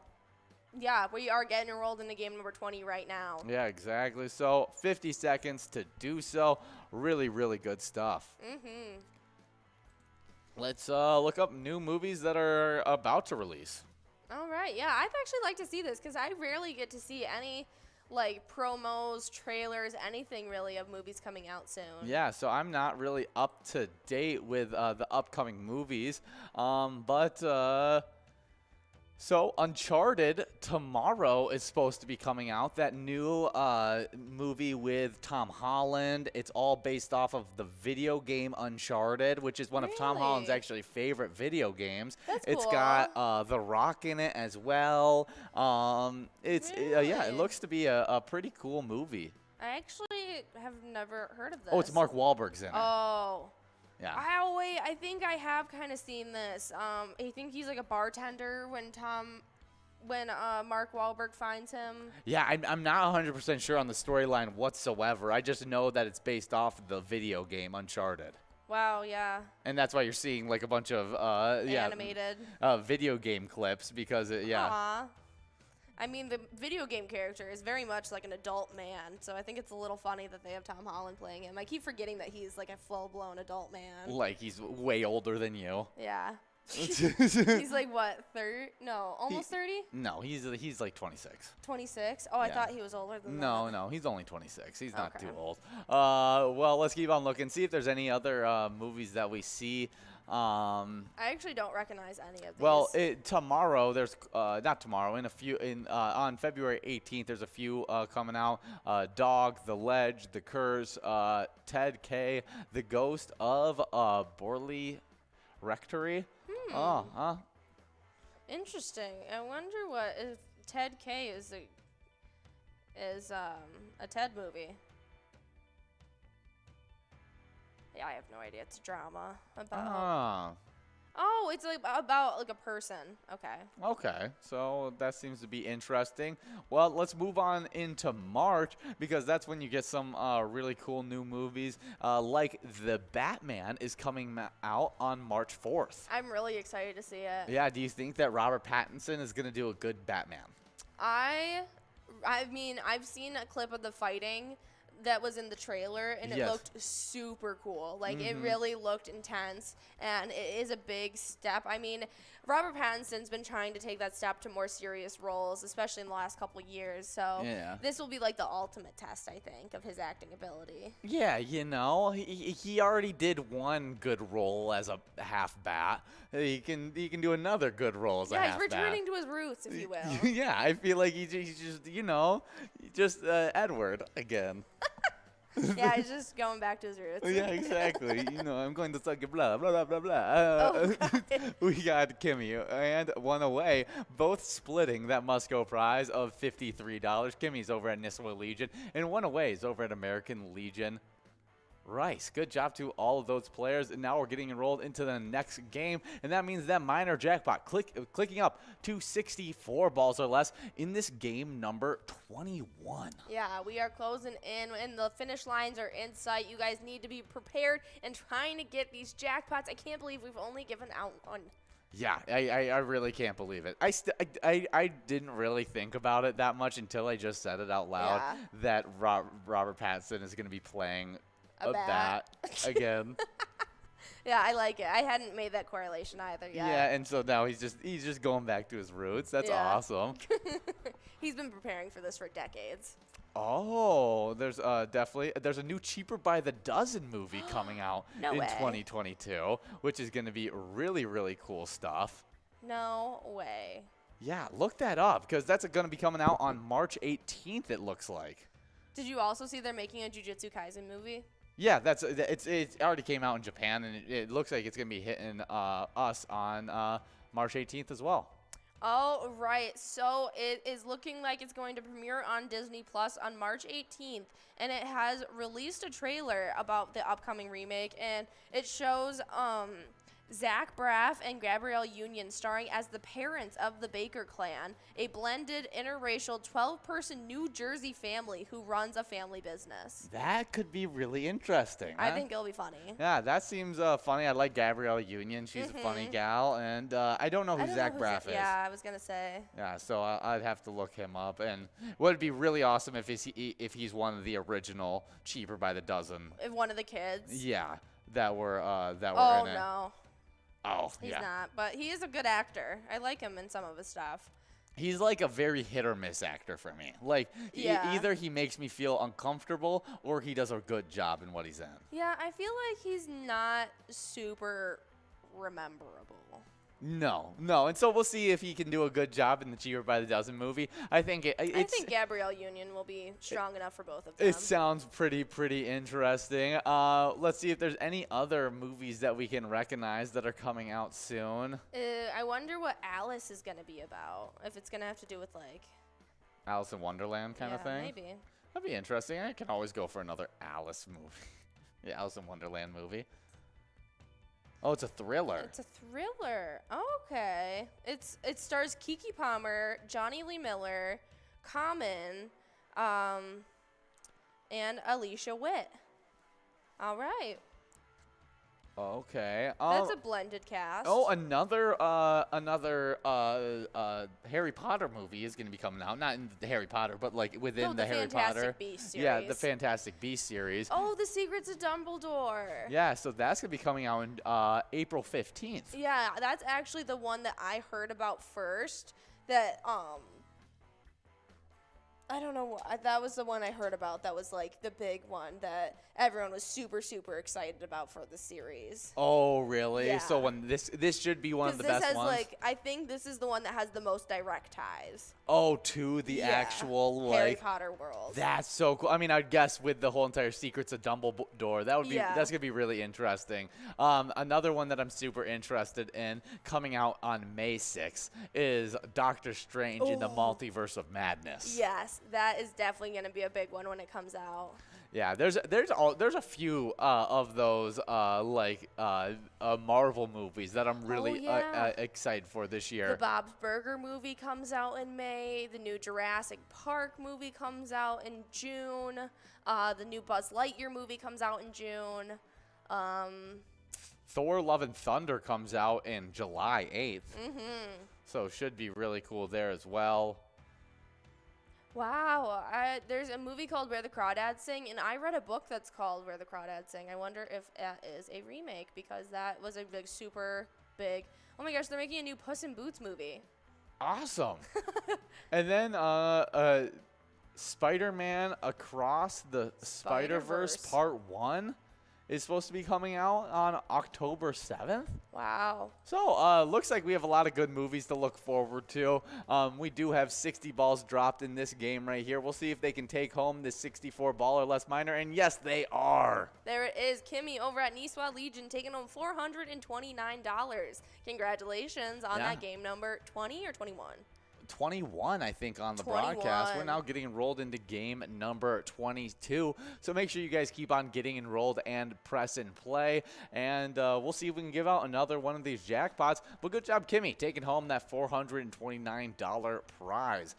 Yeah, we are getting enrolled into game number 20 right now. Yeah, exactly. So 50 seconds to do so. Really, really good stuff. Let's look up new movies that are about to release. All right. Yeah, I'd actually like to see this because I rarely get to see any like promos, trailers, anything really of movies coming out soon. Yeah, so I'm not really up to date with the upcoming movies. So Uncharted tomorrow is supposed to be coming out. That new movie with Tom Holland. It's all based off of the video game Uncharted, which is one of Tom Holland's actually favorite video games. That's It's cool. got The Rock in it as well. It looks to be a pretty cool movie. I actually have never heard of this. Oh, it's Mark Wahlberg's in it. Oh. Yeah. I think I have kind of seen this. I think he's like a bartender when Mark Wahlberg finds him. Yeah, I'm not 100% sure on the storyline whatsoever. I just know that it's based off the video game Uncharted. Wow, yeah. And that's why you're seeing like a bunch of animated video game clips because Aww. I mean, the video game character is very much like an adult man, so I think it's a little funny that they have Tom Holland playing him. I keep forgetting that he's like a full-blown adult man. Like he's way older than you. Yeah. He's like what, 30? No, almost 30? No, he's like 26. 26? Oh, I thought he was older than that. No, he's only 26. He's not too old. Well, let's keep on looking, see if there's any other movies that we see. I actually don't recognize any of these. Well, tomorrow there's not tomorrow. On February 18th, there's a few coming out. Dog, The Ledge, The Curse, Ted K, The Ghost of Borley Rectory. Interesting. I wonder what if Ted K is a Ted movie. Yeah, I have no idea. It's a drama about. Oh, it's like about like a person. Okay. So that seems to be interesting. Well, let's move on into March because that's when you get some really cool new movies. Like The Batman is coming out on March 4th. I'm really excited to see it. Yeah. Do you think that Robert Pattinson is going to do a good Batman? I mean, I've seen a clip of the fighting that was in the trailer, and it looked super cool. Like, it really looked intense, and it is a big step. I mean, Robert Pattinson's been trying to take that step to more serious roles, especially in the last couple years. So this will be like the ultimate test, I think, of his acting ability. Yeah, you know, he already did one good role as a half bat. He can do another good role as a half bat. Yeah, he's returning to his roots, if you will. Yeah, I feel like he's just Edward again. Yeah, he's just going back to his roots. Yeah, exactly. I'm going to suck your blah, blah, blah, blah, blah. We got Kimmy and One Away, both splitting that must-go prize of $53. Kimmy's over at Nisswa Legion, and One Away is over at American Legion Rice. Good job to all of those players. And now we're getting enrolled into the next game, and that means that minor jackpot clicking up to 64 balls or less in this game number 21. Yeah, we are closing in, and the finish lines are in sight. You guys need to be prepared and trying to get these jackpots. I can't believe we've only given out one. Yeah, I really can't believe it. I didn't really think about it that much until I just said it out loud that Robert Pattinson is going to be playing a bat again. Yeah, I like it. I hadn't made that correlation either yet. Yeah, and so now he's just going back to his roots. That's awesome. He's been preparing for this for decades. Oh, there's a new Cheaper by the Dozen movie coming out in 2022, which is going to be really, really cool stuff. No way. Yeah, look that up because that's going to be coming out on March 18th, it looks like. Did you also see they're making a Jujutsu Kaisen movie? Yeah, it already came out in Japan, and it looks like it's going to be hitting us on March 18th as well. Oh, right. So it is looking like it's going to premiere on Disney Plus on March 18th, and it has released a trailer about the upcoming remake, and it shows Zach Braff and Gabrielle Union starring as the parents of the Baker clan, a blended interracial 12-person New Jersey family who runs a family business. That could be really interesting. I think it'll be funny. Yeah, that seems funny. I like Gabrielle Union. She's a funny gal, and I don't know who Zach Braff is. Yeah, I was gonna say. Yeah, so I'd have to look him up. And would be really awesome if he's one of the original Cheaper by the Dozen. If one of the kids. Yeah, that were in it. Oh no. Oh, he's not, but he is a good actor. I like him in some of his stuff. He's like a very hit or miss actor for me. Like, either he makes me feel uncomfortable or he does a good job in what he's in. Yeah, I feel like he's not super rememberable. No. And so we'll see if he can do a good job in the Cheaper by the Dozen movie. I think Gabrielle Union will be strong enough for both of them. It sounds pretty interesting. Let's see if there's any other movies that we can recognize that are coming out soon. I wonder what Alice is going to be about. If it's going to have to do with like Alice in Wonderland kind of thing. Maybe. That'd be interesting. I can always go for another Alice movie. Yeah, Alice in Wonderland movie. Oh, it's a thriller. It's a thriller. Okay. It stars Keke Palmer, Johnny Lee Miller, Common, and Alicia Witt. All right. Okay. That's a blended cast. Oh, another Harry Potter movie is going to be coming out. Not in the Harry Potter, but like within the Harry Potter. Fantastic Beasts series. Yeah, the Fantastic Beasts series. Oh, The Secrets of Dumbledore. Yeah, so that's going to be coming out in April 15th. Yeah, that's actually the one that I heard about first. That I don't know. That was the one I heard about. That was like the big one that everyone was super, super excited about for the series. Oh, really? Yeah. So when this should be one of the this best has ones. I think this is the one that has the most direct ties. Oh, to the actual Harry Potter world. That's so cool. I mean, I'd guess with the whole entire Secrets of Dumbledore, that would be that's gonna be really interesting. Another one that I'm super interested in coming out on May 6th is Doctor Strange in the Multiverse of Madness. Yes, that is definitely gonna be a big one when it comes out. Yeah, there's a few of those Marvel movies that I'm really excited for this year. The Bob's Burger movie comes out in May. The new Jurassic Park movie comes out in June. The new Buzz Lightyear movie comes out in June. Thor: Love and Thunder comes out in July 8th. So should be really cool there as well. Wow, there's a movie called Where the Crawdads Sing, and I read a book that's called Where the Crawdads Sing. I wonder if that is a remake, because that was a super big. Oh my gosh, they're making a new Puss in Boots movie. Awesome. And then Spider-Man Across the Spider-Verse Part 1 is supposed to be coming out on October 7th. Wow. So looks like we have a lot of good movies to look forward to. We do have 60 balls dropped in this game right here. We'll see if they can take home this 64 ball or less minor, and yes, they are. There it is. Kimmy over at Niswa Legion taking home $429. Congratulations on that game number 20 or 21? 21, I think, on the broadcast. We're now getting enrolled into game number 22. So make sure you guys keep on getting enrolled and press and play. And we'll see if we can give out another one of these jackpots. But good job, Kimmy, taking home that $429 prize.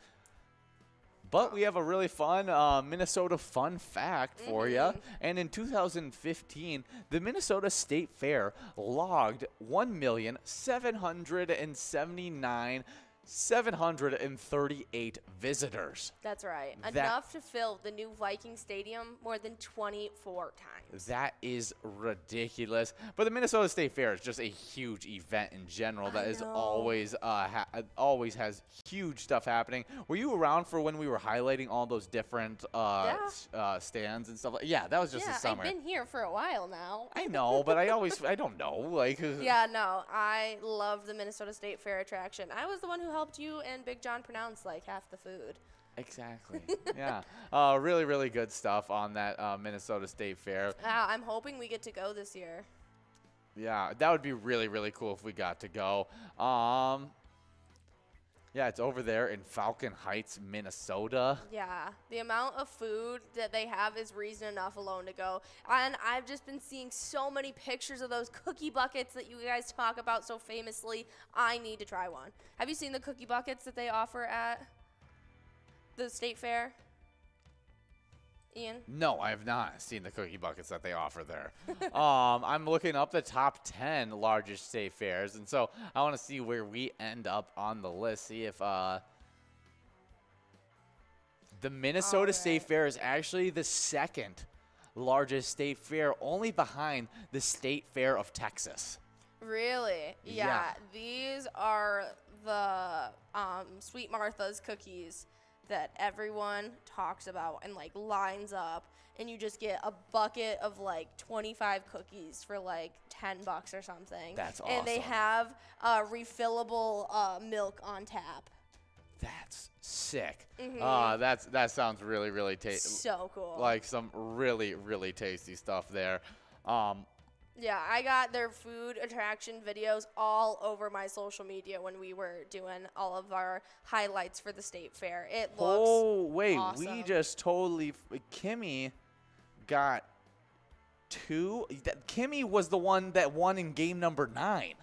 But we have a really fun Minnesota fun fact for you. And in 2015, the Minnesota State Fair logged 1,738 visitors. That's right. Enough to fill the new Viking Stadium more than 24 times. That is ridiculous. But the Minnesota State Fair is just a huge event in general that is always always has huge stuff happening. Were you around for when we were highlighting all those different stands and stuff? Yeah, that was just this summer. I've been here for a while now. I know, but I don't know. Like. Yeah, no, I love the Minnesota State Fair attraction. I was the one who helped you and Big John pronounce like half the food. Exactly. Yeah. Really, really good stuff on that Minnesota State Fair. I'm hoping we get to go this year. Yeah, that would be really, really cool if we got to go. Yeah, it's over there in Falcon Heights, Minnesota. Yeah, the amount of food that they have is reason enough alone to go. And I've just been seeing so many pictures of those cookie buckets that you guys talk about so famously. I need to try one. Have you seen the cookie buckets that they offer at the State Fair? Ian? No, I have not seen the cookie buckets that they offer there. I'm looking up the top 10 largest state fairs, and so I want to see where we end up on the list. See if the Minnesota State Fair is actually the second largest state fair, only behind the State Fair of Texas. Really? Yeah. These are the Sweet Martha's cookies that everyone talks about and like lines up, and you just get a bucket of like 25 cookies for like $10 or something. That's awesome. And they have refillable milk on tap. That's sick. That sounds really, really tasty. So cool. Like some really, really tasty stuff there. Yeah, I got their food attraction videos all over my social media when we were doing all of our highlights for the state fair. It looks awesome. We just totally Kimmy got two. Kimmy was the one that won in game number 9.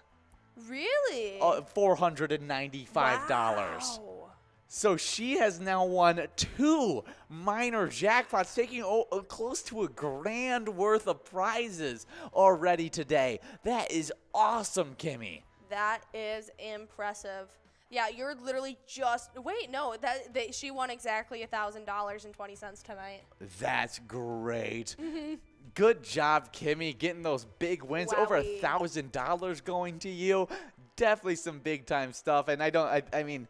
Really? $495. Wow. So she has now won 2 minor jackpots, taking close to $1,000 worth of prizes already today. That is awesome, Kimmy. That is impressive. Yeah, you're literally just wait. No, she won exactly $1,000.20 tonight. That's great. Good job, Kimmy, getting those big wins. Wowie. Over $1,000 going to you. Definitely some big time stuff. And I mean,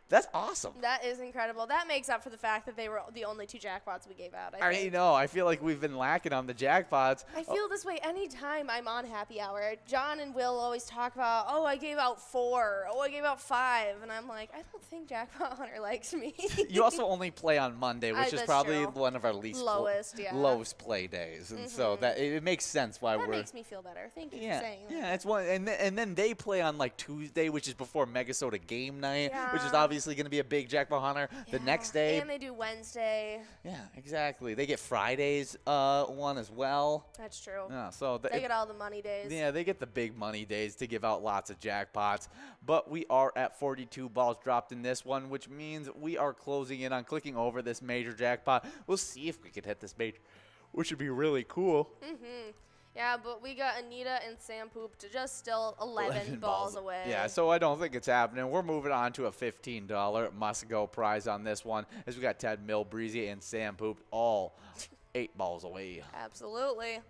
that's awesome. That is incredible. That makes up for the fact that they were the only 2 jackpots we gave out. I know. I feel like we've been lacking on the jackpots. I feel this way anytime I'm on Happy Hour. John and Will always talk about, oh, I gave out 4. Oh, I gave out 5. And I'm like, I don't think Jackpot Hunter likes me. You also only play on Monday, which is probably true. one of our lowest play days. And so that it makes sense why that we're. That makes me feel better. Thank you for saying that. Yeah, it's one. And then they play on like Tuesday, which is before MegaSota game night, which is obviously going to be a big Jackpot Hunter. The next day. And they do Wednesday. Yeah, exactly. They get Fridays one as well. That's true. Yeah, so they get all the money days. Yeah, they get the big money days to give out lots of jackpots. But we are at 42 balls dropped in this one, which means we are closing in on clicking over this major jackpot. We'll see if we can hit this major, which would be really cool. Yeah, but we got Anita and Sam Poop to just still 11 balls away. Yeah, so I don't think it's happening. We're moving on to a $15 must-go prize on this one, as we got Ted Milbreezy and Sam Poop all 8 balls away. Absolutely.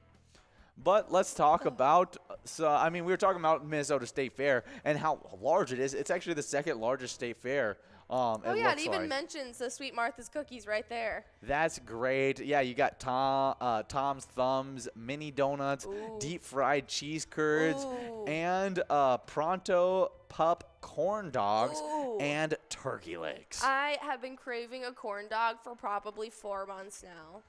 But let's talk about, we were talking about Minnesota State Fair and how large it is. It's actually the 2nd largest state fair. It even mentions the Sweet Martha's cookies right there. That's great. Yeah, you got Tom's Thumbs, mini donuts, deep fried cheese curds, and Pronto Pup corn dogs, and turkey legs. I have been craving a corn dog for probably 4 months now.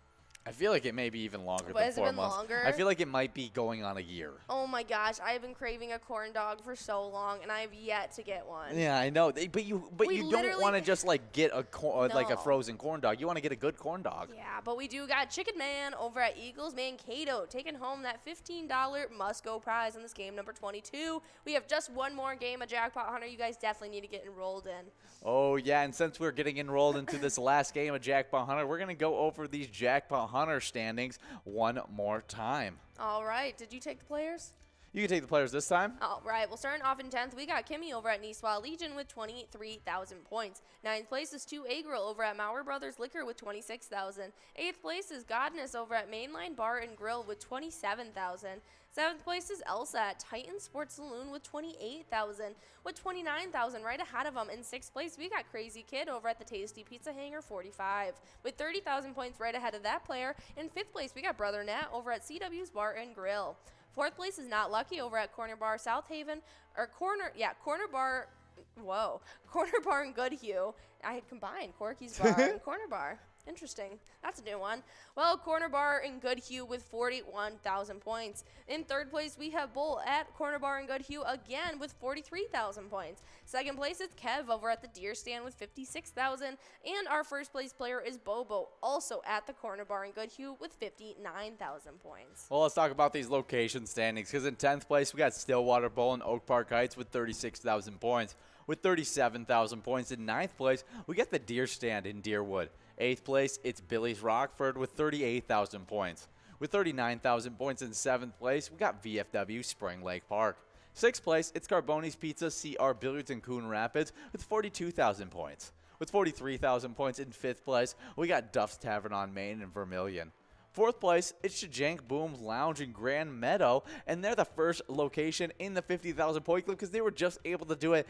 I feel like it may be even longer than 4 months. Has it been longer? I feel like it might be going on a year. Oh my gosh, I have been craving a corn dog for so long, and I have yet to get one. Yeah, I know. But you don't want to just like get like a frozen corn dog. You want to get a good corn dog. Yeah, but we do got Chicken Man over at Eagles Mankato taking home that $15 must-go prize in this game number 22. We have just one more game of Jackpot Hunter. You guys definitely need to get enrolled in. Oh yeah, and since we're getting enrolled into this last game of Jackpot Hunter, we're gonna go over these Jackpot Hunter standings one more time. All right. Did you take the players? You can take the players this time. All right. Well, starting off in 10th, we got Kimmy over at Niswa Legion with 23,000 points. 9th place is 2 Agril over at Maurer Brothers Liquor with 26,000. 8th place is Godness over at Mainline Bar and Grill with 27,000. 7th place is Elsa at Titan Sports Saloon with 28,000. With 29,000 right ahead of them. In 6th place, we got Crazy Kid over at the Tasty Pizza Hangar, 45. With 30,000 points right ahead of that player. In 5th place, we got Brother Nat over at CW's Bar and Grill. 4th place is Not Lucky over at Corner Bar South Haven, Corner Bar in Goodhue. I had combined Corky's Bar and Corner Bar. Interesting. That's a new one. Well, Corner Bar in Goodhue with 41,000 points. In 3rd place, we have Bull at Corner Bar in Goodhue again with 43,000 points. 2nd place is Kev over at the Deer Stand with 56,000. And our 1st place player is Bobo, also at the Corner Bar in Goodhue with 59,000 points. Well, let's talk about these location standings, because in 10th place, we got Stillwater Bowl and Oak Park Heights with 36,000 points. With 37,000 points in 9th place, we got the Deer Stand in Deerwood. 8th place, it's Billy's Rockford with 38,000 points. With 39,000 points in 7th place, we got VFW Spring Lake Park. 6th place, it's Carboni's Pizza CR Billiards in Coon Rapids with 42,000 points. With 43,000 points in 5th place, we got Duff's Tavern on Main in Vermilion. 4th place, it's Shajank Boom's Lounge in Grand Meadow, and they're the first location in the 50,000 point club because they were just able to do it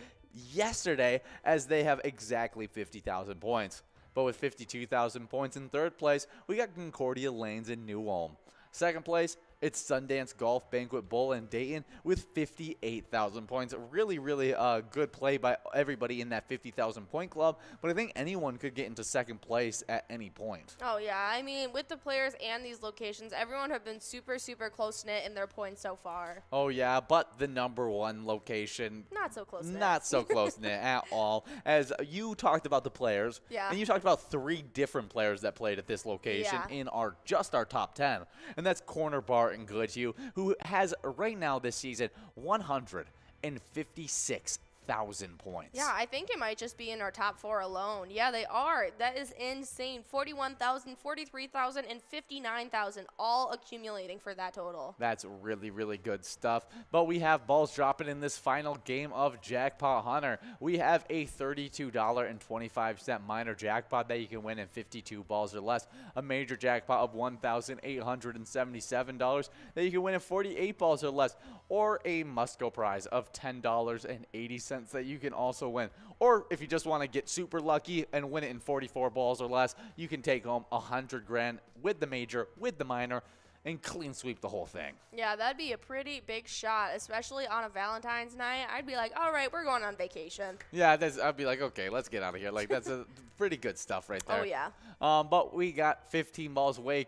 yesterday, as they have exactly 50,000 points. But with 52,000 points in 3rd place, we got Concordia Lanes in New Ulm. 2nd place, it's Sundance Golf Banquet Bowl in Dayton with 58,000 points. Really, really good play by everybody in that 50,000 point club. But I think anyone could get into 2nd place at any point. Oh, yeah. I mean, with the players and these locations, everyone have been super, super close-knit in their points so far. Oh, yeah. But the number 1 location, not so close-knit. Not so close-knit at all. As you talked about the players. Yeah. And you talked about 3 different players that played at this location in our top 10. And that's Corner Bar in Goodhue, who has right now this season 156 40,000 points. Yeah, I think it might just be in our top 4 alone. Yeah, they are. That is insane. 41,000, 43,000, and 59,000 all accumulating for that total. That's really, really good stuff. But we have balls dropping in this final game of Jackpot Hunter. We have a $32.25 minor jackpot that you can win in 52 balls or less. A major jackpot of $1,877 that you can win in 48 balls or less. Or a must-go prize of $10.80 that you can also win. Or if you just want to get super lucky and win it in 44 balls or less, you can take home $100 grand with the major, with the minor, and clean sweep the whole thing. Yeah, that'd be a pretty big shot, especially on a Valentine's night. I'd be like, all right, we're going on vacation. Yeah, I'd be like, okay, let's get out of here. Like, that's a pretty good stuff right there. Oh, yeah. But we got 15 balls away.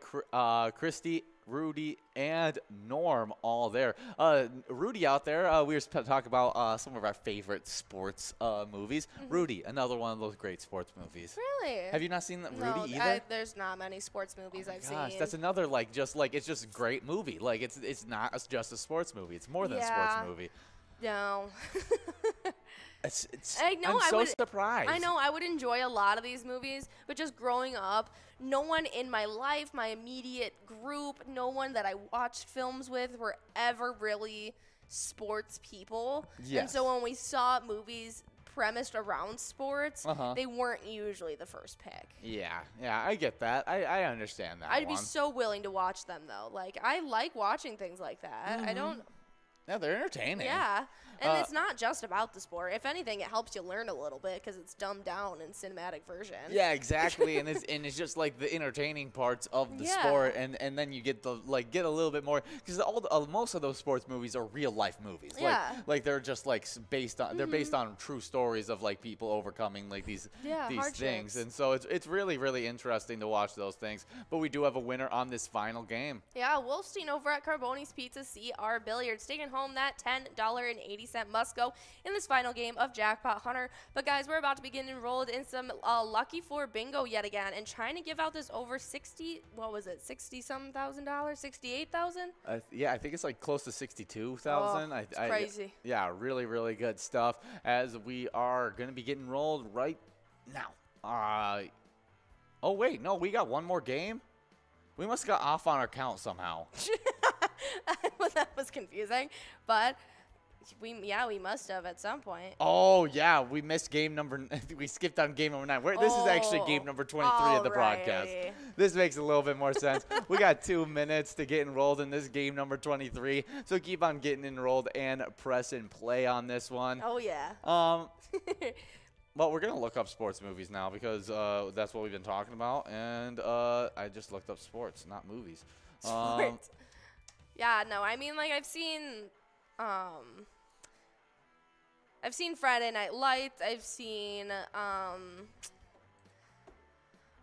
Christy, Rudy, and Norm all there. Rudy out there, we were talking about some of our favorite sports movies. Rudy, another one of those great sports movies. Really? Have you not seen Rudy No, either? there's not many sports movies I've Gosh, seen. that's another it's just a great movie. Like it's not just a sports movie. It's more than a sports movie. No. I'm so surprised. I know I would enjoy a lot of these movies, but just growing up, no one in my life, my immediate group, no one that I watched films with were ever really sports people. Yes. And so when we saw movies premised around sports, they weren't usually the first pick. Yeah, I get that. I understand that. I'd be so willing to watch them though. Like I like watching things like that. I don't. Yeah, they're entertaining. Yeah. And it's not just about the sport. If anything, it helps you learn a little bit because it's dumbed down in cinematic version. Yeah, exactly. and it's just like the entertaining parts of the sport, and then you get get a little bit more because most of those sports movies are real life movies. Yeah. Like they're just based on they're based on true stories of like people overcoming like these things, and so it's really really interesting to watch those things. But we do have a winner on this final game. Yeah, Wolfstein over at Carboni's Pizza CR Billiards taking home that $10.80 must go in this final game of Jackpot Hunter. But guys, we're about to begin enrolled in some Lucky 4 bingo yet again and trying to give out this over 60-some thousand dollars, 68,000? Yeah, I think it's like close to 62,000. It's crazy. Yeah, really, really good stuff as we are going to be getting rolled right now. Oh, wait, no, we got one more game? We must have got off on our count somehow. Well, that was confusing, but we must have at some point. Oh, yeah, we missed game number we skipped on game number 9. This is actually game number 23 of the broadcast. This makes a little bit more sense. We got 2 minutes to get enrolled in this game number 23, so keep on getting enrolled and press and play on this one. Oh, yeah. Well, we're going to look up sports movies now because that's what we've been talking about, and I just looked up sports, not movies. Sports. Yeah, no, I mean, like, I've seen Friday Night Lights. I've seen,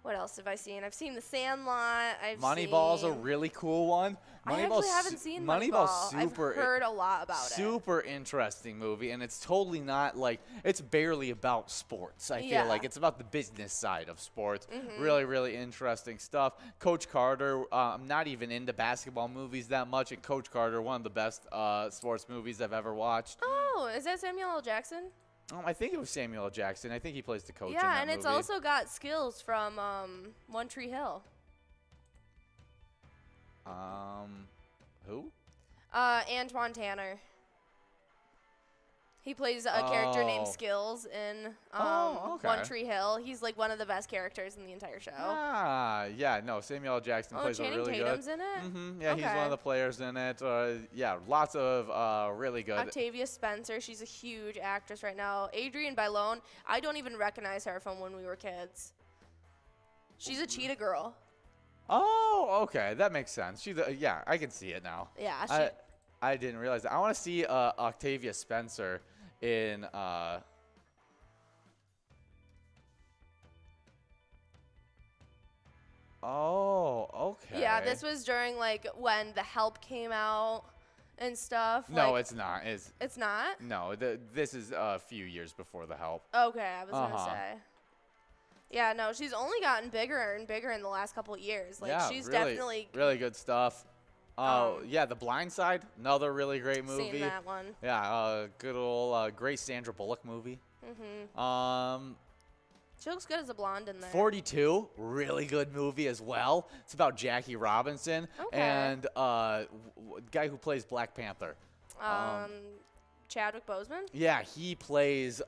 what else have I seen? I've seen The Sandlot. Moneyball's a really cool one. I actually haven't seen Moneyball. I've heard a lot about it. Super interesting movie, and it's totally not it's barely about sports. I feel like it's about the business side of sports. Really, really interesting stuff. Coach Carter, I'm not even into basketball movies that much, and Coach Carter, one of the best sports movies I've ever watched. Oh, is that Samuel L. Jackson? I think it was Samuel L. Jackson. I think he plays the coach in that movie. Yeah, and it's also got skills from One Tree Hill. Who? Antoine Tanner. He plays a character named Skills in One Tree Hill. He's like one of the best characters in the entire show. Yeah, no, Samuel L. Jackson plays a really Tatum's good. in it? Yeah, he's one of the players in it. Yeah, lots of really good. Octavia Spencer, she's a huge actress right now. Adrienne Bailon, I don't even recognize her from when we were kids. She's a cheetah girl. Oh, okay, that makes sense. Yeah, I can see it now. Yeah, I didn't realize that. I want to see Octavia Spencer in Oh, okay. Yeah, this was during like when The Help came out and stuff. No, like, it's not. It's not? No, this is a few years before The Help. Okay, I was gonna say. Yeah, no, she's only gotten bigger and bigger in the last couple of years. Like, yeah, she's really, definitely really good stuff. Yeah, The Blind Side, another really great movie. Seen that one. Yeah, good old great Sandra Bullock movie. She looks good as a blonde in there. 42, really good movie as well. It's about Jackie Robinson and guy who plays Black Panther. Chadwick Boseman? Yeah, he plays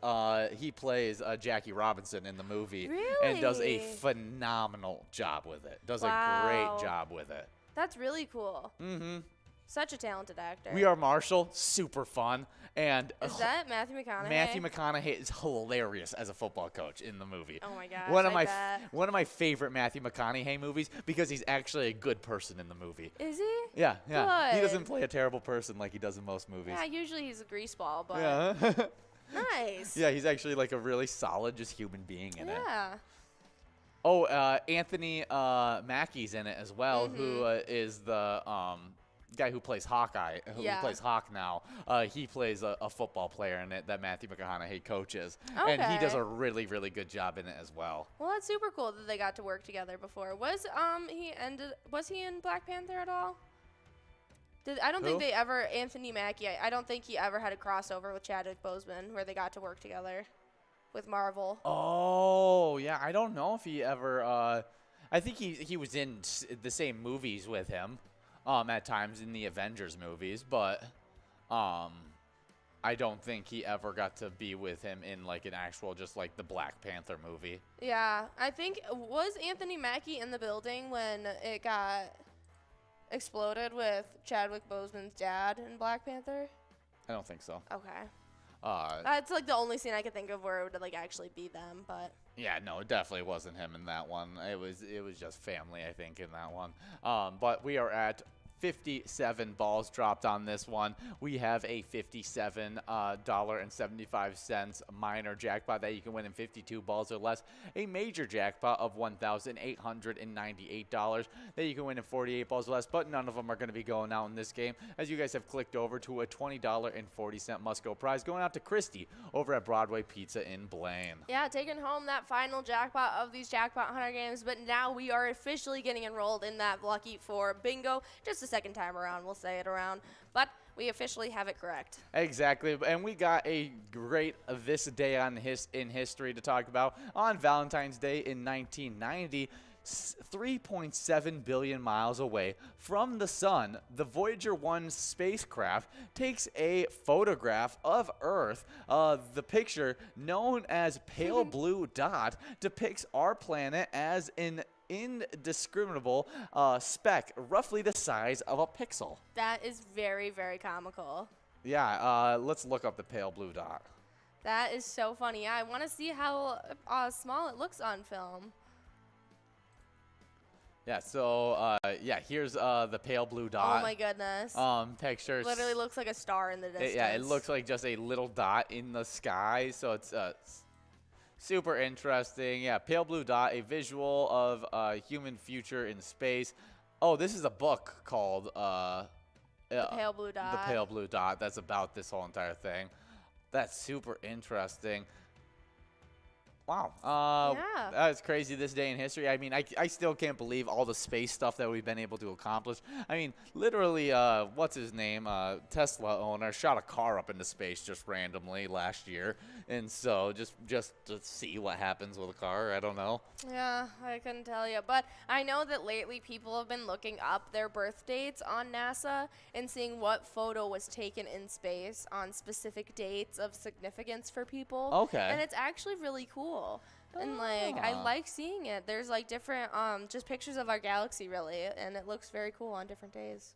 Jackie Robinson in the movie. Really? And does a phenomenal job with it. Does a great job with it. That's really cool. Such a talented actor. We Are Marshall, super fun. And is that Matthew McConaughey? Matthew McConaughey is hilarious as a football coach in the movie. Oh my gosh, one of my favorite Matthew McConaughey movies because he's actually a good person in the movie. Is he? Yeah. Good. He doesn't play a terrible person like he does in most movies. Yeah, usually he's a greaseball, but Yeah. nice. Yeah, he's actually like a really solid, just human being in it. Yeah. Oh, Anthony Mackie's in it as well, who is the guy who plays Hawkeye, who plays Hawk now. He plays a football player in it that Matthew McConaughey coaches. And he does a really, really good job in it as well. Well, that's super cool that they got to work together before. Was he in Black Panther at all? I don't think they ever, Anthony Mackie, I don't think he ever had a crossover with Chadwick Boseman where they got to work together with Marvel. Oh, yeah, I don't know if he ever, I think he was in the same movies with him at times in the Avengers movies, but I don't think he ever got to be with him in like an actual, just like the Black Panther movie. Yeah, I think, was Anthony Mackie in the building when it got exploded with Chadwick Boseman's dad in Black Panther? I don't think so. Okay. That's like the only scene I could think of where it would like actually be them, but yeah, no, it definitely wasn't him in that one. It was just family, I think, in that one. But we are at 57 balls dropped on this one. We have a $57.75 minor jackpot that you can win in 52 balls or less. A major jackpot of $1,898 that you can win in 48 balls or less, but none of them are going to be going out in this game, as you guys have clicked over to a $20.40 must-go prize going out to Christy over at Broadway Pizza in Blaine. yeah, taking home that final jackpot of these Jackpot Hunter games, but now we are officially getting enrolled in that Lucky 4 bingo. Just a second time around, we'll say it around, but we officially have it correct. Exactly, and we got a great this day in history to talk about. On Valentine's Day in 1990, 3.7 billion miles away from the sun, the Voyager 1 spacecraft takes a photograph of Earth. The picture, known as Pale Blue Dot, depicts our planet as an indiscriminable speck, roughly the size of a pixel. That is very, very comical. Yeah, let's look up the Pale Blue Dot. That is so funny. Yeah, I want to see how small it looks on film. Yeah, so, here's the Pale Blue Dot. Oh my goodness. Picture. Literally looks like a star in the distance. It looks like just a little dot in the sky, so it's super interesting. Yeah, Pale Blue Dot, a visual of human future in space. Oh, this is a book called The Pale Blue Dot. The Pale Blue Dot. That's about this whole entire thing. That's super interesting. Wow. Yeah. That's crazy this day in history. I mean, I still can't believe all the space stuff that we've been able to accomplish. I mean, literally, what's his name? Tesla owner shot a car up into space just randomly last year. And so just to see what happens with a car, I don't know. Yeah, I couldn't tell you. But I know that lately people have been looking up their birth dates on NASA and seeing what photo was taken in space on specific dates of significance for people. Okay. And it's actually really cool. And like I like seeing it. There's like different just pictures of our galaxy really, and it looks very cool on different days.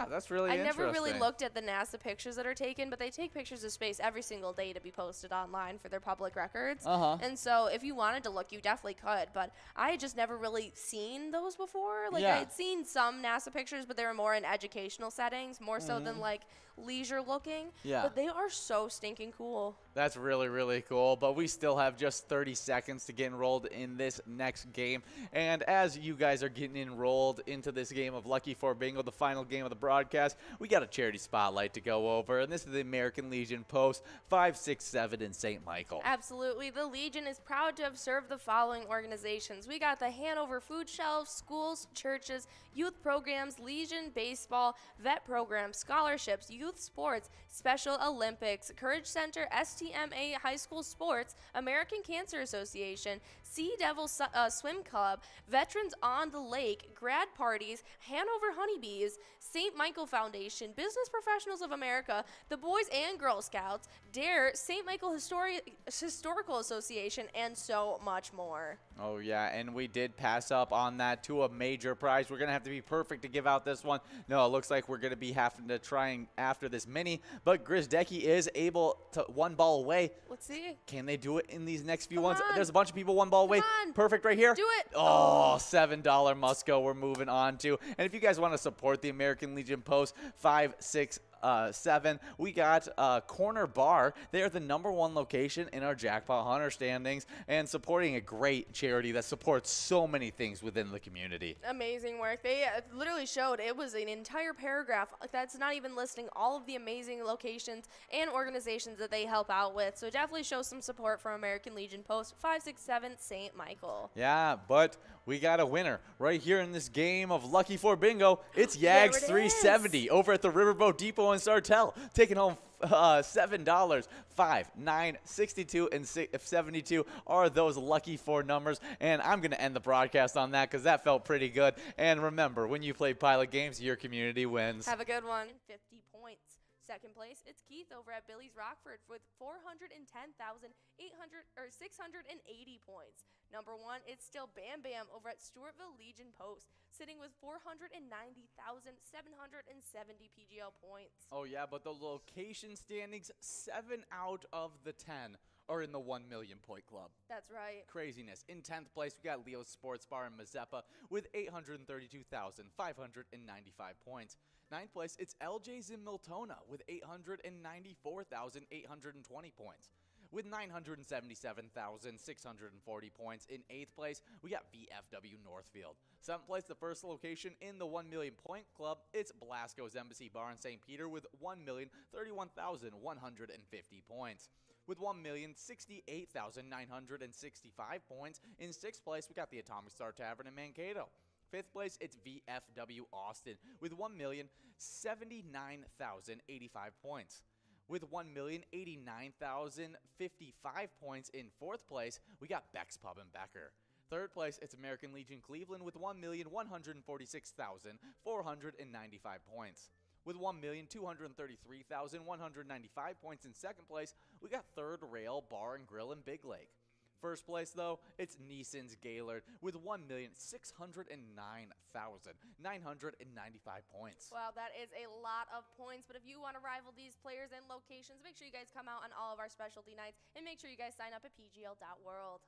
That's really I interesting. never really looked at the NASA pictures that are taken, but they take pictures of space every single day to be posted online for their public records. And so if you wanted to look, you definitely could. But I had just never really seen those before. Like I had seen some NASA pictures, but they were more in educational settings, more so than like leisure looking. Yeah. But they are so stinking cool. That's really, really cool. But we still have just 30 seconds to get enrolled in this next game. And as you guys are getting enrolled into this game of Lucky 4 Bingo, the final game of the broadcast, we got a charity spotlight to go over. And this is the American Legion Post 567 in St. Michael. Absolutely. The Legion is proud to have served the following organizations. We got the Hanover Food Shelves, schools, churches, youth programs, Legion Baseball, vet programs, scholarships, youth sports, Special Olympics, Courage Center, STMA High School Sports, American Cancer Association, Sea Devil Swim Club, Veterans on the Lake, grad parties, Hanover Honeybees, St. Michael Foundation, Business Professionals of America, the Boys and Girl Scouts, DARE, St. Michael Historical Association, and so much more. Oh, yeah, and we did pass up on that to a major prize. We're going to have to be perfect to give out this one. No, it looks like we're going to be having to try after this mini, but Grizdecki is able to one ball away. Let's see. Can they do it in these next few Come ones? on. There's a bunch of people one ball away. on. Perfect right here. Do it. Oh, $7 Musco we're moving on to. And if you guys want to support the American Legion Post 567, we got Corner Bar. They are the #1 location in our Jackpot Hunter standings and supporting a great charity that supports so many things within the community. Amazing work. They literally showed it was an entire paragraph that's not even listing all of the amazing locations and organizations that they help out with. So definitely show some support from American Legion Post 567 St. Michael. Yeah, but we got a winner right here in this game of Lucky 4 Bingo. It's There Yags it 370 over at the Riverboat Depot in Sartell, taking home $7. 5, 9, 62, and 72 are those Lucky 4 numbers. And I'm going to end the broadcast on that because that felt pretty good. And remember, when you play Pilot games, your community wins. Have a good one. 50 points. Second place, it's Keith over at Billy's Rockford with 680 points. Number 1, it's still Bam Bam over at Stewartville Legion Post, sitting with 490,770 PGL points. Oh, yeah, but the location standings, 7 out of the 10 are in the 1 million point club. That's right. Craziness. In 10th place, we got Leo's Sports Bar in Mazeppa with 832,595 points. 9th place, it's LJ's in Miltona with 894,820 points. With 977,640 points. In 8th place, we got VFW Northfield. 7th place, the first location in the 1 million point club, it's Blasco's Embassy Bar in St. Peter with 1,031,150 points. With 1,068,965 points. In 6th place, we got the Atomic Star Tavern in Mankato. 5th place, it's VFW Austin with 1,079,085 points. With 1,089,055 points in 4th place, we got Beck's Pub in Becker. 3rd place, it's American Legion Cleveland with 1,146,495 points. With 1,233,195 points in 2nd place, we got Third Rail Bar and Grill in Big Lake. 1st place, though, it's Neeson's Gaylord with 1,609,995 points. Wow, that is a lot of points. But if you want to rival these players and locations, make sure you guys come out on all of our specialty nights, and make sure you guys sign up at pgl.world.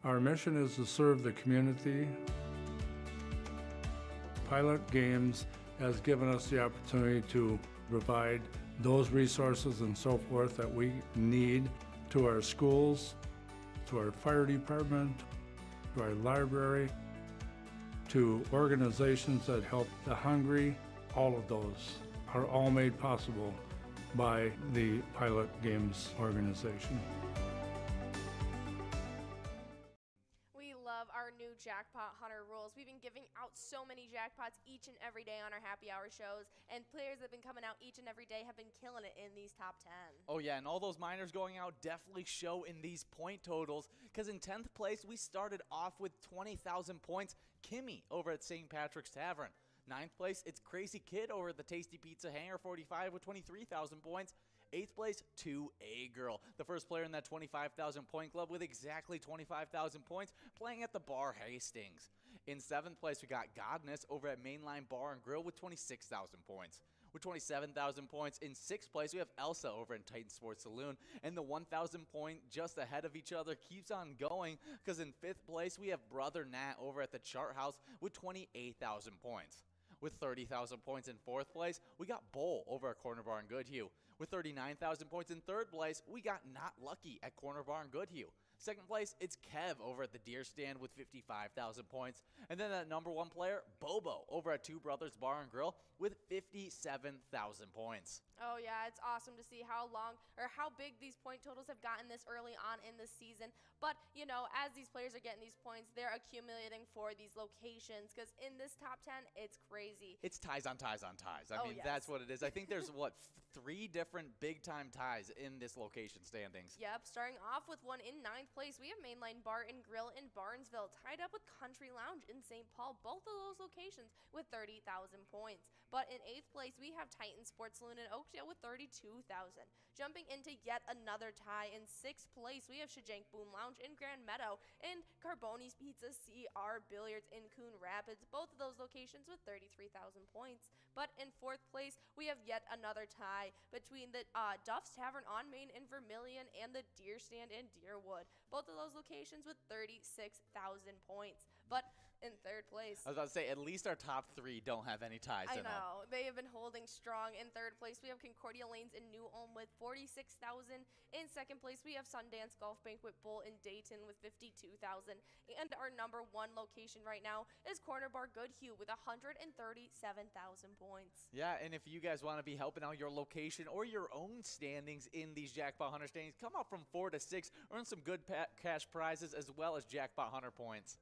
Our mission is to serve the community. Pilot Games has given us the opportunity to provide those resources and so forth that we need to our schools, to our fire department, to our library, to organizations that help the hungry. All of those are all made possible by the Pilot Games organization. We love our new Jackpot Hunter rules. We've been giving out so many jackpots each and every day on our happy hour shows, and players that have been coming out each and every day have been killing it in these top 10. Oh, yeah, and all those minors going out definitely show in these point totals, because in 10th place, we started off with 20,000 points. Kimmy over at St. Patrick's Tavern. 9th place, it's Crazy Kid over at the Tasty Pizza Hangar 45 with 23,000 points. 8th place, 2A Girl, the first player in that 25,000 point club with exactly 25,000 points, playing at the Bar Hastings. In 7th place, we got Godness over at Mainline Bar and Grill with 26,000 points. With 27,000 points. In 6th place, we have Elsa over in Titan Sports Saloon, and the 1,000 point just ahead of each other keeps on going, because in 5th place, we have Brother Nat over at the Chart House with 28,000 points. With 30,000 points in 4th place, we got Bowl over at Corner Bar in Goodhue with 39,000 points. In third place, we got Not Lucky at Corner Bar and Goodhue. Second place, it's Kev over at the Deer Stand with 55,000 points. And then that number one player, Bobo, over at Two Brothers Bar and Grill with 57,000 points. Oh yeah, it's awesome to see how big these point totals have gotten this early on in the season. But, you know, as these players are getting these points, they're accumulating for these locations, because in this top 10, it's crazy. It's ties on ties on ties. I mean, yes. That's what it is. I think there's, what, 3 different big-time ties in this location standings. Yep, starting off with one in 9th place, we have Mainline Bar and Grill in Barnesville, tied up with Country Lounge in St. Paul, both of those locations with 30,000 points. But in 8th place, we have Titan Sports Saloon in Oakdale with 32,000. Jumping into yet another tie, in 6th place, we have Shajank Boom Lounge in Grand Meadow and Carboni's Pizza CR Billiards in Coon Rapids, both of those locations with 33,000 points. But in 4th place, we have yet another tie between the Duff's Tavern on Main in Vermilion and the Deer Stand in Deerwood, both of those locations with 36,000 points. But in 3rd place, I was about to say, at least our top 3 don't have any ties in them. I know. They have been holding strong. In 3rd place, we have Concordia Lanes in New Ulm with 46,000. In 2nd place, we have Sundance Golf Banquet Bowl in Dayton with 52,000. And our number 1 location right now is Corner Bar Goodhue with 137,000 points. Yeah, and if you guys want to be helping out your location or your own standings in these Jackpot Hunter standings, come up from 4 to 6, earn some good cash prizes as well as Jackpot Hunter points.